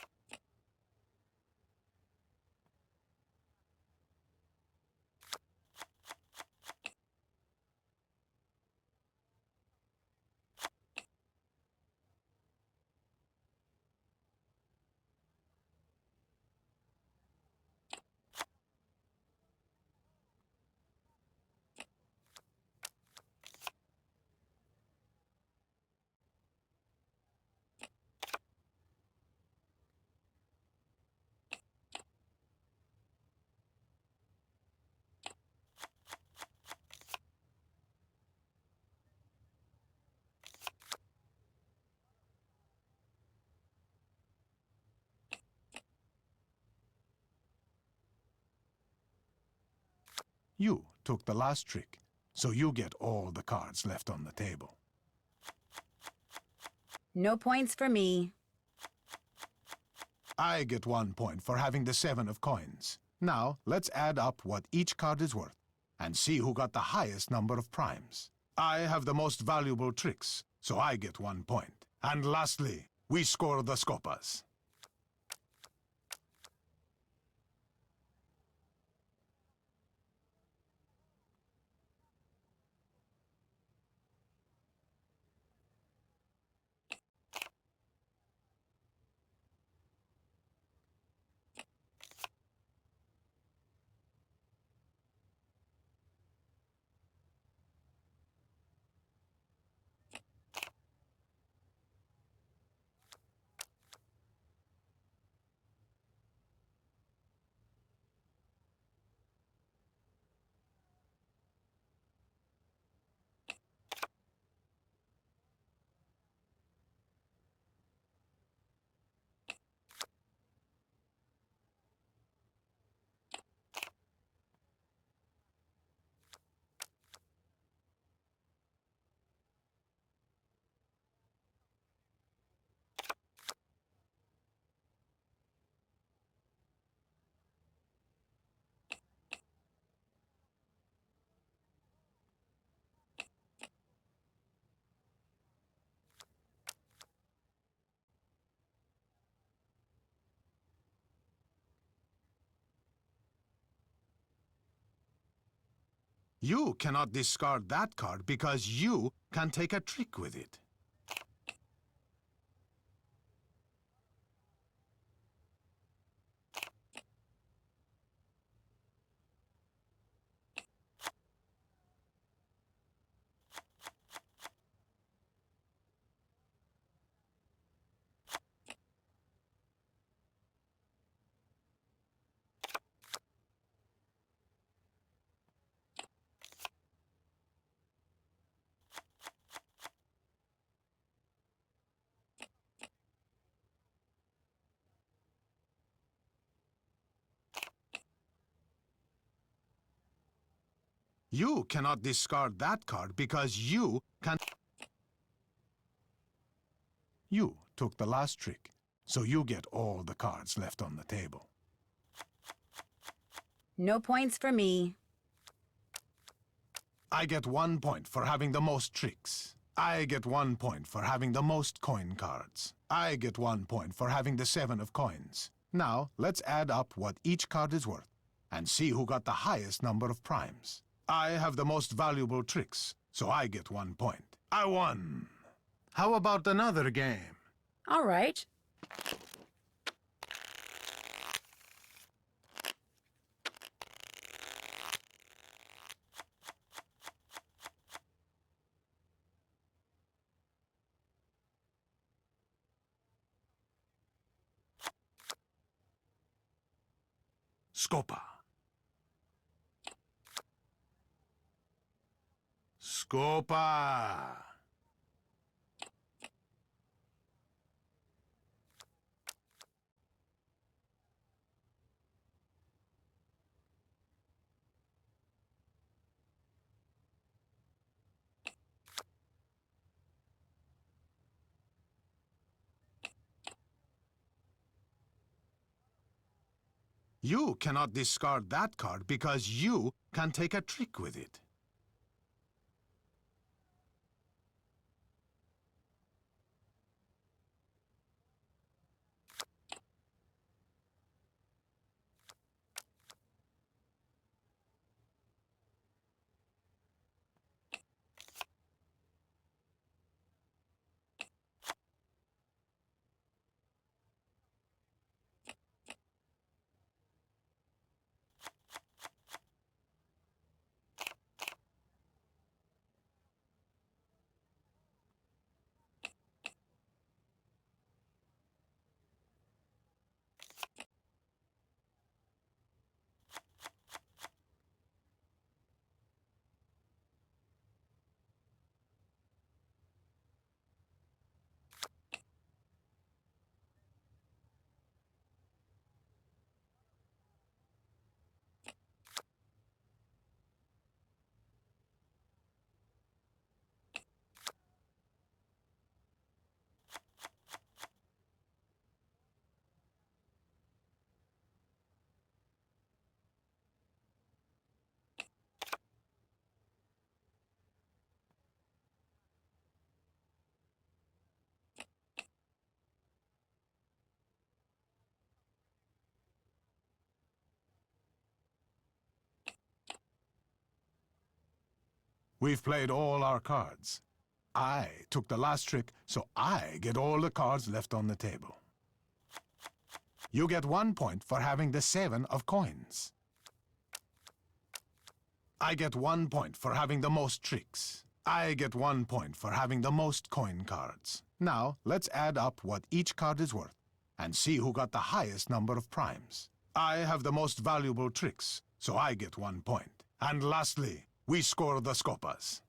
S14: You took the last trick, so you get all the cards left on the table.
S1: No points for me.
S14: I get 1 point for having the 7 of coins. Now, let's add up what each card is worth and see who got the highest number of primes. I have the most valuable tricks, so I get 1 point. And lastly, we score the scopas. You cannot discard that card because you can take a trick with it. You cannot discard that card because you can... You took the last trick, so you get all the cards left on the table.
S1: No points for me.
S14: I get 1 point for having the most tricks. I get 1 point for having the most coin cards. I get 1 point for having the 7 of coins. Now, let's add up what each card is worth and see who got the highest number of primes. I have the most valuable tricks, so I get 1 point. I won! How about another game?
S1: All right.
S14: Scopa. Scopa. You cannot discard that card because you can take a trick with it. We've played all our cards. I took the last trick, so I get all the cards left on the table. You get 1 point for having the 7 of coins. I get 1 point for having the most tricks. I get 1 point for having the most coin cards. Now, let's add up what each card is worth and see who got the highest number of primes. I have the most valuable tricks, so I get 1 point. And lastly, we score the scopas.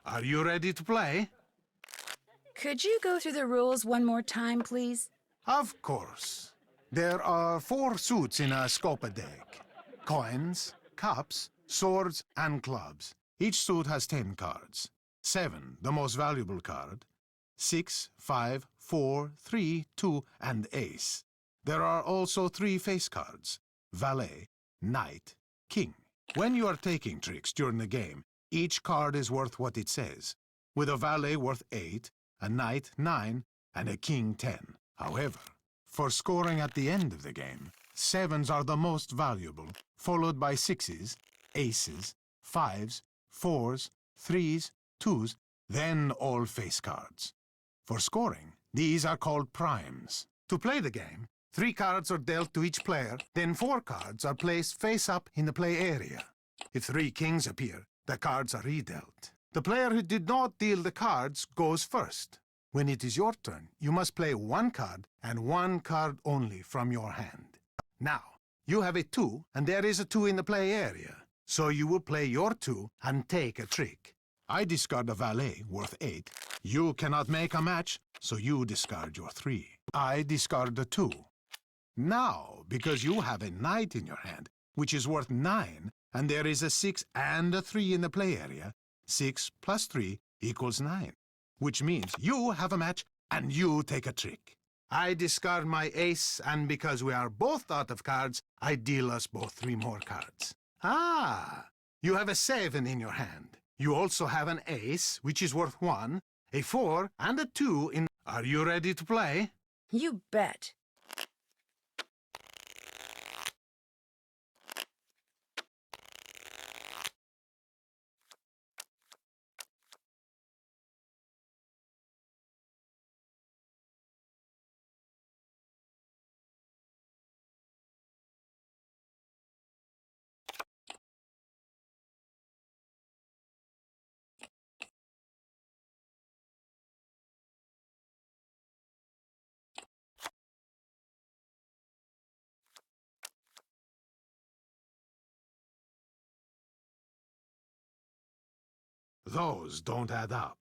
S14: Are you ready to play?
S1: Could you go through the rules one more time, please?
S14: Of course. There are 4 suits in a scopa deck. Coins, cups, swords, and clubs. Each suit has 10 cards. 7, the most valuable card. 6, 5, 4, 3, 2, and ace. There are also 3 face cards. Valet, knight, king. When you are taking tricks during the game, each card is worth what it says, with a valet worth 8, a knight 9, and a king 10. However, for scoring at the end of the game, 7s are the most valuable, followed by 6s, aces, 5s, 4s, 3s, 2s, then all face cards. For scoring, these are called primes. To play the game, 3 cards are dealt to each player, then 4 cards are placed face up in the play area. If 3 kings appear, the cards are redealt. The player who did not deal the cards goes first. When it is your turn, you must play 1 card and 1 card only from your hand. Now, you have a 2, and there is a 2 in the play area. So you will play your 2 and take a trick. I discard a valet worth 8. You cannot make a match, so you discard your 3. I discard a 2. Now, because you have a knight in your hand, which is worth 9, and there is a 6 and a 3 in the play area, 6 plus 3 equals 9, which means you have a match and you take a trick. I discard my ace, and because we are both out of cards, I deal us both 3 more cards. Ah, you have a 7 in your hand. You also have an ace, which is worth 1, a 4, and a 2 in... Are you ready to play?
S1: You bet.
S14: Those don't add up.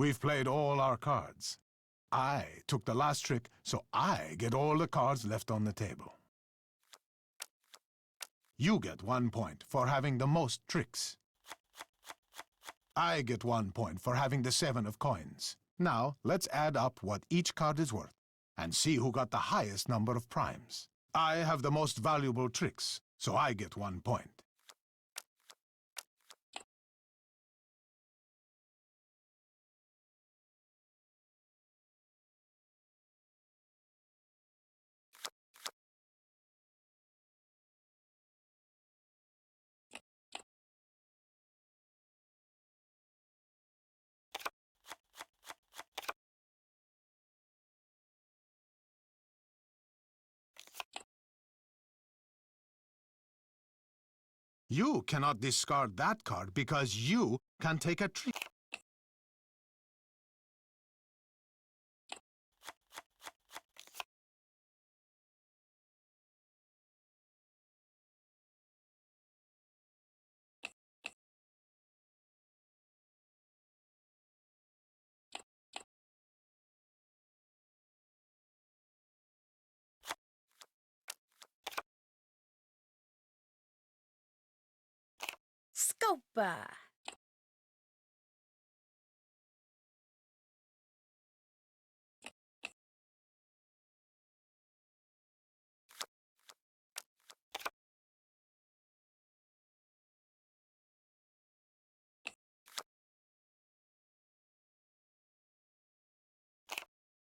S14: We've played all our cards. I took the last trick, so I get all the cards left on the table. You get 1 point for having the most tricks. I get 1 point for having the 7 of coins. Now, let's add up what each card is worth and see who got the highest number of primes. I have the most valuable tricks, so I get 1 point. You cannot discard that card because you can take a trick.
S1: Scopa.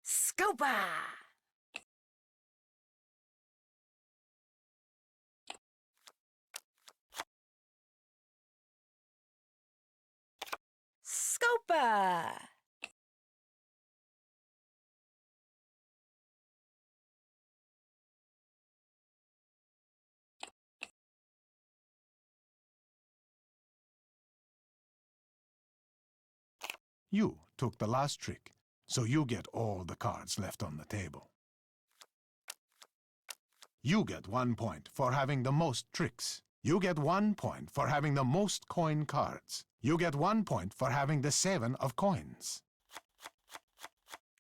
S1: Scopa. Scopa.
S14: You took the last trick, so you get all the cards left on the table. You get 1 point for having the most tricks. You get 1 point for having the most coin cards. You get 1 point for having the 7 of coins.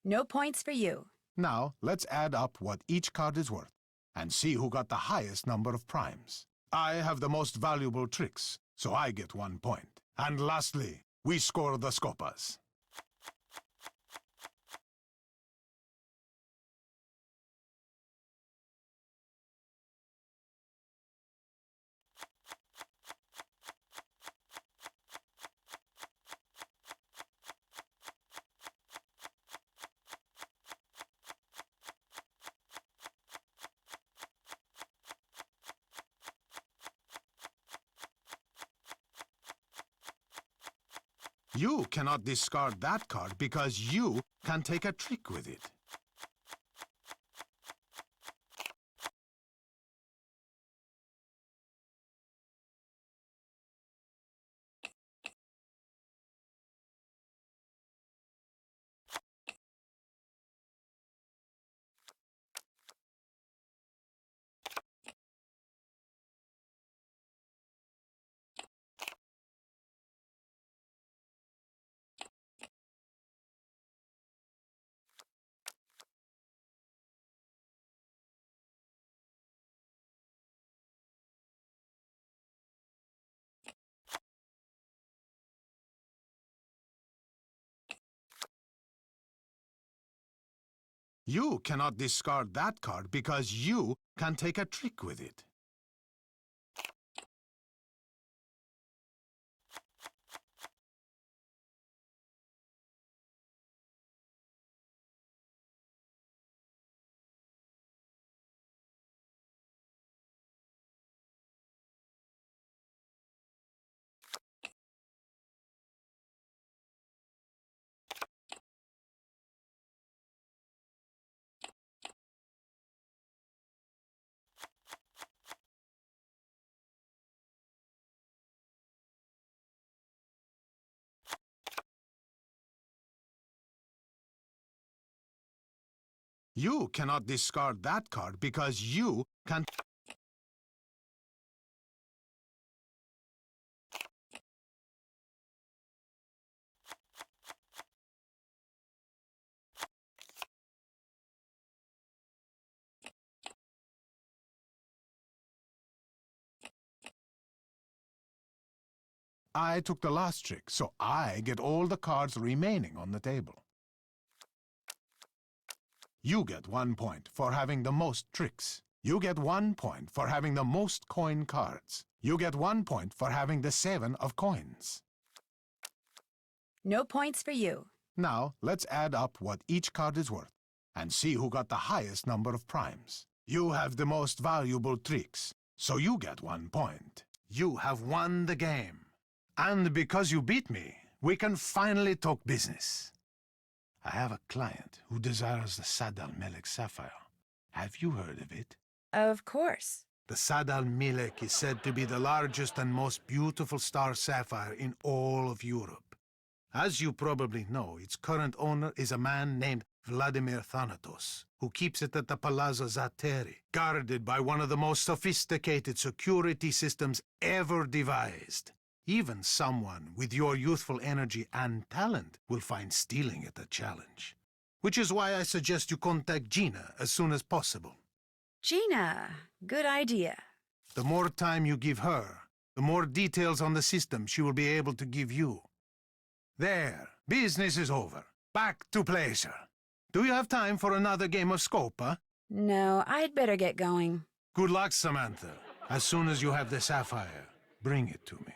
S1: No points for you.
S14: Now, let's add up what each card is worth and see who got the highest number of primes. I have the most valuable tricks, so I get 1 point. And lastly, we score the scopas. You cannot discard that card because you can take a trick with it. You cannot discard that card because you can take a trick with it. You cannot discard that card because you can... I took the last trick, so I get all the cards remaining on the table. You get 1 point for having the most tricks. You get 1 point for having the most coin cards. You get 1 point for having the 7 of coins.
S1: No points for you.
S14: Now, let's add up what each card is worth and see who got the highest number of primes. You have the most valuable tricks, so you get 1 point. You have won the game. And because you beat me, we can finally talk business. I have a client who desires the Sad al-Melek sapphire. Have you heard of it?
S1: Of course.
S14: The Sad al-Melek is said to be the largest and most beautiful star sapphire in all of Europe. As you probably know, its current owner is a man named Vladimir Thanatos, who keeps it at the Palazzo Zateri, guarded by one of the most sophisticated security systems ever devised. Even someone with your youthful energy and talent will find stealing it a challenge. Which is why I suggest you contact Gina as soon as possible.
S1: Gina, good idea.
S14: The more time you give her, the more details on the system she will be able to give you. There, business is over. Back to pleasure. Do you have time for another game of Scopa?
S1: No, I'd better get going.
S14: Good luck, Samantha. As soon as you have the sapphire, bring it to me.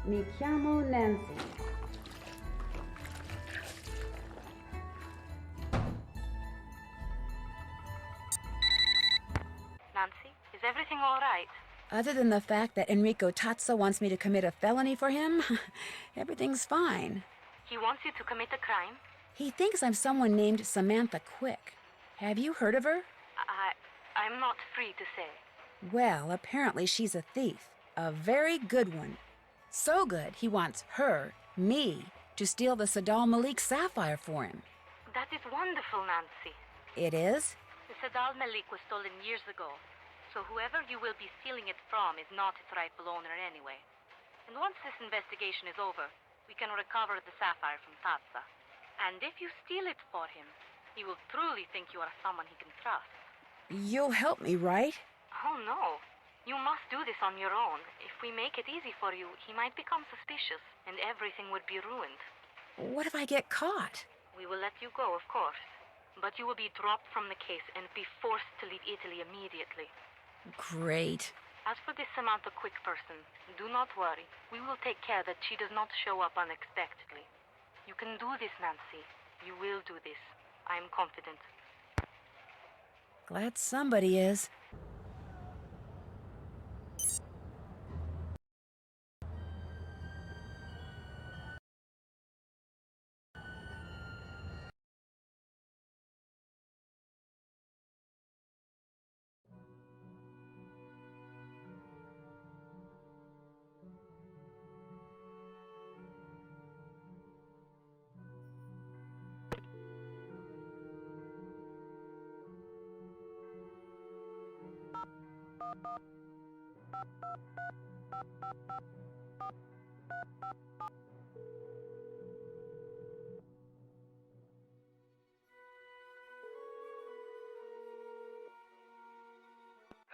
S1: Mi chiamo Nancy.
S10: Nancy, is everything all right?
S1: Other than the fact that Enrico Tazza wants me to commit a felony for him, everything's fine.
S10: He wants you to commit a crime?
S1: He thinks I'm someone named Samantha Quick. Have you heard of her?
S10: I'm not free to say.
S1: Well, apparently she's a thief. A very good one. So good, he wants her, me, to steal the Sadal Malik sapphire for him.
S10: That is wonderful, Nancy.
S1: It is?
S10: The Sadal Malik was stolen years ago, so whoever you will be stealing it from is not its rightful owner anyway. And once this investigation is over, we can recover the sapphire from Tazza. And if you steal it for him, he will truly think you are someone he can trust.
S1: You'll help me, right?
S10: Oh, no. You must do this on your own. If we make it easy for you, he might become suspicious, and everything would be ruined.
S1: What if I get caught?
S10: We will let you go, of course. But you will be dropped from the case and be forced to leave Italy immediately.
S1: Great.
S10: As for this Samantha Quick person, do not worry. We will take care that she does not show up unexpectedly. You can do this, Nancy. You will do this. I am confident.
S1: Glad somebody is.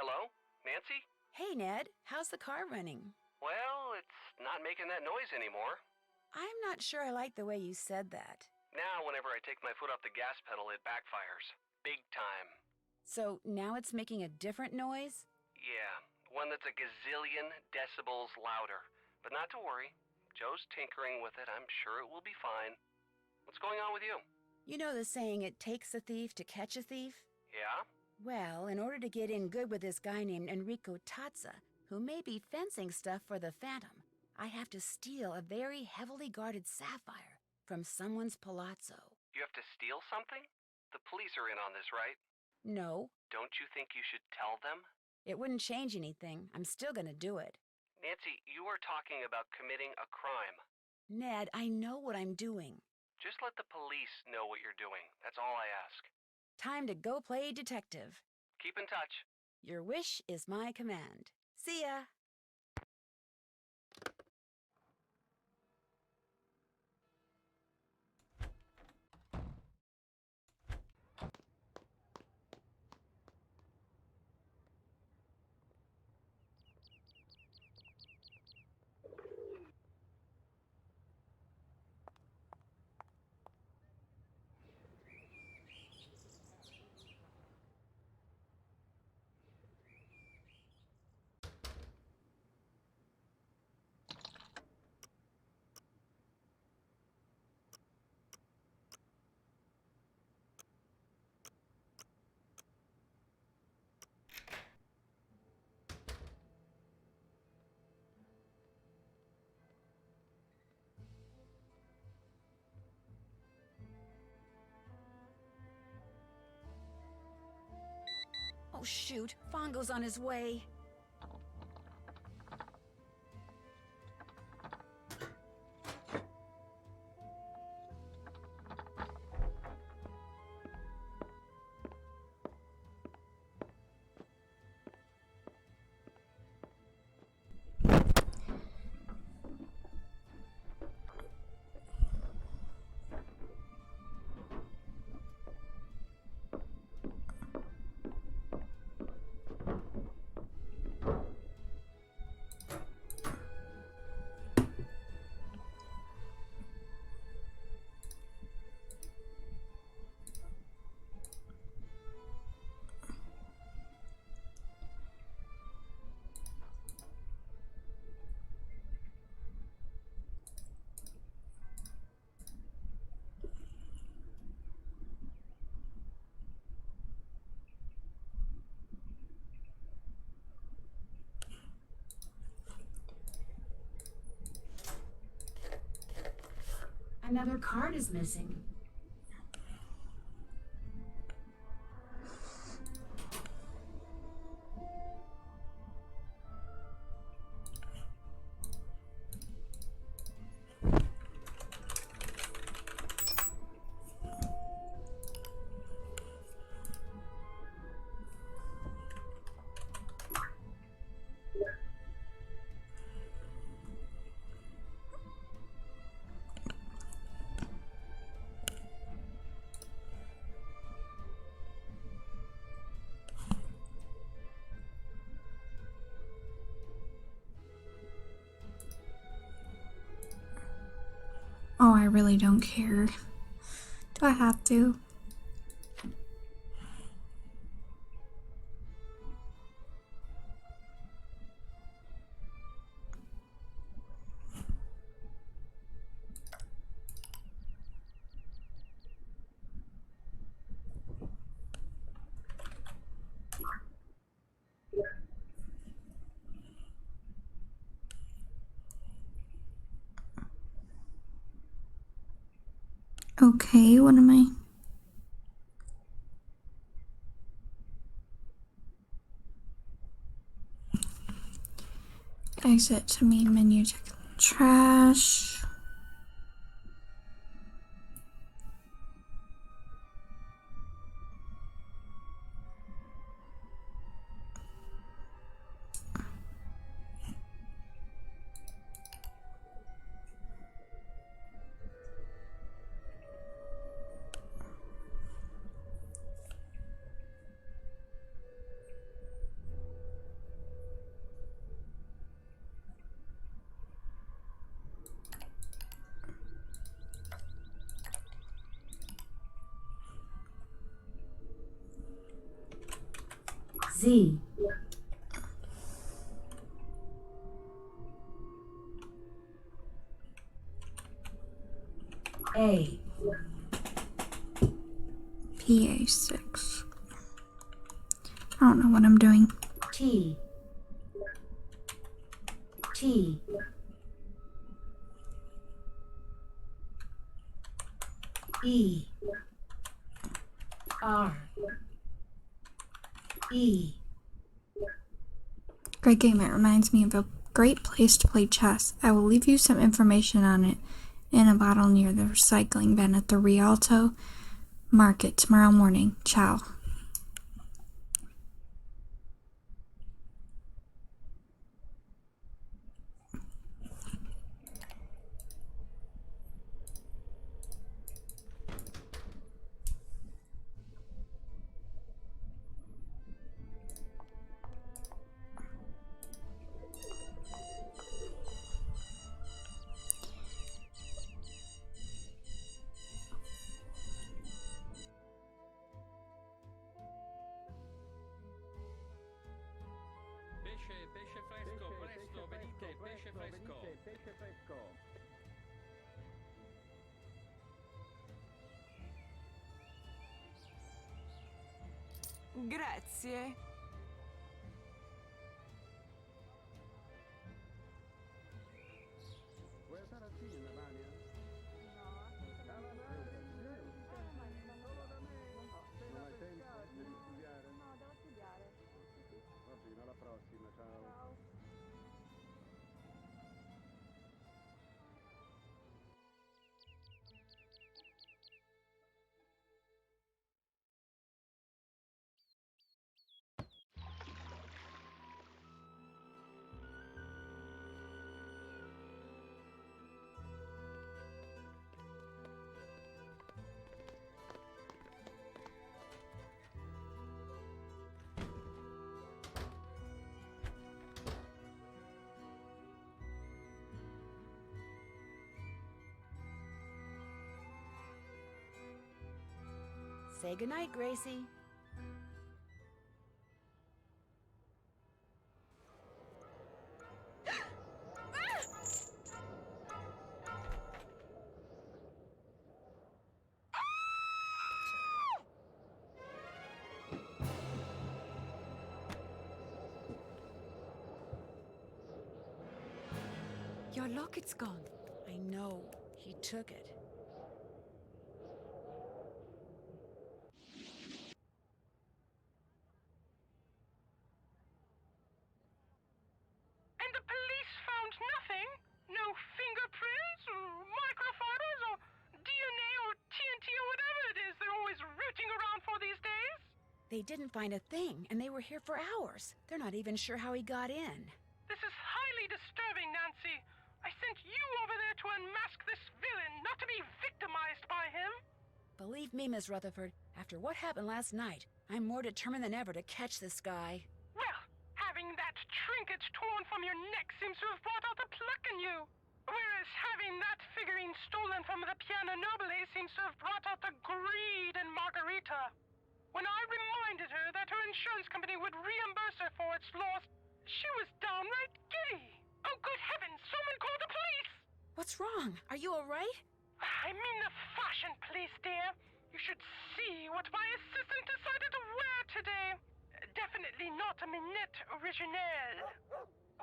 S8: Hello? Nancy?
S1: Hey, Ned. How's the car running?
S8: Well, it's not making that noise anymore.
S1: I'm not sure I like the way you said that.
S8: Now, whenever I take my foot off the gas pedal, it backfires. Big time.
S1: So now it's making a different noise?
S8: Yeah, one that's a gazillion decibels louder. But not to worry. Joe's tinkering with it. I'm sure it will be fine. What's going on with you?
S1: You know the saying, it takes a thief to catch a thief?
S8: Yeah?
S1: Well, in order to get in good with this guy named Enrico Tazza, who may be fencing stuff for the Phantom, I have to steal a very heavily guarded sapphire from someone's palazzo.
S8: You have to steal something? The police are in on this, right?
S1: No,
S8: Don't you think you should tell them?
S1: it wouldn't change anything. I'm still gonna do it.
S8: Nancy, you are talking about committing a crime.
S1: Ned, I know what I'm doing.
S8: Just let the police know what you're doing. That's all I ask.
S1: Time to go play detective.
S8: Keep in touch.
S1: Your wish is my command. See ya! Oh shoot, Fongo's on his way. Another card is missing.
S2: Oh, I really don't care. Do I have to? Okay, what am I? Exit to main menu, check trash.
S1: Z. A.
S2: PA6. I don't know what I'm doing.
S1: T. T. E. R. E.
S2: Great game. It reminds me of a great place to play chess. I will leave you some information on it in a bottle near the recycling bin at the Rialto Market tomorrow morning. Ciao.
S9: Pesce fresco, presto, venite, pesce fresco.
S5: Grazie.
S11: Vuoi andare al cinema, Vania? Non hai tempo? Devi studiare?
S3: No, devo studiare.
S11: Va bene, alla prossima, ciao.
S1: Say goodnight, Gracie.
S7: Your locket's gone.
S1: I know. He took it.
S6: And the police found nothing? No fingerprints, or microfibers, or DNA, or TNT, or whatever it is they're always rooting around for these days?
S1: They didn't find a thing, and they were here for hours. They're not even sure how he got in.
S6: This is highly disturbing, Nancy. I sent you over there to unmask this villain, not to be victimized by him.
S1: Believe me, Miss Rutherford, after what happened last night, I'm more determined than ever to catch this guy.
S6: Well, having that trinket torn from your neck seems to have brought out the pluck in you. Whereas having that figurine stolen from the Piano Nobile seems to have brought out the greed in Margarita. When I reminded her that her insurance company would reimburse her for its loss, she was downright giddy. Oh, good heavens, someone call the police!
S1: What's wrong? Are you all right?
S6: I mean the fashion police, dear. You should see what my assistant decided to wear today. Definitely not a minute originelle.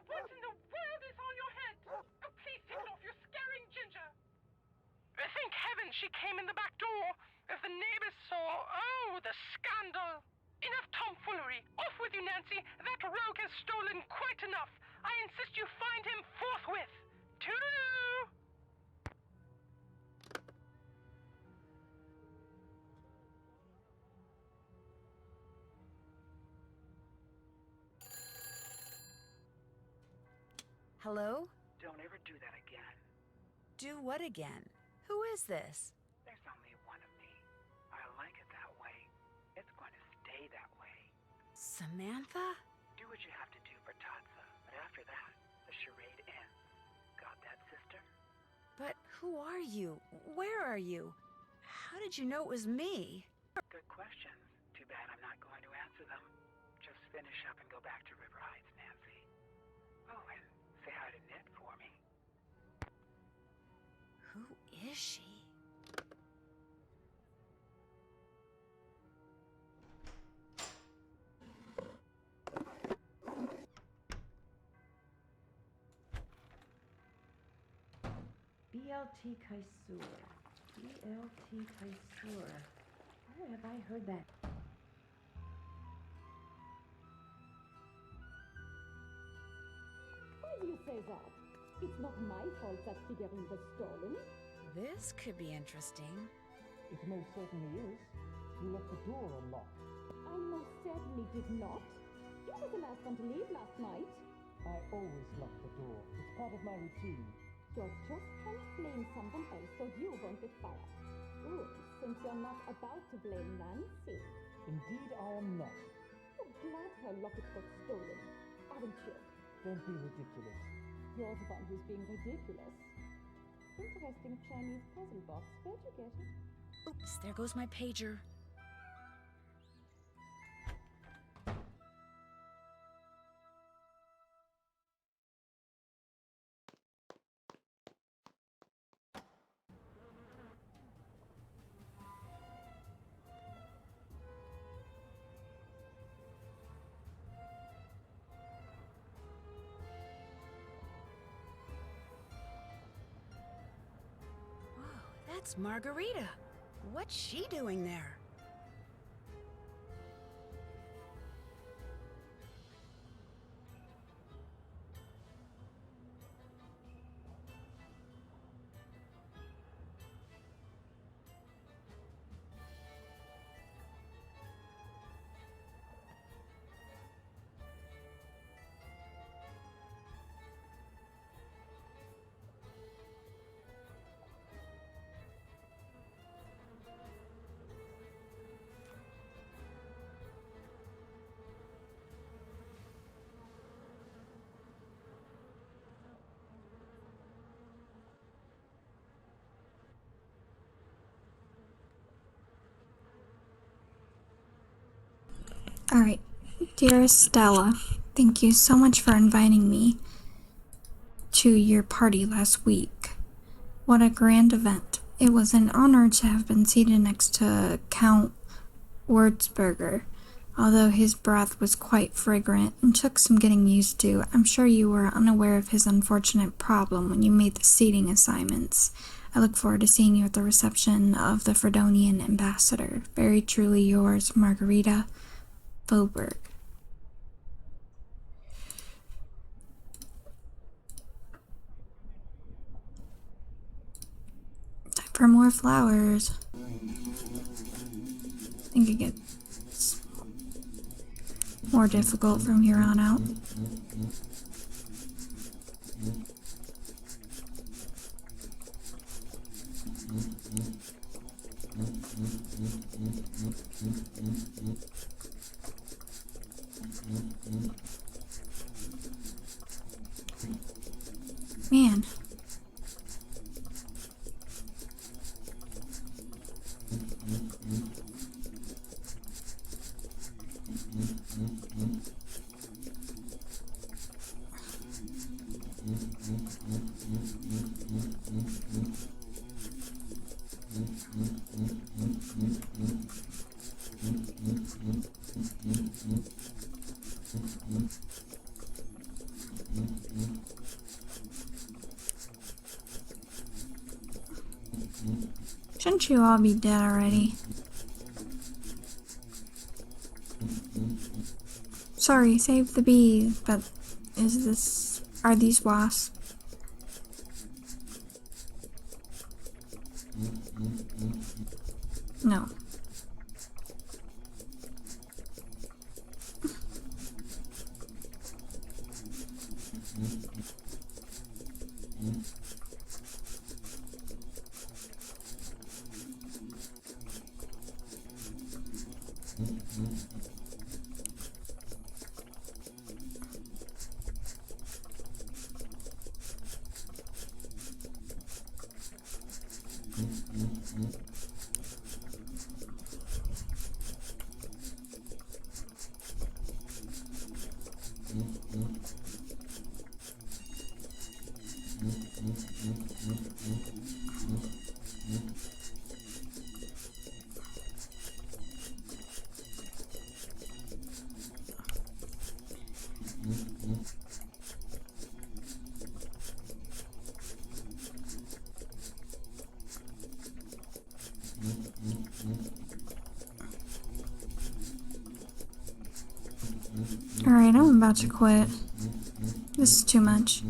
S6: What in the world is on your head? Oh, please take it off, you're scaring Ginger. Thank heaven she came in the back door. If the neighbors saw, oh, the scandal. Enough tomfoolery. Off with you, Nancy. That rogue has stolen quite enough. I insist you find him forthwith. Toodaloo!
S1: Hello?
S13: Don't ever do that again.
S1: Do what again? Who is this?
S13: There's only one of me. I like it that way. It's going to stay that way.
S1: Samantha?
S13: Do what you have to do for Tatsa, but after that, the charade ends. Got that, sister?
S1: But who are you? Where are you? How did you know it was me?
S13: Good questions. Too bad I'm not going to answer them. Just
S15: finish up and go back to River Heights, Nancy. Oh, and say hi to Ned for me.
S1: Who is she? BLT Kaisur. BLT Kaisur. Where have I heard that?
S16: Why do you say that? It's not my fault that figurine was stolen.
S1: This could be interesting.
S17: It most certainly is. You left the door unlocked.
S16: I most certainly did not. You were the last one to leave last night.
S17: I always lock the door. It's part of my routine.
S16: You're just trying to blame someone else so you won't get fired. Ooh, since you're not about to blame Nancy.
S17: Indeed, I am not.
S16: You're glad her locket got stolen, aren't you?
S17: Don't be ridiculous.
S16: You're the one who's being ridiculous. Interesting Chinese puzzle box. Where'd you get it?
S1: Oops, there goes my pager. That's Margarita. What's she doing there?
S2: Alright, dearest Stella, thank you so much for inviting me to your party last week. What a grand event. It was an honor to have been seated next to Count Wurzburger. Although his breath was quite fragrant and took some getting used to, I'm sure you were unaware of his unfortunate problem when you made the seating assignments. I look forward to seeing you at the reception of the Fredonian ambassador. Very truly yours, Margarita Boberg. Time for more flowers. I think it gets more difficult from here on out. Man. Shouldn't you all be dead already? Sorry, save the bee, but are these wasps? No. I'm about to quit. This is too much.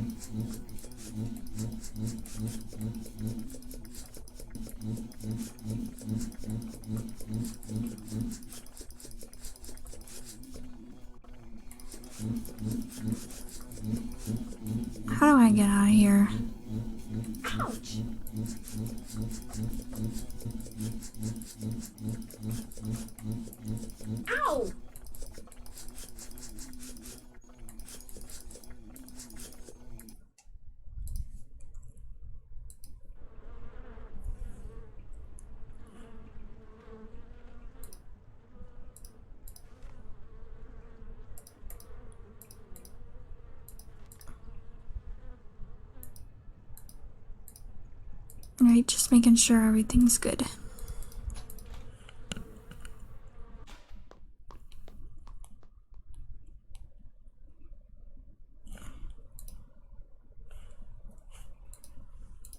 S2: How do I get out of here?
S1: Ouch! Ow!
S2: Alright, just making sure everything's good.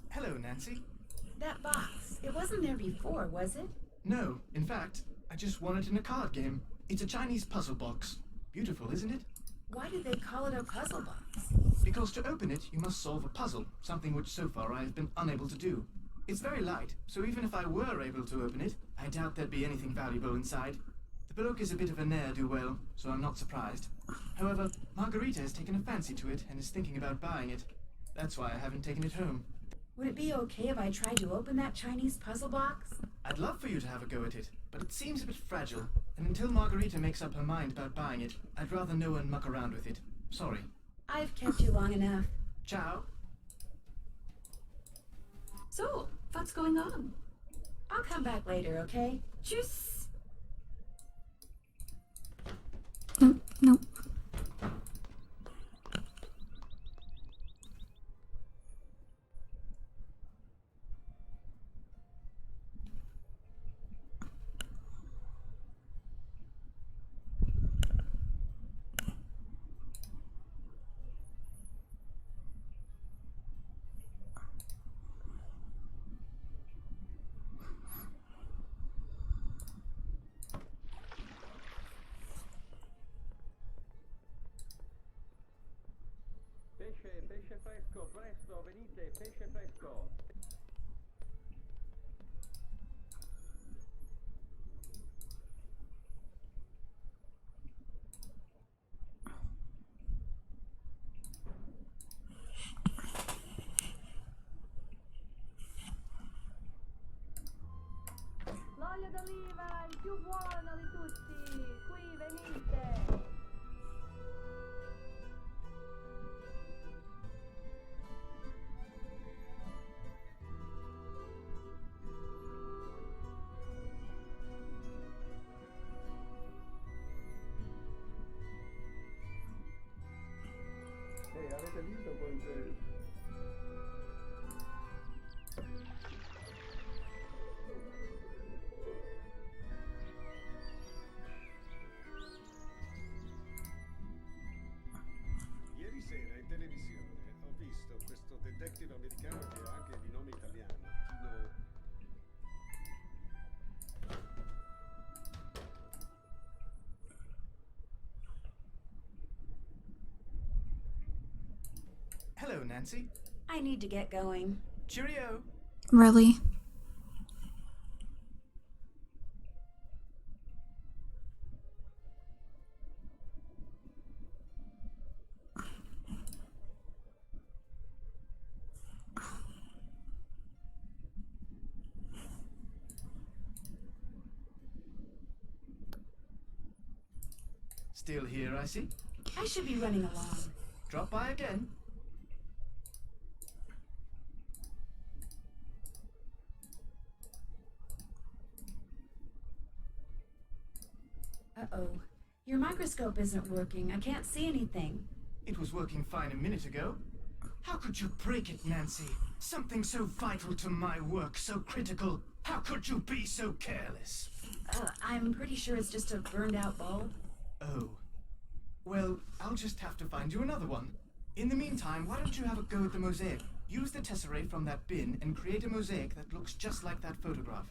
S4: Hello, Nancy.
S1: That box, it wasn't there before, was it?
S4: No, in fact, I just won it in a card game. It's a Chinese puzzle box. Beautiful, isn't it?
S1: Why did they call it a puzzle box?
S4: Because to open it, you must solve a puzzle, something which so far I have been unable to do. It's very light, so even if I were able to open it, I doubt there'd be anything valuable inside. The bloke is a bit of a ne'er-do-well, so I'm not surprised. However, Margarita has taken a fancy to it and is thinking about buying it. That's why I haven't taken it home.
S1: Would it be okay if I tried to open that Chinese puzzle box?
S4: I'd love for you to have a go at it, but it seems a bit fragile, and until Margarita makes up her mind about buying it, I'd rather no one muck around with it. Sorry.
S1: I've kept you long enough.
S4: Ciao.
S7: So, what's going on?
S1: I'll come back later, okay?
S7: Tschüss.
S2: Nope.
S9: Pesce fresco, presto, venite, pesce fresco.
S3: L'olio d'oliva, il più buono di tutti! Qui venite!
S11: Avete visto quante...
S12: Ieri sera in televisione ho visto questo detective americano che ha anche di nome italiano, Tino...
S4: Hello, Nancy.
S1: I need to get going.
S4: Cheerio.
S2: Really?
S4: Still here, I see.
S1: I should be running along.
S4: Drop by again.
S1: Uh-oh. Your microscope isn't working. I can't see anything.
S4: It was working fine a minute ago. How could you break it, Nancy? Something so vital to my work, so critical. How could you be so careless?
S1: I'm pretty sure it's just a burned out bulb.
S4: Oh. Well, I'll just have to find you another one. In the meantime, why don't you have a go at the mosaic? Use the tesserae from that bin and create a mosaic that looks just like that photograph.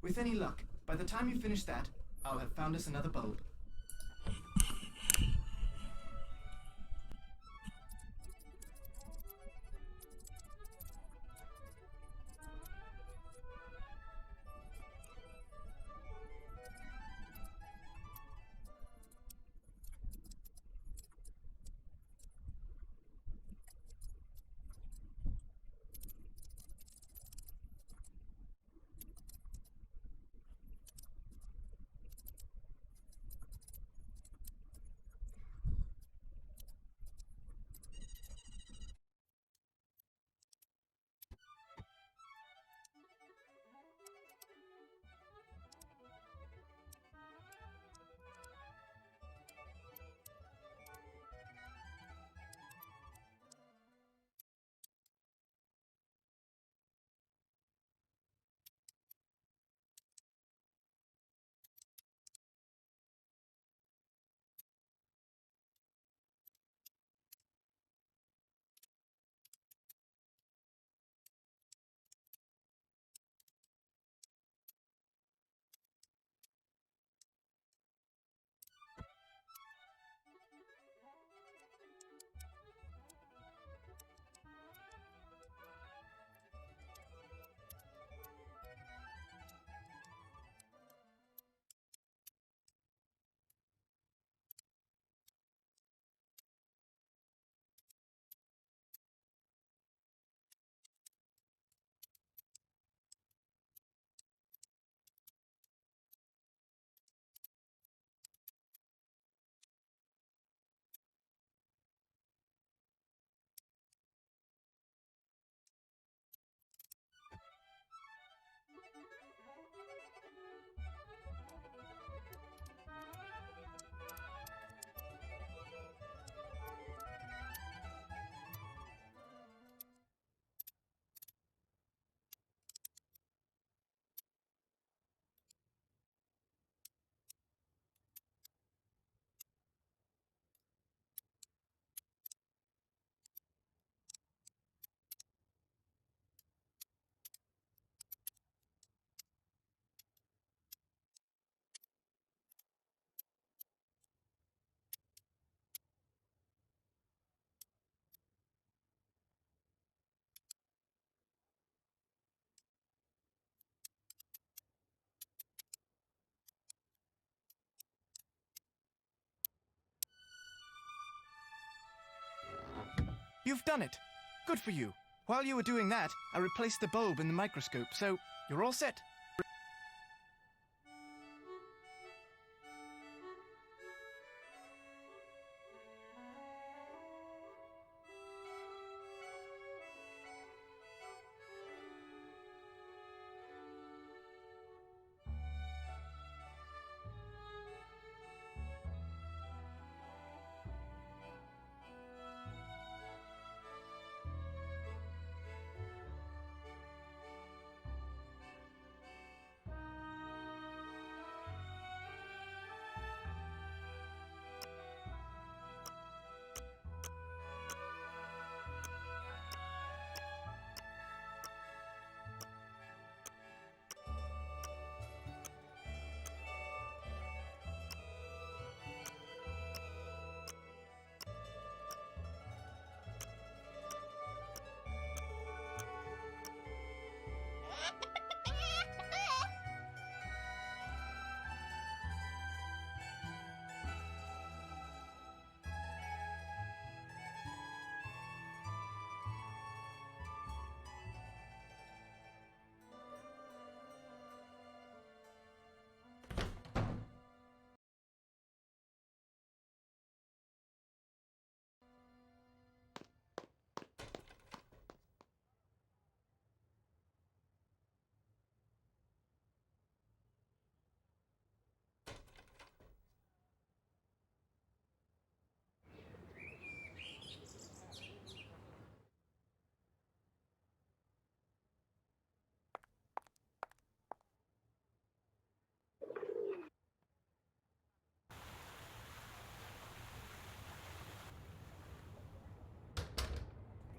S4: With any luck, by the time you finish that, I'll have found us another bulb. You've done it. Good for you. While you were doing that, I replaced the bulb in the microscope, so you're all set.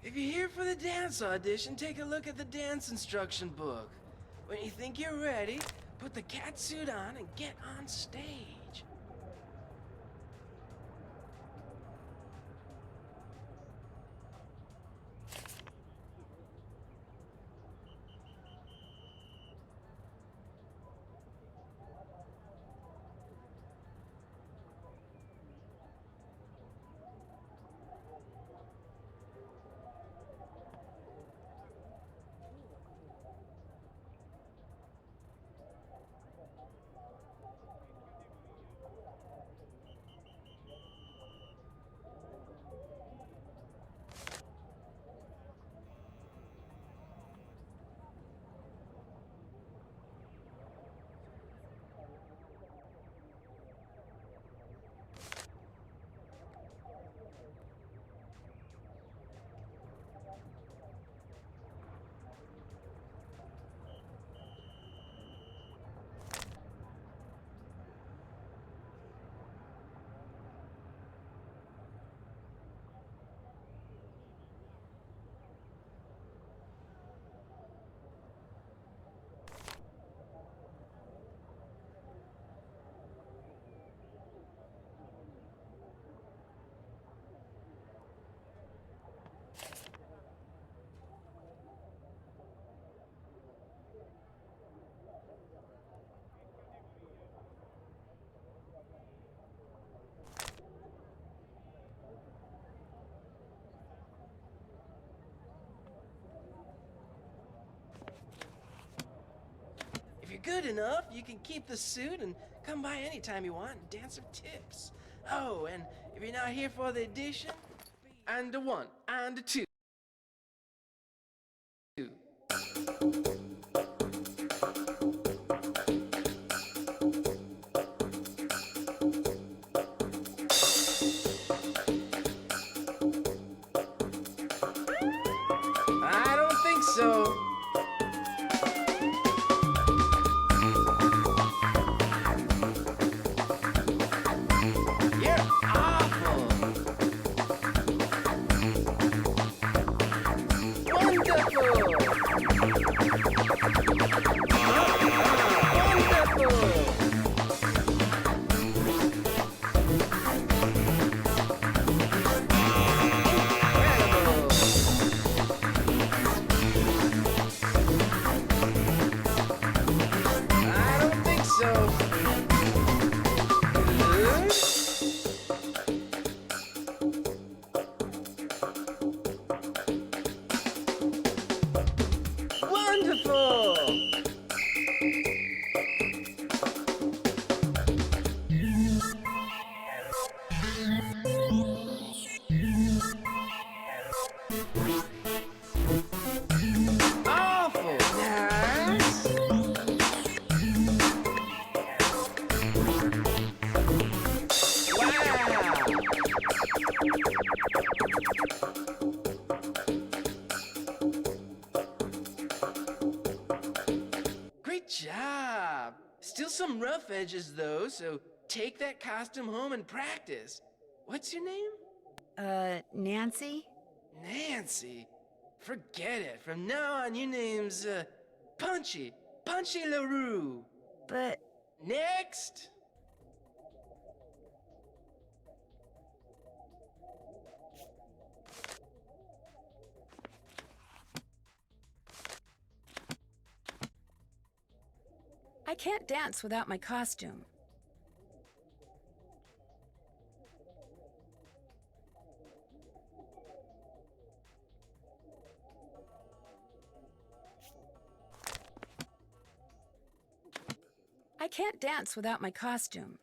S18: If you're here for the dance audition, take a look at the dance instruction book. When you think you're ready, put the cat suit on and get on stage. If you're good enough, you can keep the suit and come by anytime you want and dance some tips. Oh, and if you're not here for the audition, and a one, and a two. I don't think so. You're awful. Wonderful. I don't think so. Good. job. Still some rough edges, though, so take that costume home and practice. What's your name?
S1: Nancy?
S18: Nancy? Forget it. From now on, your name's, Punchy. Punchy LaRue.
S1: But...
S18: Next!
S1: I can't dance without my costume. I can't dance without my costume.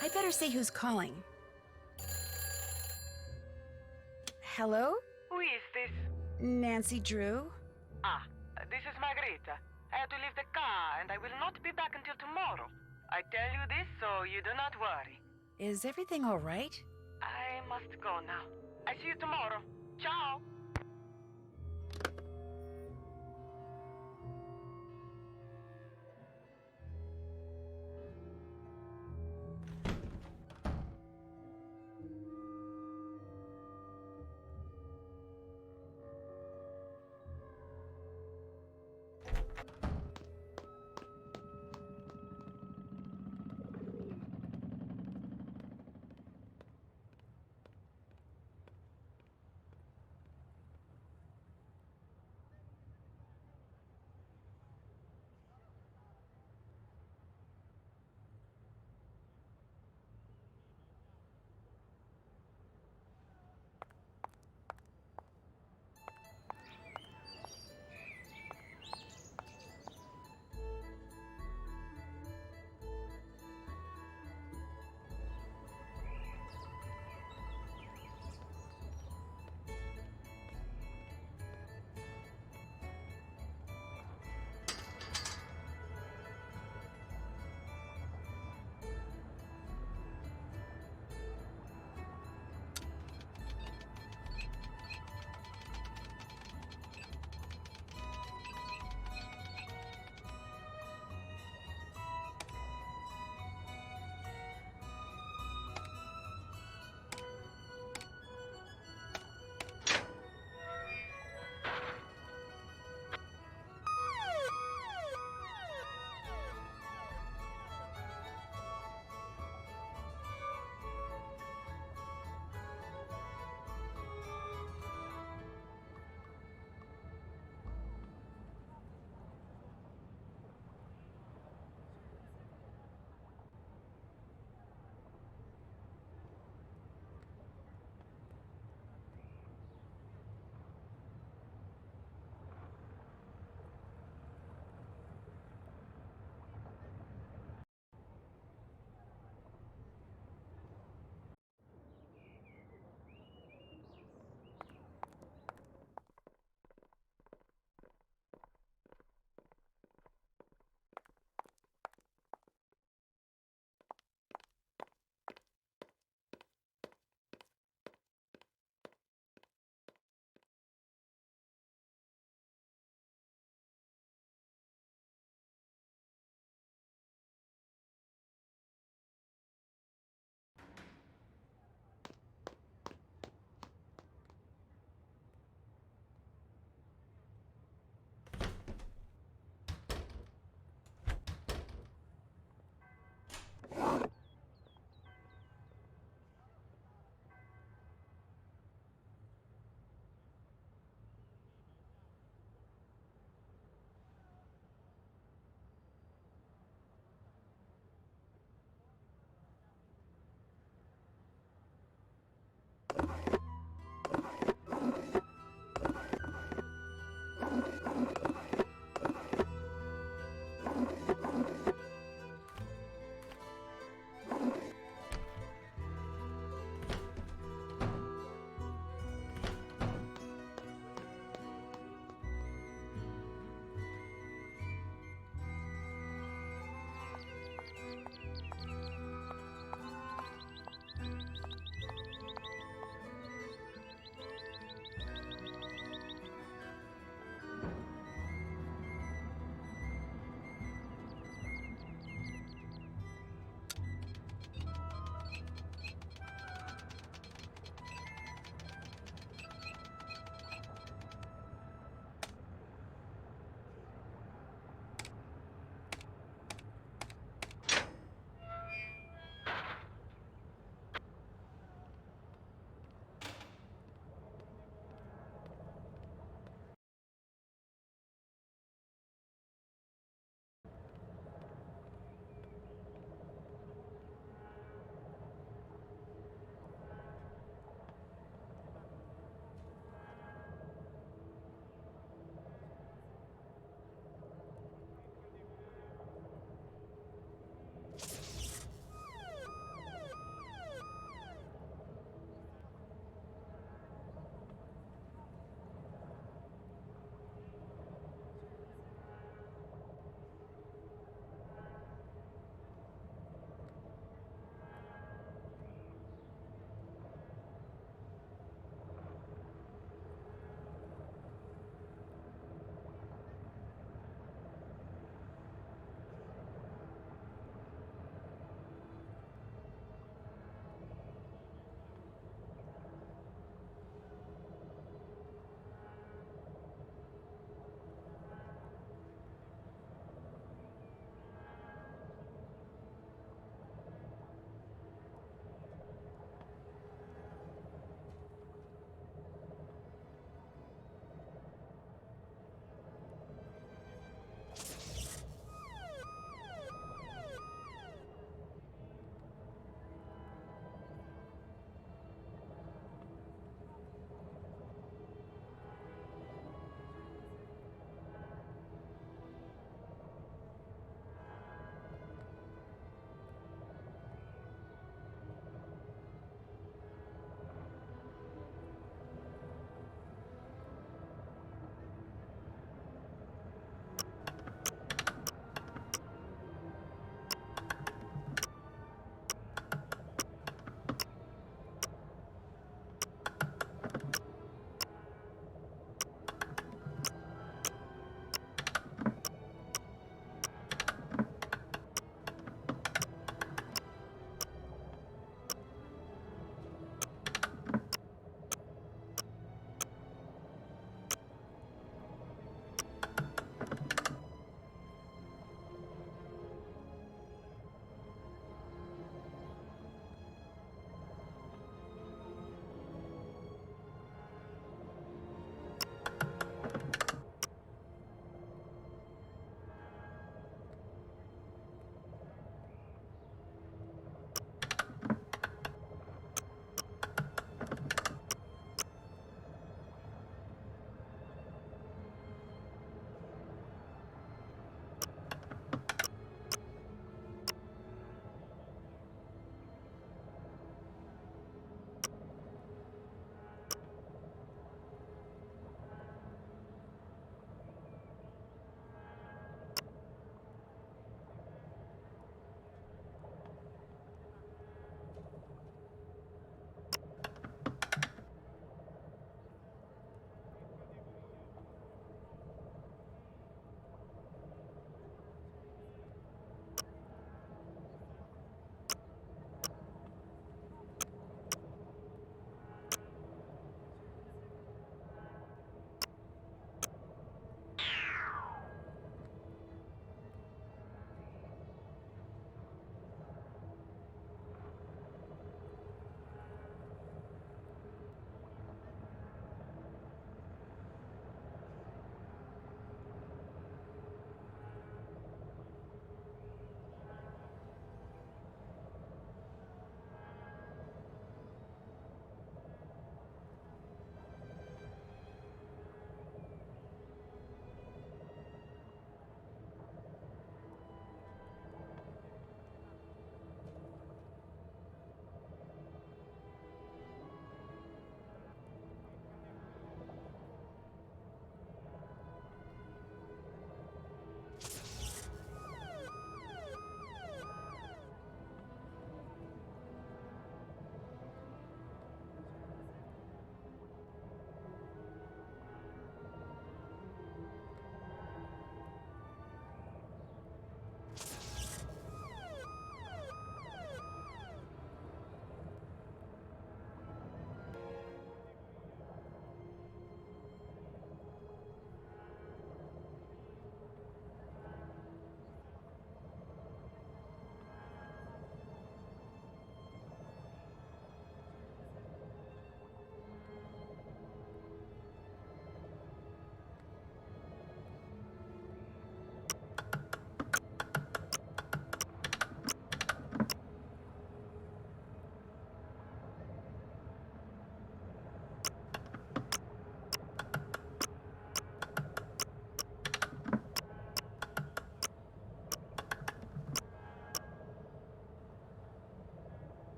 S1: I better see who's calling. Hello?
S6: Who is this?
S1: Nancy Drew?
S6: Ah, this is Margarita. I had to leave the car, and I will not be back until tomorrow. I tell you this so you do not worry.
S1: Is everything all right?
S6: I must go now. I see you tomorrow. Ciao!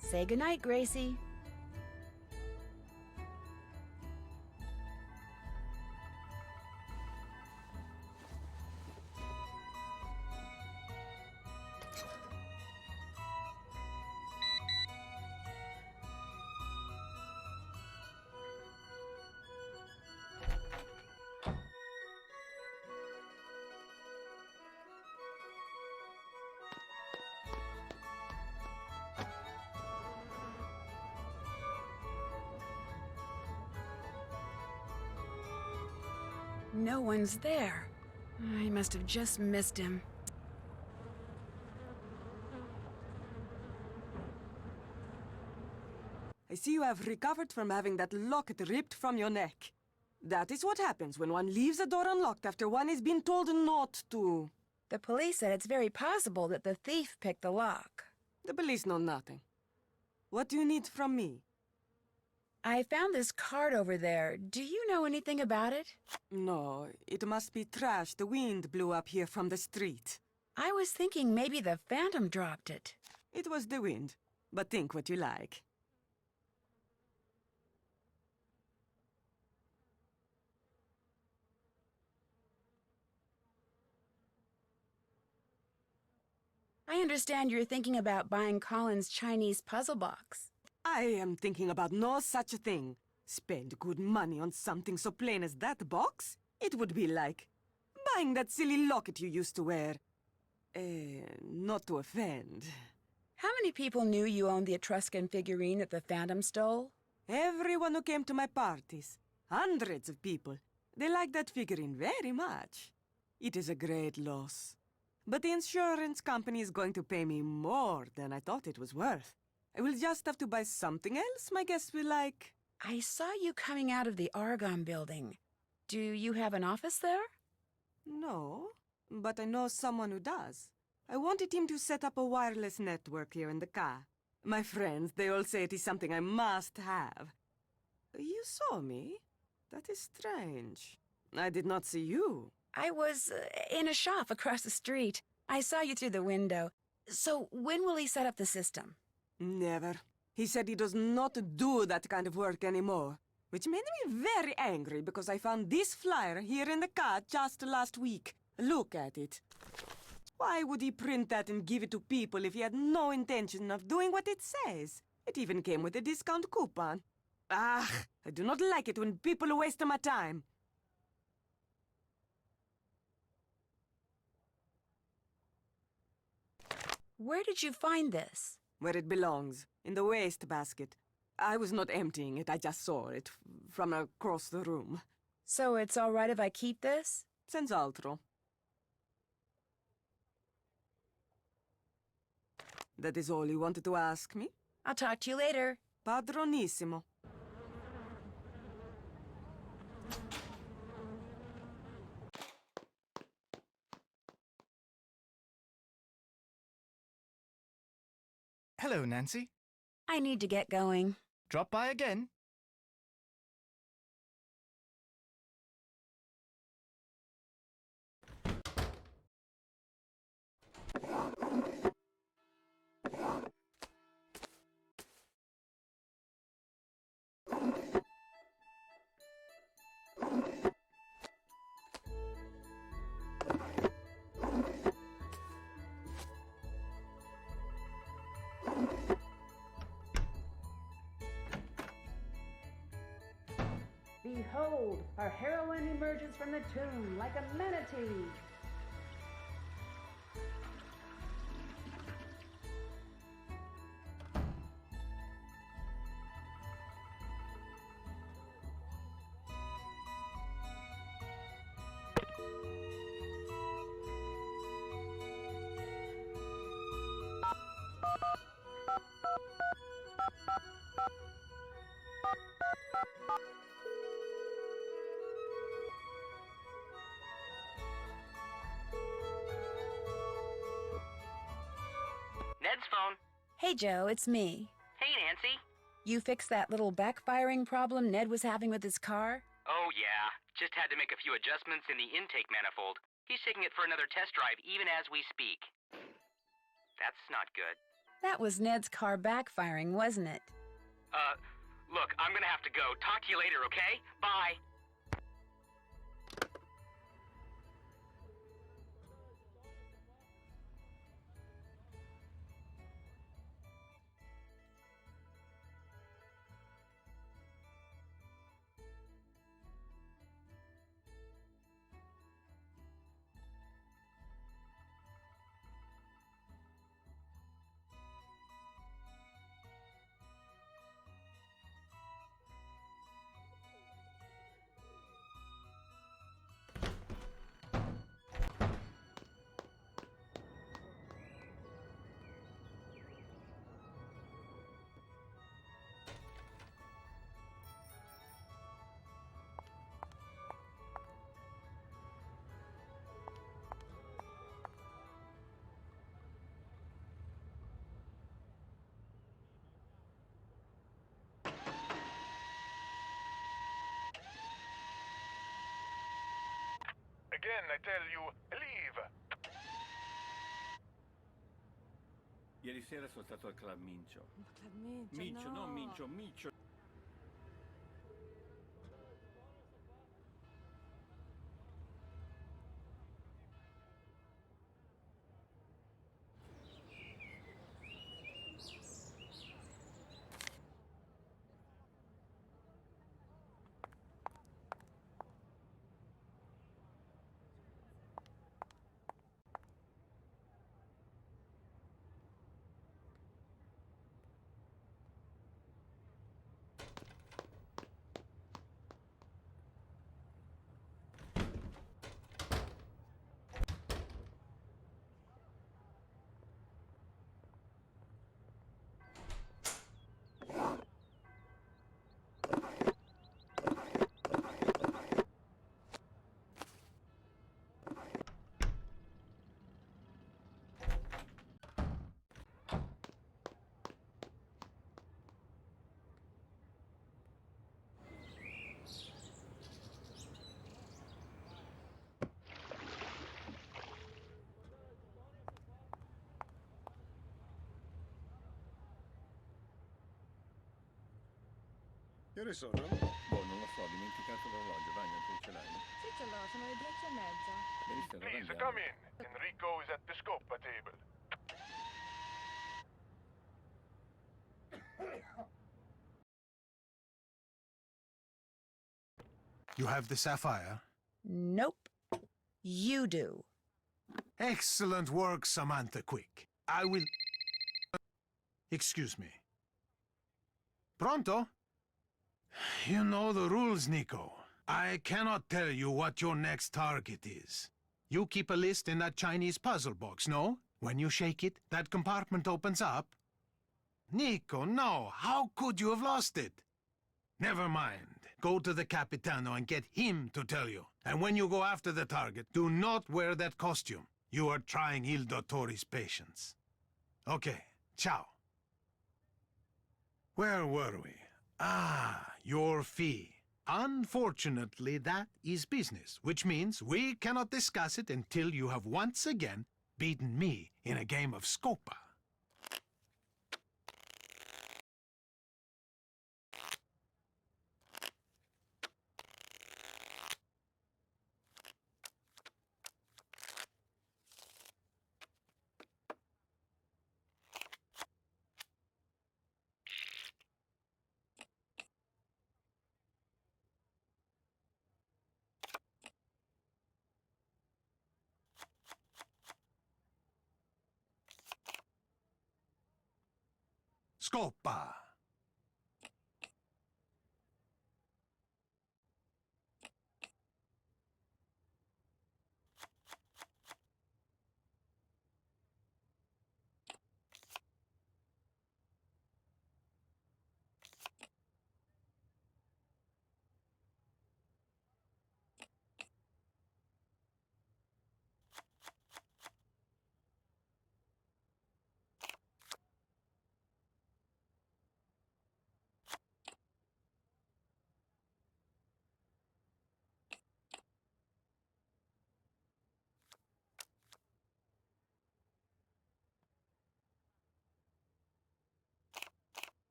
S1: Say goodnight, Gracie. No one's there. I must have just missed him.
S5: I see you have recovered from having that locket ripped from your neck. That is what happens when one leaves a door unlocked after one has been told not to.
S1: The police said it's very possible that the thief picked the lock.
S5: The police know nothing. What do you need from me?
S1: I found this card over there. Do you know anything about it?
S5: No, it must be trash the wind blew up here from the street.
S1: I was thinking maybe the Phantom dropped it.
S5: It was the wind, but think what you like.
S1: I understand you're thinking about buying Colin's Chinese puzzle box.
S5: I am thinking about no such a thing. Spend good money on something so plain as that box? It would be like buying that silly locket you used to wear. Not to offend.
S1: How many people knew you owned the Etruscan figurine that the Phantom stole?
S5: Everyone who came to my parties. Hundreds of people. They like that figurine very much. It is a great loss. But the insurance company is going to pay me more than I thought it was worth. I will just have to buy something else my guests will like.
S1: I saw you coming out of the Argonne building. Do you have an office there?
S5: No, but I know someone who does. I wanted him to set up a wireless network here in the car. My friends, they all say it is something I must have. You saw me? That is strange. I did not see you.
S1: I was in a shop across the street. I saw you through the window. So when will he set up the system?
S5: Never. He said he does not do that kind of work anymore. Which made me very angry because I found this flyer here in the car just last week. Look at it. Why would he print that and give it to people if he had no intention of doing what it says? It even came with a discount coupon. Ah, I do not like it when people waste my time.
S1: Where did you find this?
S5: Where it belongs, in the waste basket. I was not emptying it, I just saw it from across the room.
S1: So it's all right if I keep this?
S5: Senz'altro. That is all you wanted to ask me?
S1: I'll talk to you later.
S5: Padronissimo.
S4: Hello, Nancy.
S1: I need to get going.
S4: Drop by again.
S1: Behold, our heroine emerges from the tomb like a manatee.
S13: Ned's phone.
S1: Hey, Joe, it's me.
S13: Hey, Nancy.
S1: You fixed that little backfiring problem Ned was having with his car?
S13: Oh, yeah. Just had to make a few adjustments in the intake manifold. He's taking it for another test drive even as we speak. That's not good.
S1: That was Ned's car backfiring, wasn't it?
S13: Look, I'm gonna have to go. Talk to you later, okay? Bye.
S19: Again, I tell you, leave!
S9: Ieri sera sono stato al Club Mincio.
S7: Club Mincio,
S9: Mincio,
S7: no.
S9: non Mincio, Mincio.
S12: Che ore sono?
S9: Boh, non lo so, ho dimenticato l'orologio. Vanya, tu ce l'hai?
S7: Sì, ce l'ho, sono le 10:30.
S9: Benissimo, allora
S19: Please,
S9: andiamo.
S19: come in. Enrico is at the scopa table.
S14: You have the sapphire?
S1: Nope. You do.
S14: Excellent work, Samantha Quick. I will... Excuse me. Pronto? You know the rules, Nico. I cannot tell you what your next target is. You keep a list in that Chinese puzzle box, no? When you shake it, that compartment opens up. Nico, no! How could you have lost it? Never mind. Go to the Capitano and get him to tell you. And when you go after the target, do not wear that costume. You are trying Il Dottore's patience. Okay, ciao. Where were we? Ah, your fee. Unfortunately, that is business, which means we cannot discuss it until you have once again beaten me in a game of Scopa. Scopa!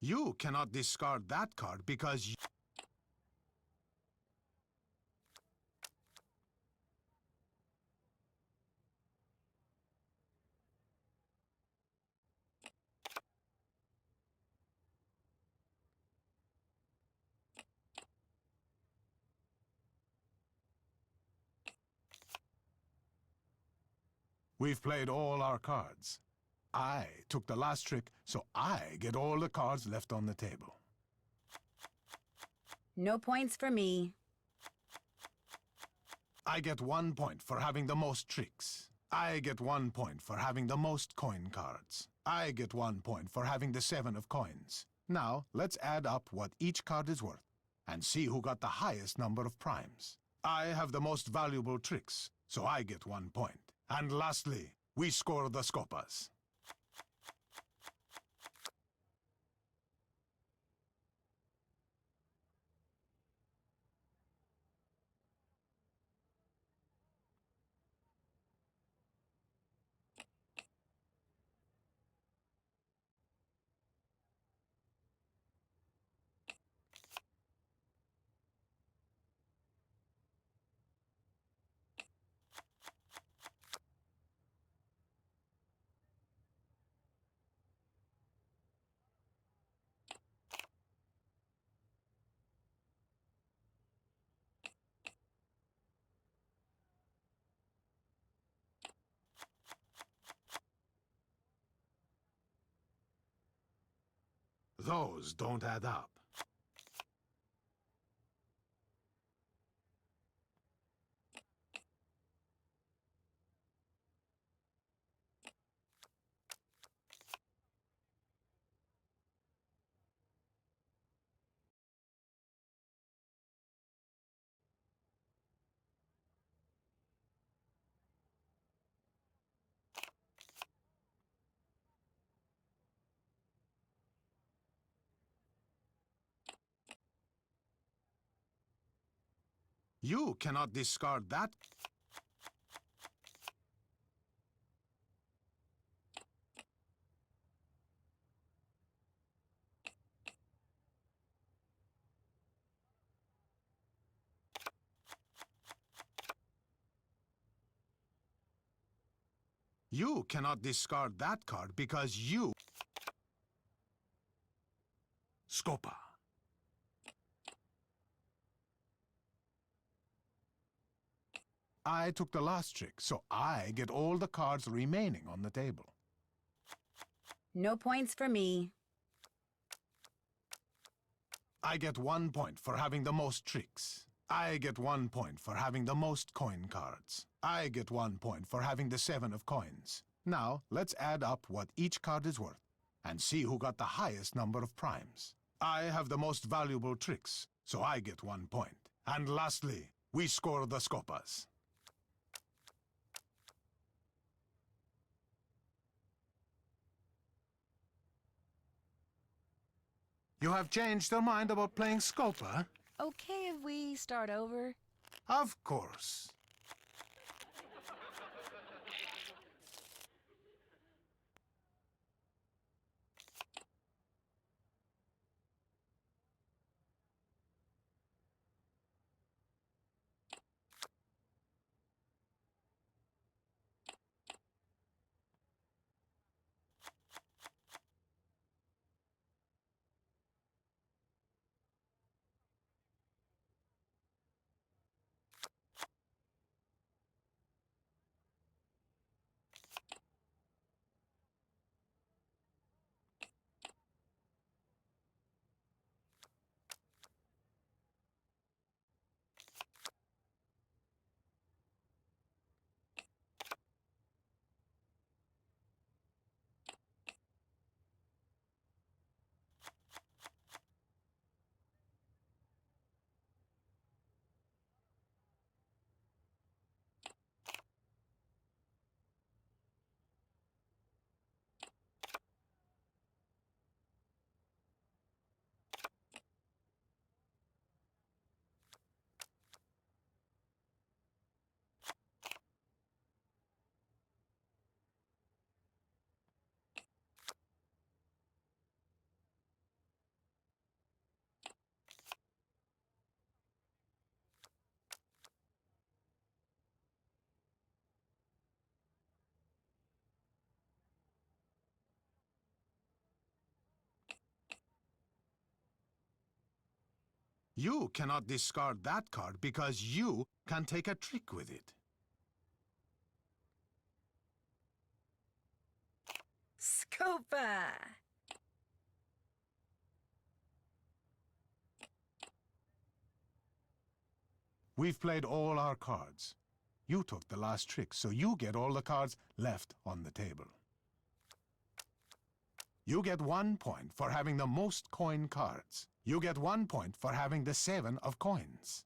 S14: You cannot discard that card because you... We've played all our cards. I took the last trick, so I get all the cards left on the table.
S1: No points for me.
S14: I get 1 point for having the most tricks. I get 1 point for having the most coin cards. I get 1 point for having the 7 of coins. Now, let's add up what each card is worth and see who got the highest number of primes. I have the most valuable tricks, so I get 1 point. And lastly, we score the scopas. Those don't add up. You cannot discard that. You cannot discard that card because you... Scopa. I took the last trick, so I get all the cards remaining on the table.
S1: No points for me.
S14: I get 1 point for having the most tricks. I get 1 point for having the most coin cards. I get 1 point for having the 7 of coins. Now, let's add up what each card is worth and see who got the highest number of primes. I have the most valuable tricks, so I get 1 point. And lastly, we score the scopas. You have changed your mind about playing Scopa?
S7: Okay if we start over?
S14: Of course. You cannot discard that card because you can take a trick with it.
S1: Scopa!
S14: We've played all our cards. You took the last trick, so you get all the cards left on the table. You get 1 point for having the most coin cards. You get 1 point for having the 7 of coins.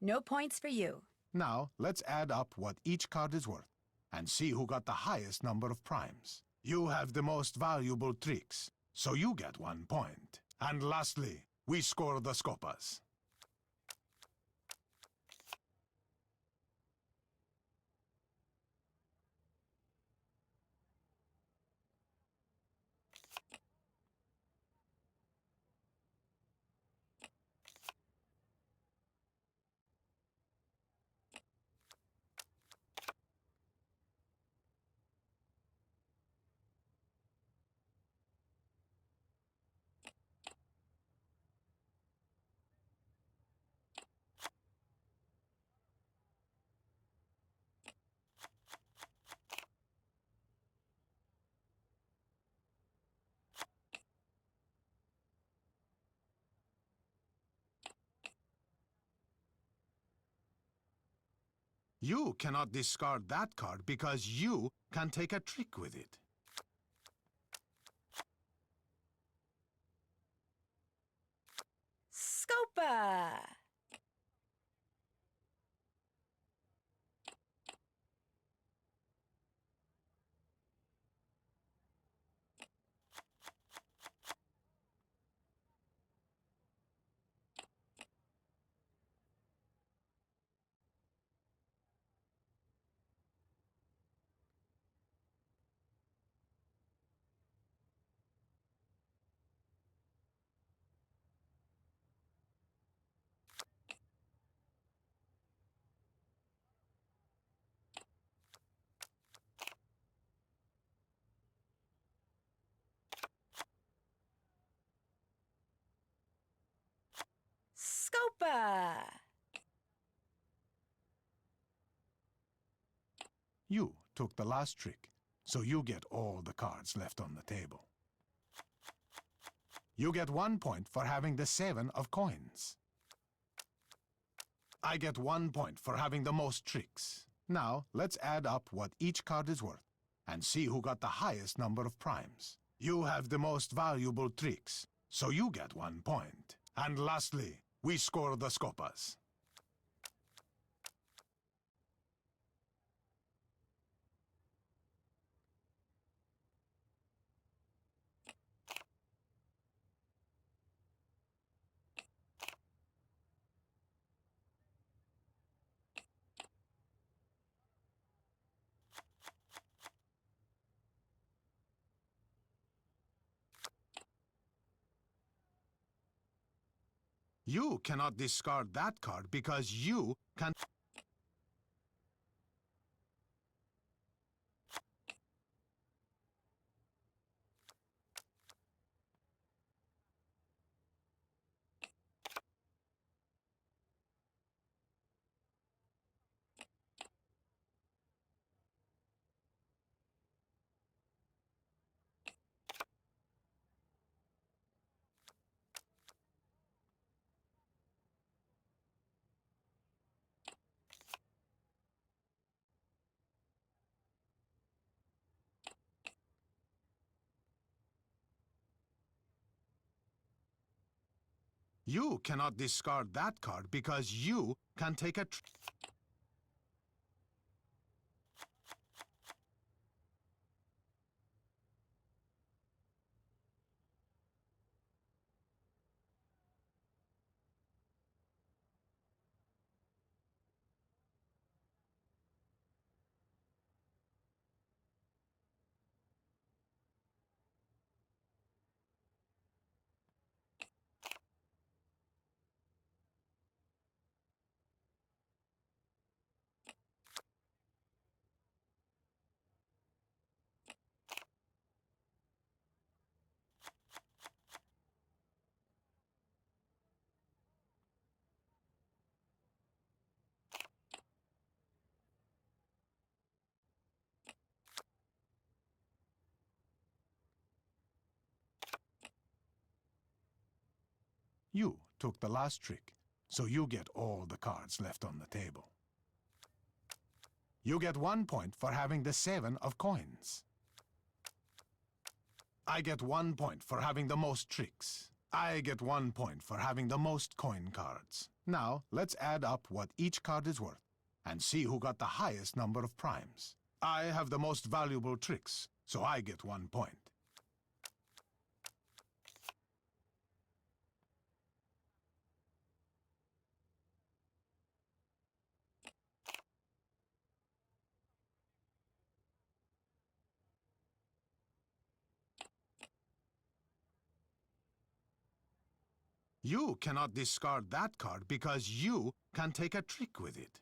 S1: No points for you.
S14: Now, let's add up what each card is worth and see who got the highest number of primes. You have the most valuable tricks, so you get 1 point. And lastly, we score the scopas. You cannot discard that card because you can take a trick with it.
S1: Scopa! Scopa!
S14: You took the last trick, so you get all the cards left on the table. You get 1 point for having the 7 of coins. I get 1 point for having the most tricks. Now, let's add up what each card is worth and see who got the highest number of primes. You have the most valuable tricks, so you get 1 point. And lastly, we score the scopas. You cannot discard that card because you can... You cannot discard that card because you can take a... You took the last trick, so you get all the cards left on the table. You get 1 point for having the 7 of coins. I get 1 point for having the most tricks. I get 1 point for having the most coin cards. Now, let's add up what each card is worth and see who got the highest number of primes. I have the most valuable tricks, so I get 1 point. You cannot discard that card because you can take a trick with it.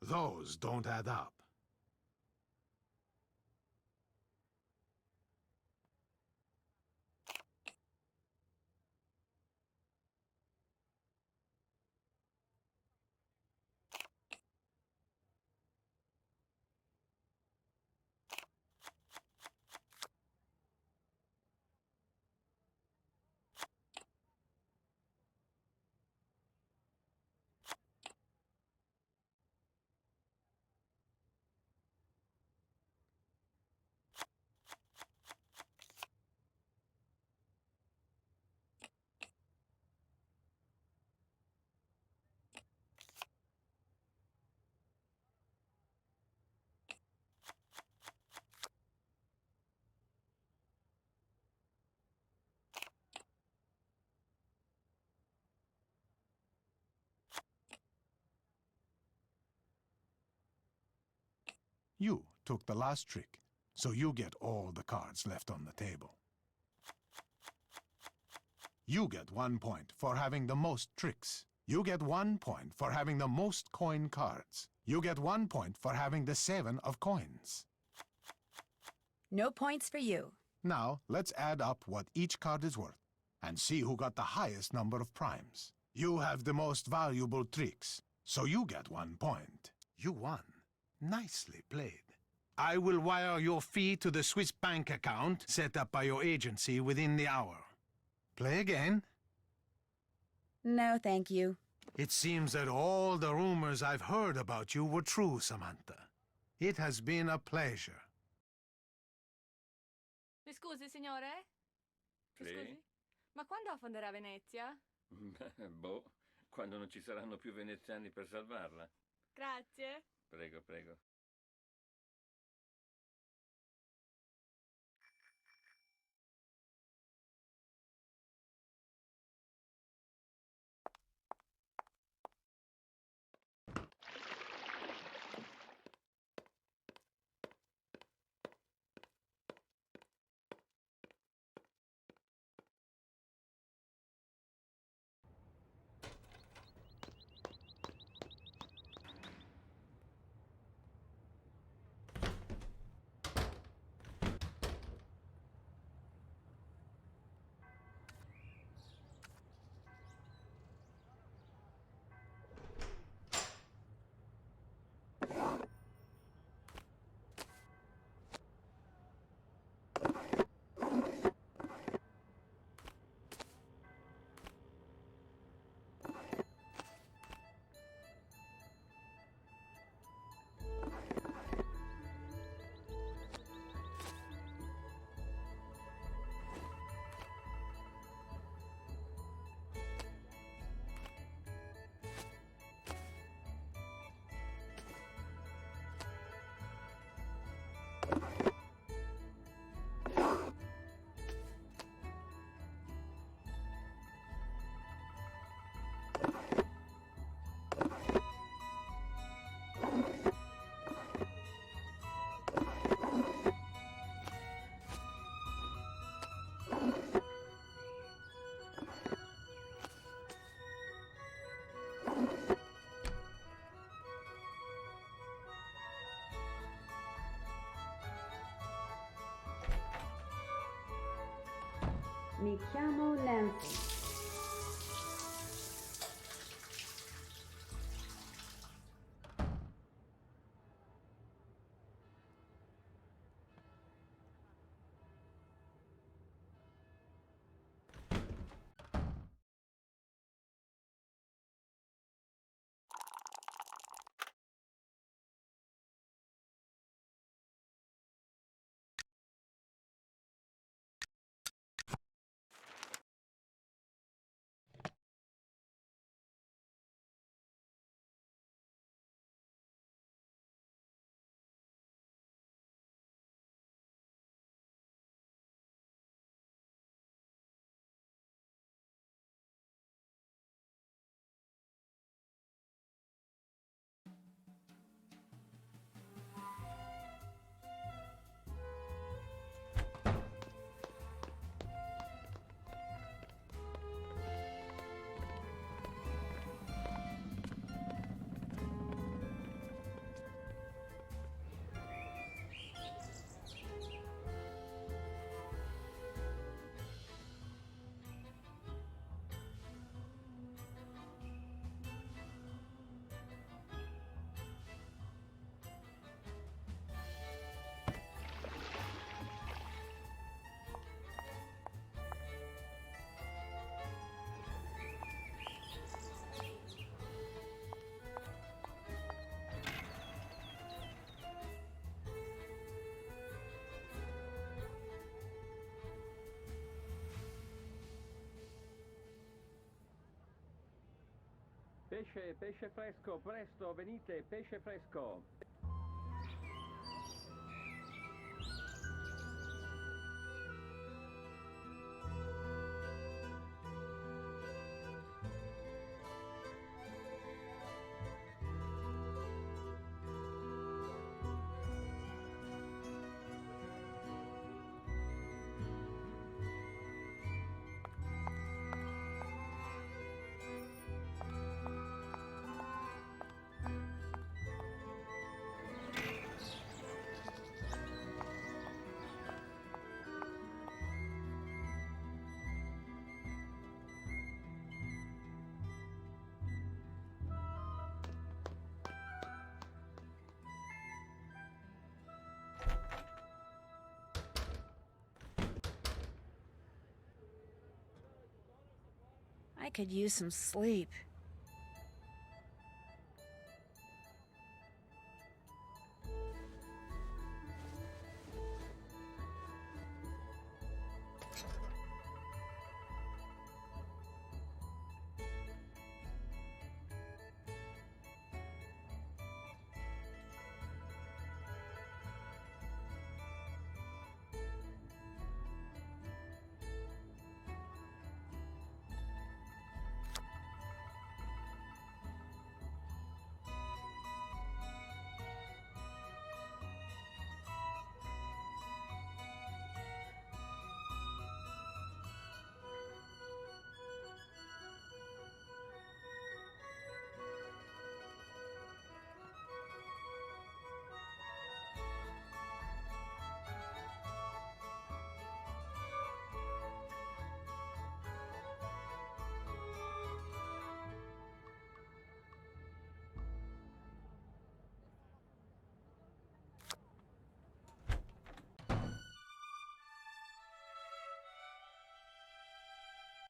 S14: Those don't add up. You took the last trick, so you get all the cards left on the table. You get 1 point for having the most tricks. You get 1 point for having the most coin cards. You get 1 point for having the 7 of coins.
S1: No points for you.
S14: Now, let's add up what each card is worth and see who got the highest number of primes. You have the most valuable tricks, so you get 1 point. You won. Nicely played. I will wire your fee to the Swiss bank account set up by your agency within the hour. Play again.
S1: No, thank you.
S14: It seems that all the rumors I've heard about you were true, Samantha. It has been a pleasure.
S20: Mi scusi, signore? Mi
S9: Sì?
S20: scusi? Ma quando affonderà Venezia?
S9: Boh, quando non ci saranno più veneziani per salvarla.
S20: Grazie.
S9: Prego, prego.
S1: Mi chiamo Nancy.
S9: Pesce, pesce fresco, presto, venite, pesce fresco.
S1: I could use some sleep.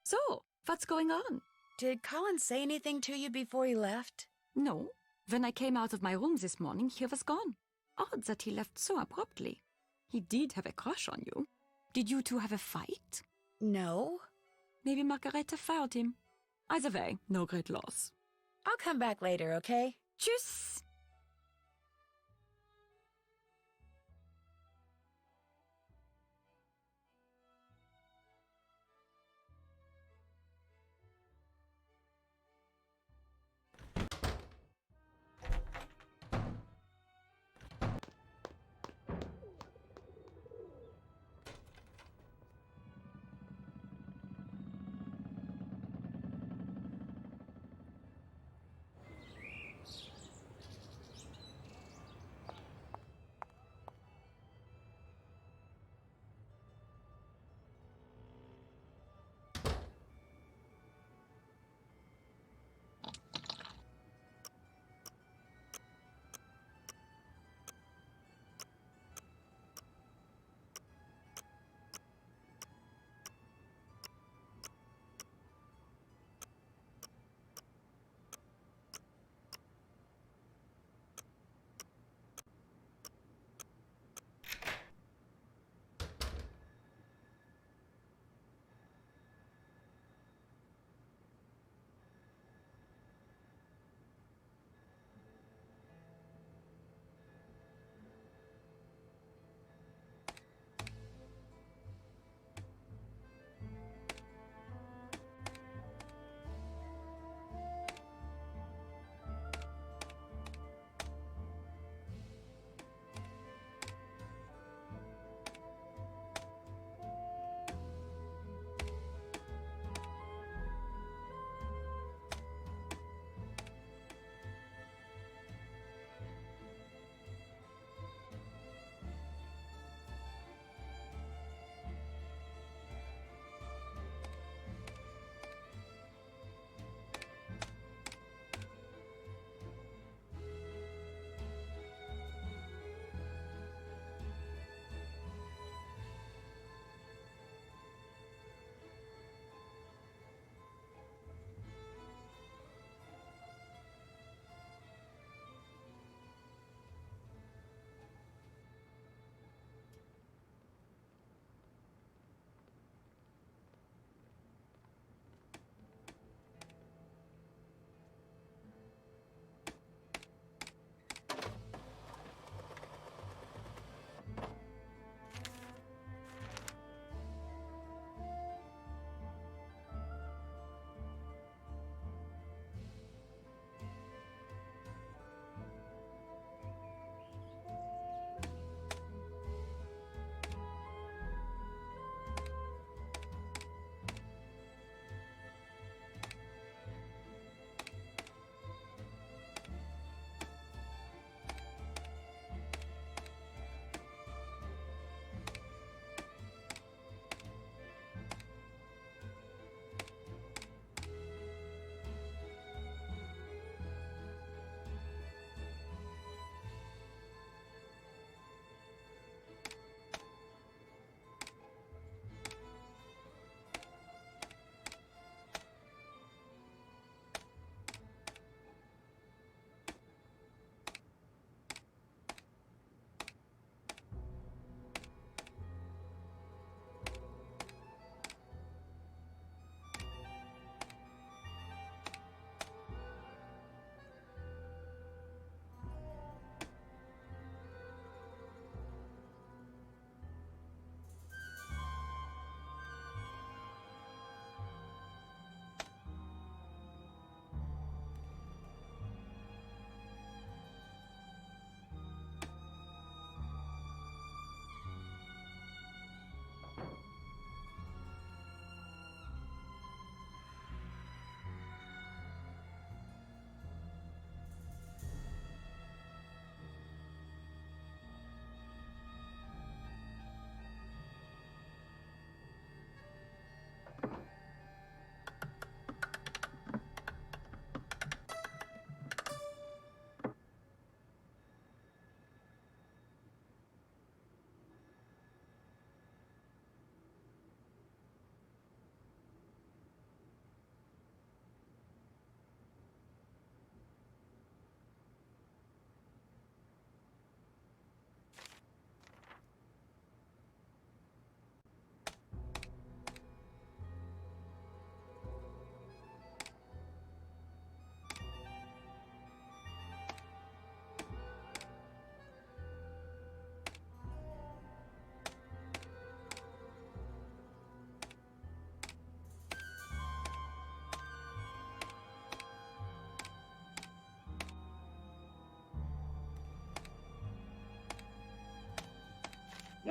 S7: So, what's going on?
S1: Did Colin say anything to you before he left?
S7: No. When I came out of my room this morning, he was gone. Odd that he left so abruptly. He did have a crush on you. Did you two have a fight?
S1: No.
S7: Maybe Margareta fired him. Either way, no great loss.
S1: I'll come back later, okay?
S7: Tschüss!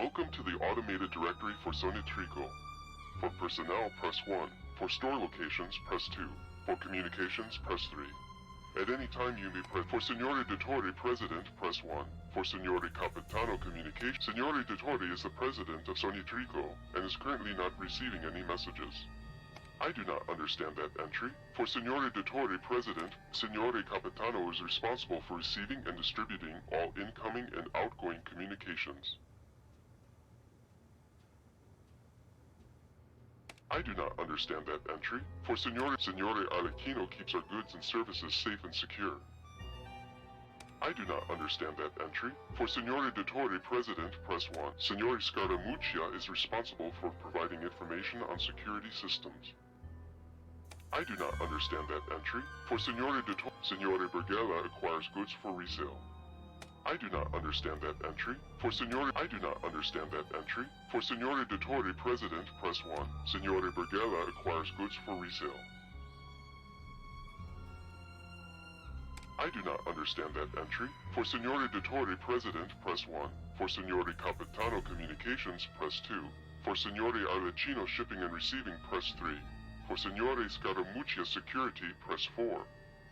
S21: Welcome to the automated directory for Sonitrico. For personnel, press 1. For store locations, press 2. For communications, press 3. At any time you may press. For Signore Dottore President, press 1. For Signore Capitano Communication, Signore Dottore is the president of Sonitrico and is currently not receiving any messages. I do not understand that entry. For Signore Dottore President, Signore Capitano is responsible for receiving and distributing all incoming and outgoing communications. I do not understand that entry. For Signore Arlecchino keeps our goods and services safe and secure. I do not understand that entry. For Signore Dottore President, press 1. Signore Scaramuccia is responsible for providing information on security systems. I do not understand that entry. For Signore Dottore, Signore Bergella acquires goods for resale. I do not understand that entry. For Signore, I do not understand that entry. For Signore Dottore President, press 1. Signore Bergella acquires goods for resale. I do not understand that entry. For Signore Dottore President, press 1. For Signore Capitano Communications, press 2. For Signore Arlecchino Shipping and Receiving, press 3. For Signore Scaramuccia Security, press 4.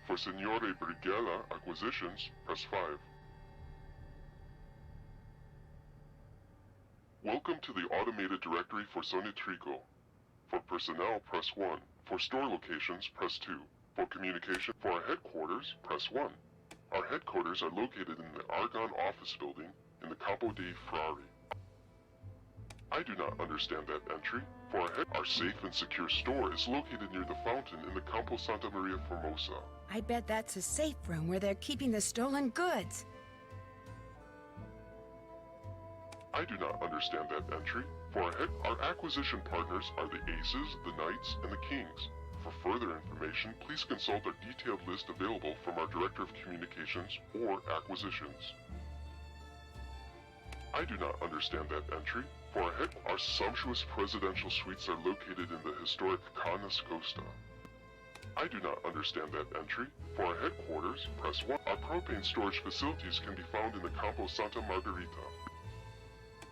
S21: For Signore Bergella Acquisitions, press 5. Welcome to the automated directory for Sonitrico. For personnel, press 1. For store locations, press 2. For communication, for our headquarters, press 1. Our headquarters are located in the Argonne office building in the Campo dei Frari. I do not understand that entry. For our safe and secure store is located near the fountain in the Campo Santa Maria Formosa.
S1: I bet that's a safe room where they're keeping the stolen goods.
S21: I do not understand that entry. For our acquisition partners are the Aces, the Knights, and the Kings. For further information, please consult our detailed list available from our Director of Communications or Acquisitions. I do not understand that entry. For our sumptuous presidential suites are located in the historic Canas Costa. I do not understand that entry. For our headquarters, press 1. Our propane storage facilities can be found in the Campo Santa Margherita.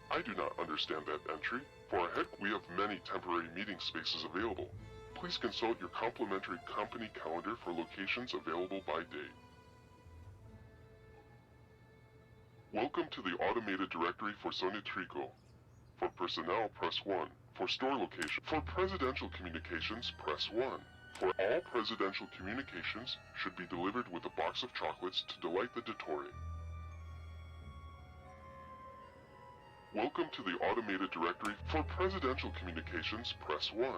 S21: I do not understand that entry. For our we have many temporary meeting spaces available. Please consult your complimentary company calendar for locations available by day. Welcome to the automated directory for Sonitrico. For personnel, press 1. For store location, for presidential communications, press 1. For all presidential communications should be delivered with a box of chocolates to delight the Dottore. Welcome to the automated directory. For presidential communications, press 1.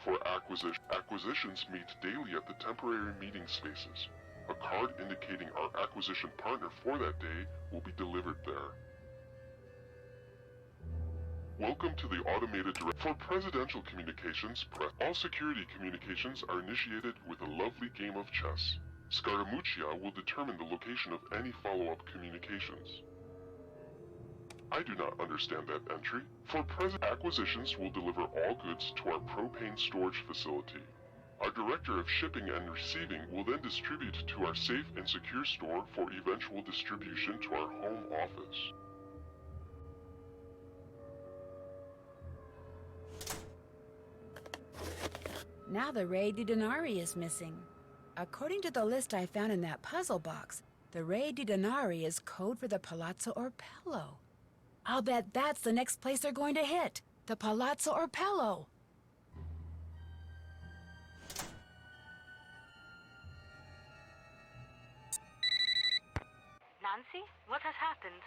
S21: For acquisitions meet daily at the temporary meeting spaces. A card indicating our acquisition partner for that day will be delivered there. Welcome to the automated directory. For presidential communications, press. All security communications are initiated with a lovely game of chess. Scaramuccia will determine the location of any follow-up communications. I do not understand that entry. For acquisitions will deliver all goods to our propane storage facility. Our Director of Shipping and Receiving will then distribute to our safe and secure store for eventual distribution to our home office.
S1: Now the Re di Denari is missing. According to the list I found in that puzzle box, the Re di Denari is code for the Palazzo Orpello. I'll bet that's the next place they're going to hit. The Palazzo Orpello.
S10: Nancy, what has happened?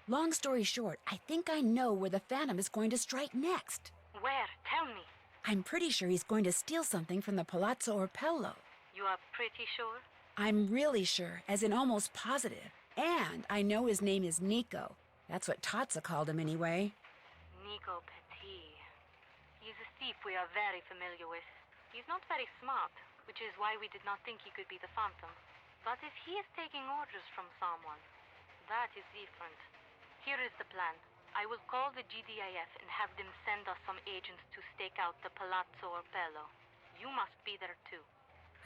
S1: Long story short, I think I know where the Phantom is going to strike next.
S10: Where? Tell me.
S1: I'm pretty sure he's going to steal something from the Palazzo Orpello.
S10: You are pretty sure?
S1: I'm really sure, as in almost positive. And I know his name is Nico. That's what Tazza called him anyway.
S10: Nico Petit. He's a thief we are very familiar with. He's not very smart, which is why we did not think he could be the Phantom. But if he is taking orders from someone, that is different. Here is the plan. I will call the GDIF and have them send us some agents to stake out the Palazzo Orpello. You must be there too.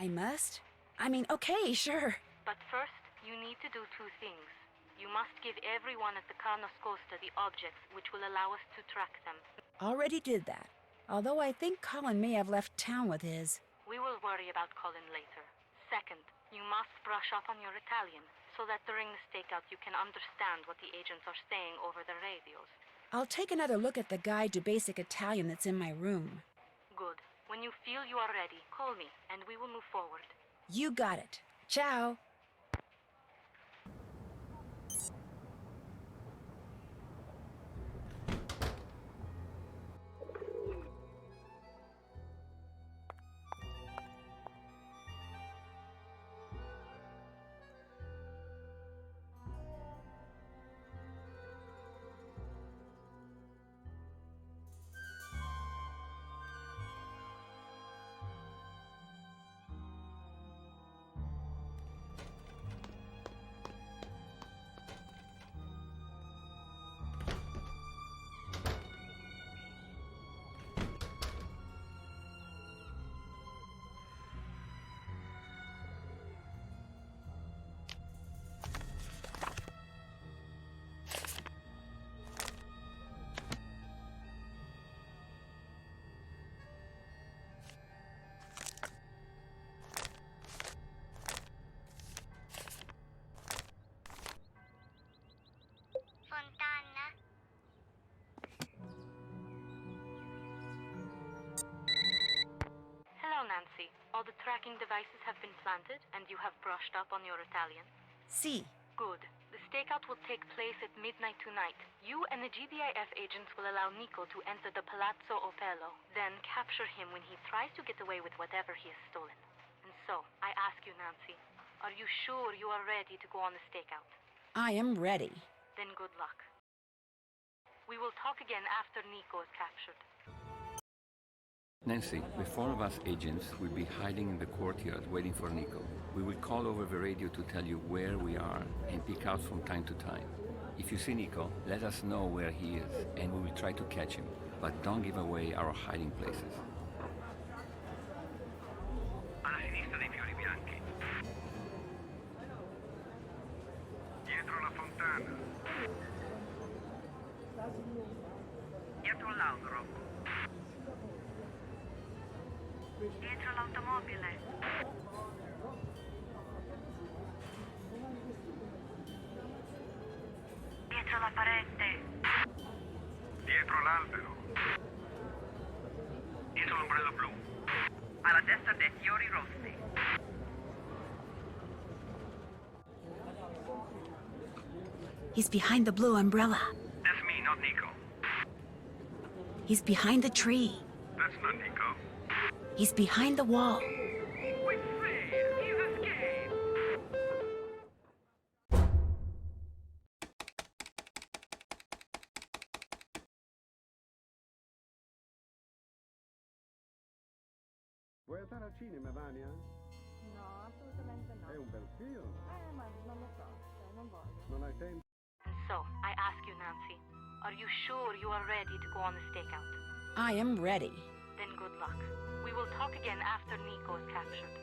S1: I must? I mean, okay, sure.
S10: But first, you need to do two things. You must give everyone at the Carnos Costa the objects which will allow us to track them.
S1: Already did that. Although I think Colin may have left town with his.
S10: We will worry about Colin later. Second, you must brush up on your Italian, so that during the stakeout you can understand what the agents are saying over the radios.
S1: I'll take another look at the guide to basic Italian that's in my room.
S10: Good. When you feel you are ready, call me, and we will move forward.
S1: You got it. Ciao.
S10: Hello, Nancy. All the tracking devices have been planted, and you have brushed up on your Italian?
S1: Si.
S10: Good. The stakeout will take place at midnight tonight. You and the GBIF agents will allow Nico to enter the Palazzo Opello, then capture him when he tries to get away with whatever he has stolen. And so, I ask you, Nancy, are you sure you are ready to go on the stakeout?
S1: I am ready.
S10: Then good luck. We will talk again after Nico is captured.
S9: Nancy, the four of us agents will be hiding in the courtyard waiting for Nico. We will call over the radio to tell you where we are and peek out from time to time. If you see Nico, let us know where he is and we will try to catch him, but don't give away our hiding places.
S15: Alla sinistra dei fiori bianchi. Dietro la fontana. Dietro l'albero. Dietro l'automobile. Dietro la parete. Dietro l'albero. Dietro l'ombrello blu. Alla destra dei fiori rossi.
S1: He's behind the blue umbrella.
S15: That's me, not Nico.
S1: He's behind the tree.
S15: That's not Nico.
S1: He's behind the wall.
S15: We failed. He's escaped.
S12: Vuoi andare al cinema, Vania?
S20: No, assolutamente no.
S12: È un bel film.
S20: Ma non lo so, non voglio.
S12: Non hai tempo?
S10: And so, I ask you, Nancy, are you sure you are ready to go on the stakeout?
S1: I am ready.
S10: Then good luck. We will talk again after Nico is captured.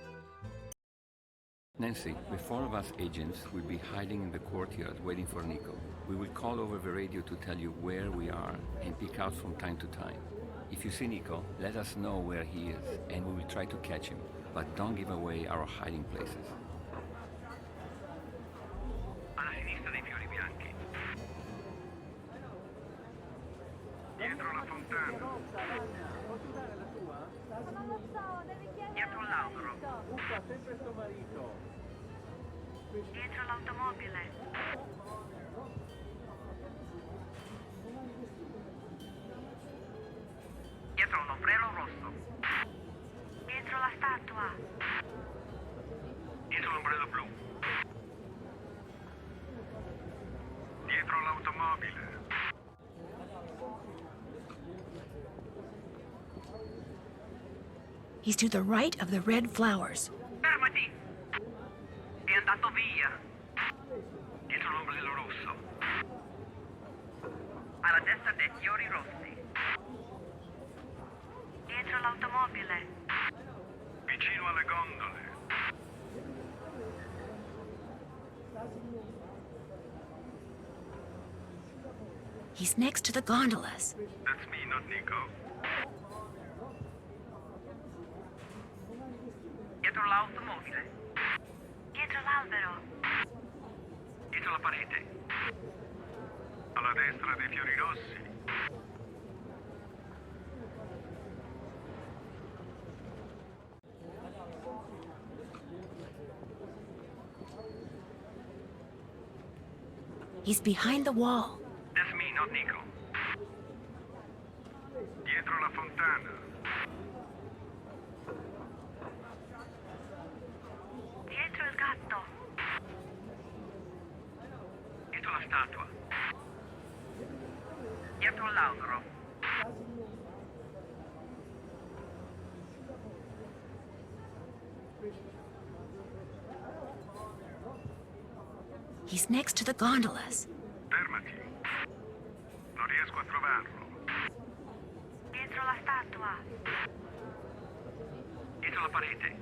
S9: Nancy, the four of us agents will be hiding in the courtyard waiting for Nico. We will call over the radio to tell you where we are and peek out from time to time. If you see Nico, let us know where he is and we will try to catch him, but don't give away our hiding places.
S15: Alla sinistra dei fiori bianchi. Dietro la fontana.
S11: Posso dare la tua?
S20: Non lo so, devi chiedere.
S15: Dietro l'albero.
S11: Uffa, sempre sto marito.
S15: Dietro l'automobile. Dietro un ombrello rosso. Dietro la statua. Dietro l'ombrello blu. Dietro l'automobile.
S1: He's to the right of the red flowers.
S15: Fermati! È andato via. Dietro l'ombrello rosso. Alla destra dei fiori rossi. Dietro l'automobile. Vicino alle gondole.
S1: He's next to the gondolas.
S19: That's me, not Nico.
S13: Dietro l'automobile. Dietro l'albero.
S19: Dietro la parete. Alla destra dei fiori rossi.
S1: He's behind the wall.
S19: That's me, not Nico. Dietro la fontana.
S13: Dietro il gatto.
S19: Dietro la statua.
S13: Dietro l'albero.
S1: He's next to the gondolas.
S19: Fermati. Non riesco a trovarlo.
S13: Dietro la statua.
S19: Dietro la parete.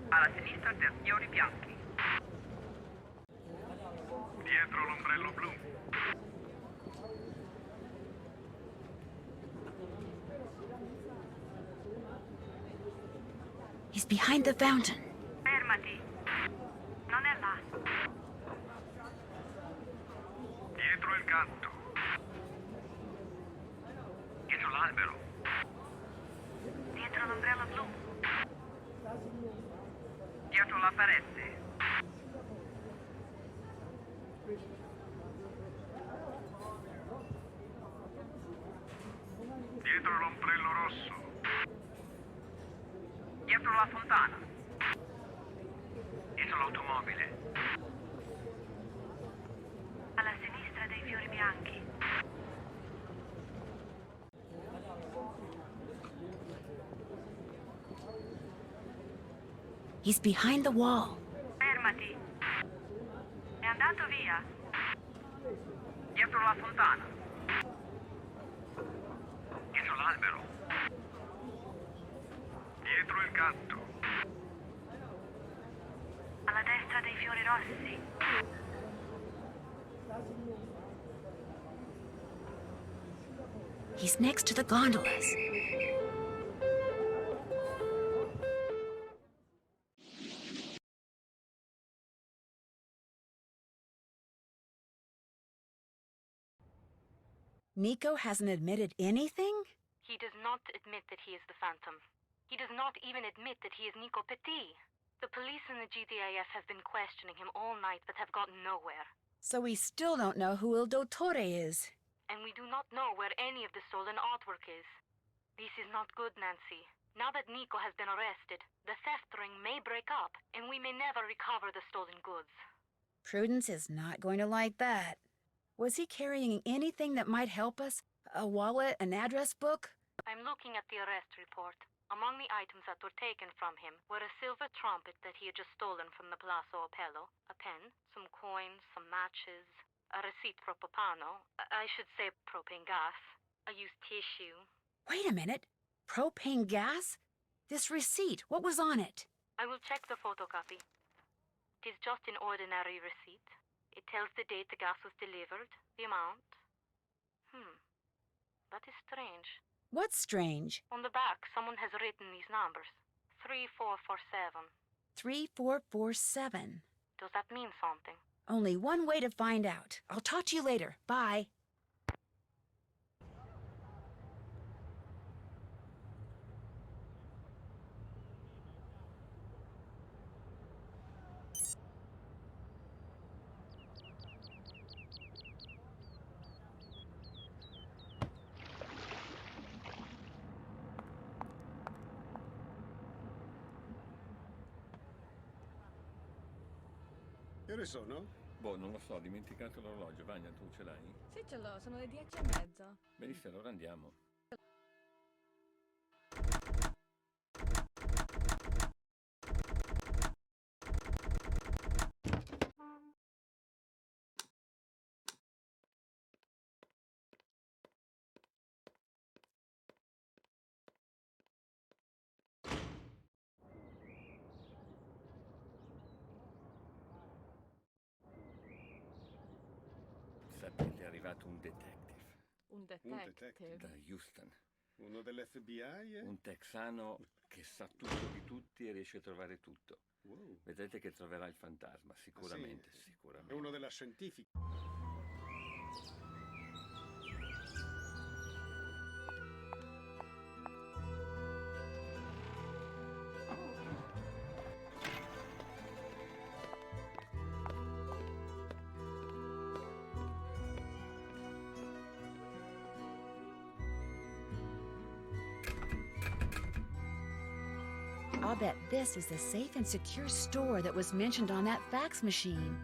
S13: Alla sinistra dei fiori bianchi.
S19: Dietro l'ombrello blu.
S1: He's behind the fountain.
S13: Fermati. Non è là.
S19: Dietro il gatto. Dietro l'albero.
S13: Dietro l'ombrello blu. Dietro la parete.
S19: Dietro l'ombrello rosso.
S13: Dietro la fontana.
S19: Dietro l'automobile.
S13: Alla sinistra dei fiori bianchi.
S1: He's behind the wall.
S13: Fermati. È andato via. Dietro la fontana.
S19: Dietro l'albero. Dietro il gatto.
S13: Alla destra dei fiori rossi.
S1: He's next to the gondolas. Nico hasn't admitted anything?
S10: He does not admit that he is the Phantom. He does not even admit that he is Nico Petit. The police and the GDAF have been questioning him all night but have gotten nowhere.
S1: So we still don't know who Il Dottore is.
S10: And we do not know where any of the stolen artwork is. This is not good, Nancy. Now that Nico has been arrested, the theft ring may break up, and we may never recover the stolen goods.
S1: Prudence is not going to like that. Was he carrying anything that might help us? A wallet, an address book?
S10: I'm looking at the arrest report. Among the items that were taken from him were a silver trumpet that he had just stolen from the Palazzo Opello, a pen, some coins, some matches, a receipt for Papano, I should say propane gas, a used tissue.
S1: Wait a minute. Propane gas? This receipt, what was on it?
S10: I will check the photocopy. It is just an ordinary receipt. It tells the date the gas was delivered, the amount. That is strange.
S1: What's strange?
S10: On the back, someone has written these numbers. 3447.
S1: 3447.
S10: Does that mean something?
S1: Only one way to find out. I'll talk to you later. Bye.
S12: Che ore sono?
S9: Boh, non lo so, ho dimenticato l'orologio. Vania, tu ce l'hai?
S7: Sì, ce l'ho, sono le 10:30.
S9: Benissimo, allora andiamo. arrivato un detective
S7: Un
S12: detective.
S9: da Houston.
S12: Uno dell'FBI,
S9: Un texano che sa tutto di tutti e riesce a trovare tutto.
S12: Wow.
S9: Vedrete che troverà il fantasma, sicuramente,
S12: Ah, sì?
S9: sicuramente.
S12: È uno della scientifica.
S1: I'll bet this is the safe and secure store that was mentioned on that fax machine.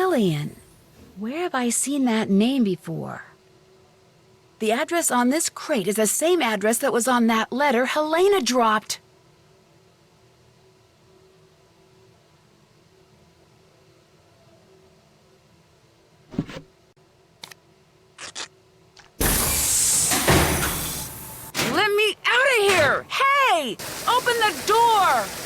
S1: Lillian. Where have I seen that name before? The address on this crate is the same address that was on that letter Helena dropped. Let me out of here! Hey! Open the door!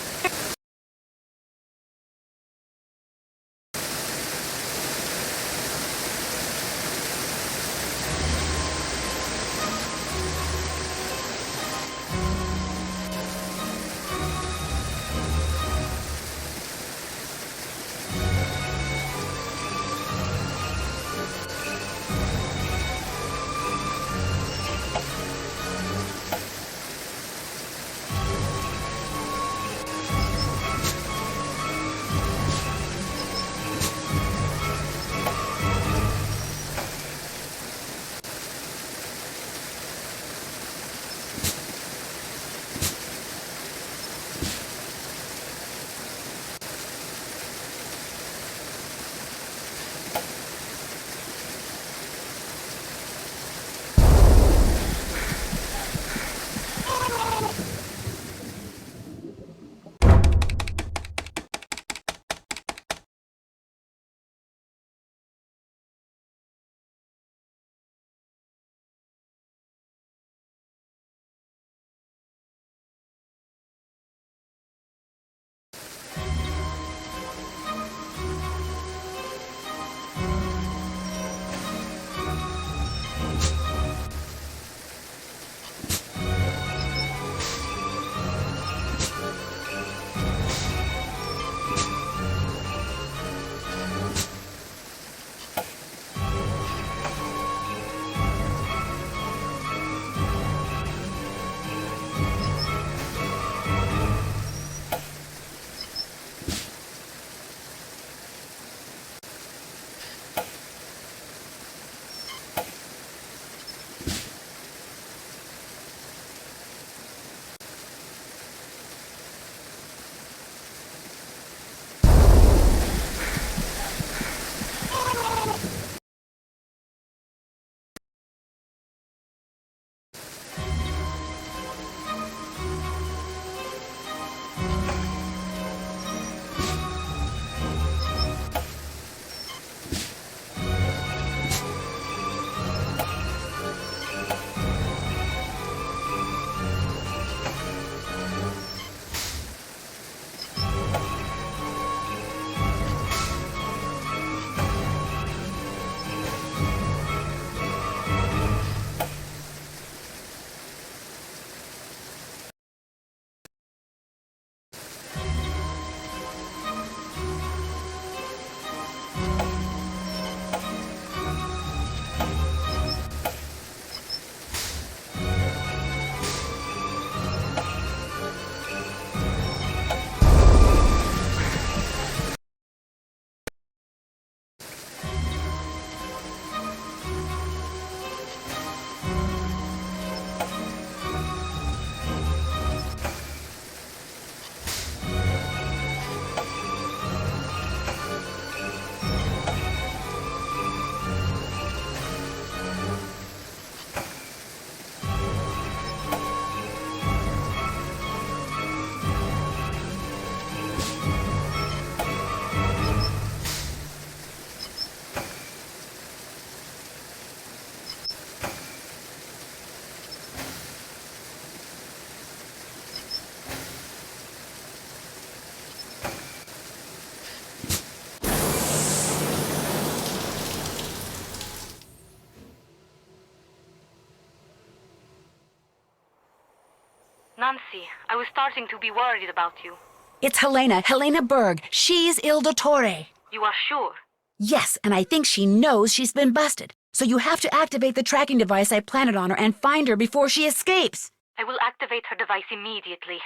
S10: Nancy, I was starting to be worried about you.
S1: It's Helena Berg. She's Il Dottore.
S10: You are sure?
S1: Yes, and I think she knows she's been busted. So you have to activate the tracking device I planted on her and find her before she escapes.
S10: I will activate her device immediately.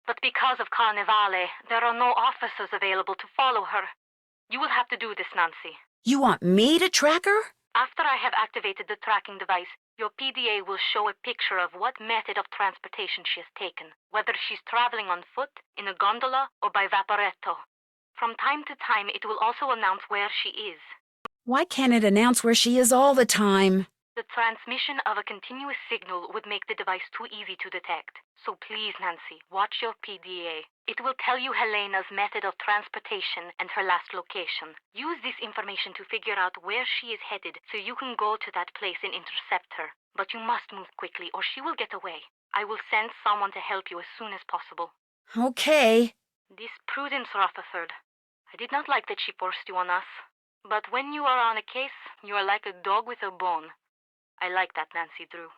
S10: But because of Carnevale, there are no officers available to follow her. You will have to do this, Nancy.
S1: You want me to track her?
S10: After I have activated the tracking device, your PDA will show a picture of what method of transportation she has taken, whether she's traveling on foot, in a gondola, or by vaporetto. From time to time, it will also announce where she is.
S1: Why can't it announce where she is all the time?
S10: The transmission of a continuous signal would make the device too easy to detect. So please, Nancy, watch your PDA. It will tell you Helena's method of transportation and her last location. Use this information to figure out where she is headed so you can go to that place and intercept her. But you must move quickly or she will get away. I will send someone to help you as soon as possible.
S1: Okay.
S10: This Prudence Rutherford. I did not like that she forced you on us. But when you are on a case, you are like a dog with a bone. I like that, Nancy Drew.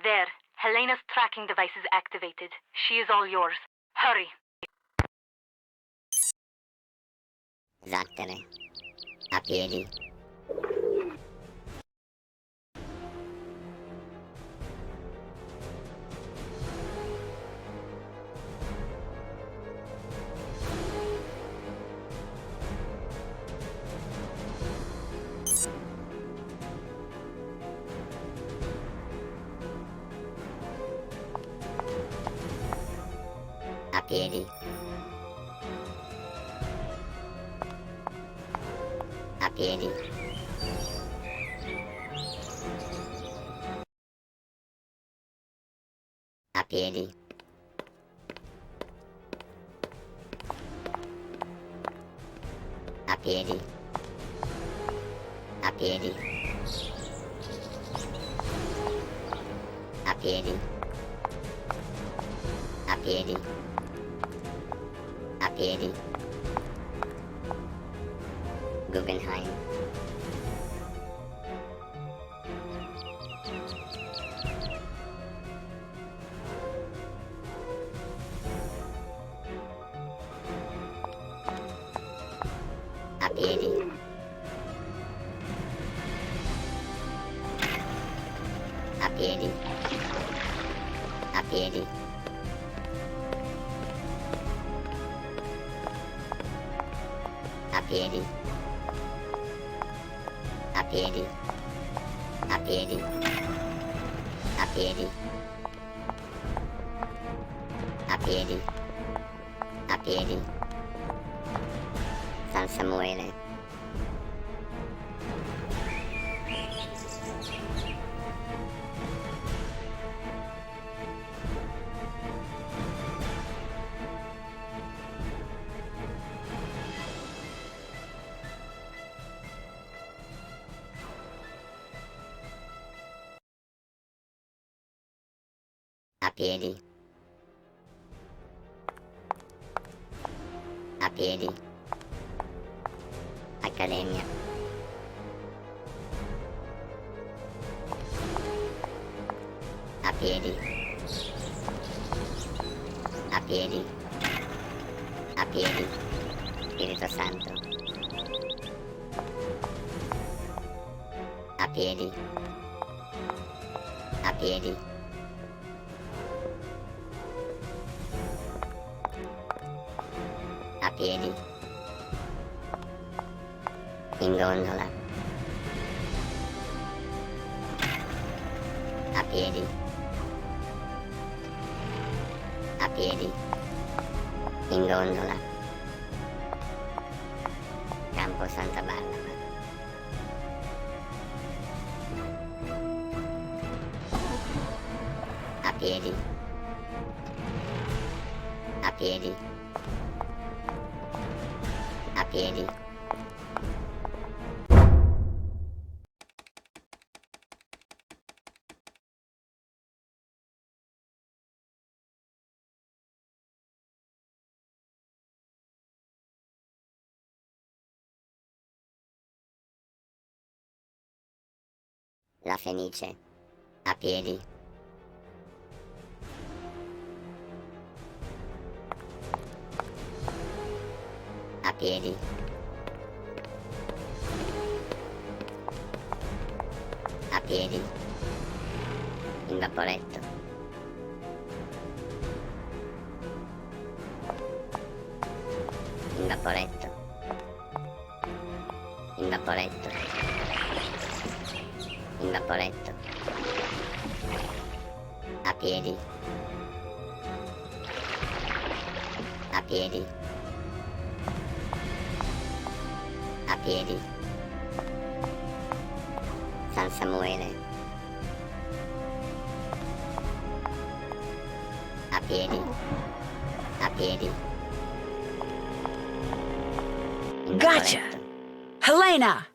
S10: There. Helena's tracking device is activated. She is all yours. Hurry.
S8: Zattere. A piedi. A piedi. A piedi. A piedi. A piedi. A piedi. A piedi. A piedi. A piedi. Guggenheim. A piedi. A piedi. A piedi. A piedi. A piedi. A piedi. A piedi. A piedi. A piedi. San Samuele. A piedi. A piedi. Accademia. A piedi. A piedi. A piedi. Spirito Santo. A piedi. A piedi. A piedi. In gondola. A piedi. A piedi. In gondola. Campo Santa Barbara. A piedi. A piedi. A piedi. La Fenice. A piedi. A piedi. A piedi. In vaporetto. In vaporetto. In vaporetto. In vaporetto. A piedi. A piedi. piedi. San Samuele. A piedi. A piedi. In
S1: Gotcha!
S8: vaporetto.
S1: Helena!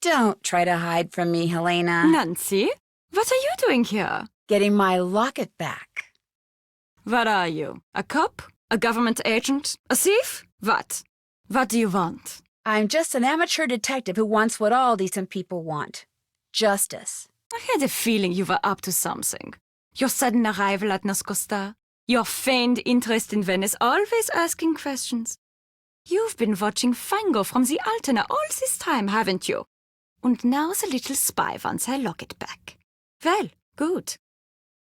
S1: Don't try to hide from me, Helena.
S7: Nancy, what are you doing here?
S1: Getting my locket back.
S7: What are you? A cop? A government agent? A thief? What? What do you want?
S1: I'm just an amateur detective who wants what all decent people want. Justice.
S7: I had a feeling you were up to something. Your sudden arrival at Nascosta, your feigned interest in Venice, always asking questions. You've been watching Fango from the Altena all this time, haven't you? And now the little spy wants her locket back. Well, good.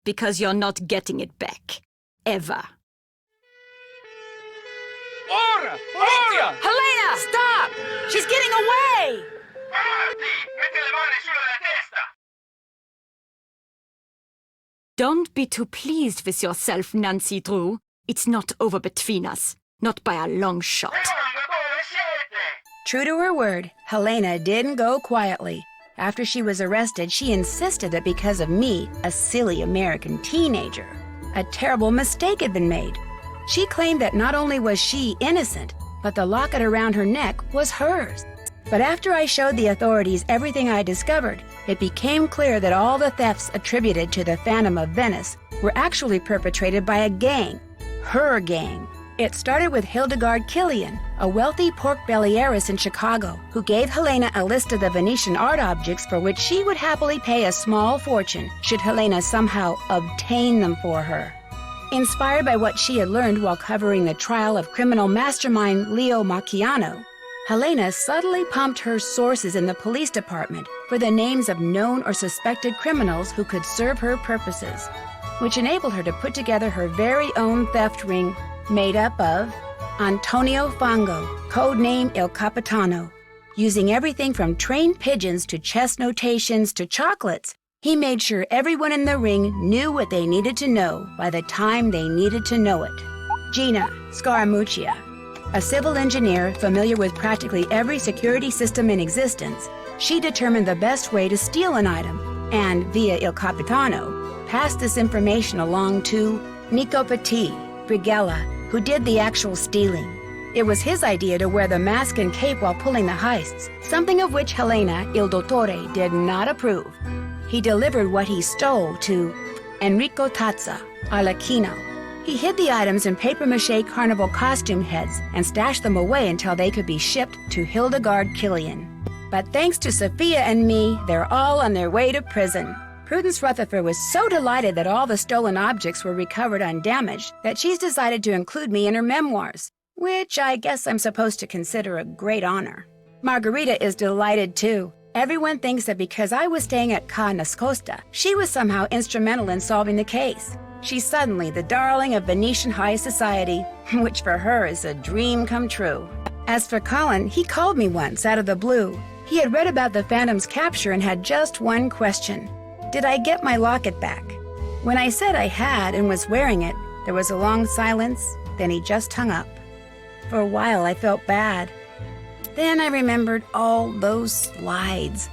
S7: Because you're not getting it back. Ever.
S19: Ora! Ora!
S1: Helena, stop! She's getting away!
S19: Metti le mani sulla testa!
S7: Don't be too pleased with yourself, Nancy Drew. It's not over between us. Not by a long shot.
S1: True to her word, Helena didn't go quietly. After she was arrested, she insisted that because of me, a silly American teenager, a terrible mistake had been made. She claimed that not only was she innocent, but the locket around her neck was hers. But after I showed the authorities everything I discovered, it became clear that all the thefts attributed to the Phantom of Venice were actually perpetrated by a gang, her gang. It started with Hildegard Killian, a wealthy pork belly heiress in Chicago, who gave Helena a list of the Venetian art objects for which she would happily pay a small fortune should Helena somehow obtain them for her. Inspired by what she had learned while covering the trial of criminal mastermind Leo Macchiano, Helena subtly pumped her sources in the police department for the names of known or suspected criminals who could serve her purposes, which enabled her to put together her very own theft ring made up of Antonio Fango, codename Il Capitano. Using everything from trained pigeons to chess notations to chocolates, he made sure everyone in the ring knew what they needed to know by the time they needed to know it. Gina Scaramuccia, a civil engineer familiar with practically every security system in existence, she determined the best way to steal an item and, via Il Capitano, passed this information along to Nico Petit, Brigella, who did the actual stealing. It was his idea to wear the mask and cape while pulling the heists, something of which Helena, Il Dottore, did not approve. He delivered what he stole to Enrico Tazza, Arlecchino. He hid the items in papier-mâché carnival costume heads and stashed them away until they could be shipped to Hildegard Killian. But thanks to Sophia and me, they're all on their way to prison. Prudence Rutherford was so delighted that all the stolen objects were recovered undamaged that she's decided to include me in her memoirs, which I guess I'm supposed to consider a great honor. Margarita is delighted too. Everyone thinks that because I was staying at Ca Nascosta, she was somehow instrumental in solving the case. She's suddenly the darling of Venetian high society, which for her is a dream come true. As for Colin, he called me once out of the blue. He had read about the Phantom's capture and had just one question. Did I get my locket back? When I said I had and was wearing it, there was a long silence, then he just hung up. For a while I felt bad. Then I remembered all those slides.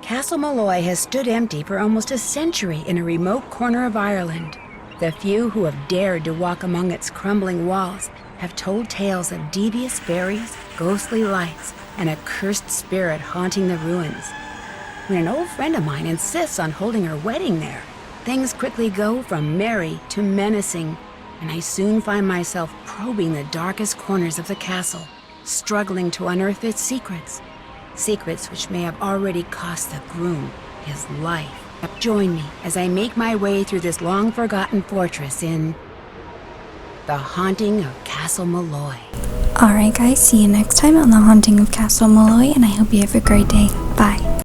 S1: Castle Malloy has stood empty for almost a century in a remote corner of Ireland. The few who have dared to walk among its crumbling walls have told tales of devious fairies, ghostly lights, and a cursed spirit haunting the ruins. When an old friend of mine insists on holding her wedding there, things quickly go from merry to menacing, and I soon find myself probing the darkest corners of the castle, struggling to unearth its secrets. Secrets which may have already cost the groom his life. Join me as I make my way through this long-forgotten fortress in The Haunting of Castle Malloy.
S2: Alright guys, see you next time on The Haunting of Castle Malloy, and I hope you have a great day. Bye.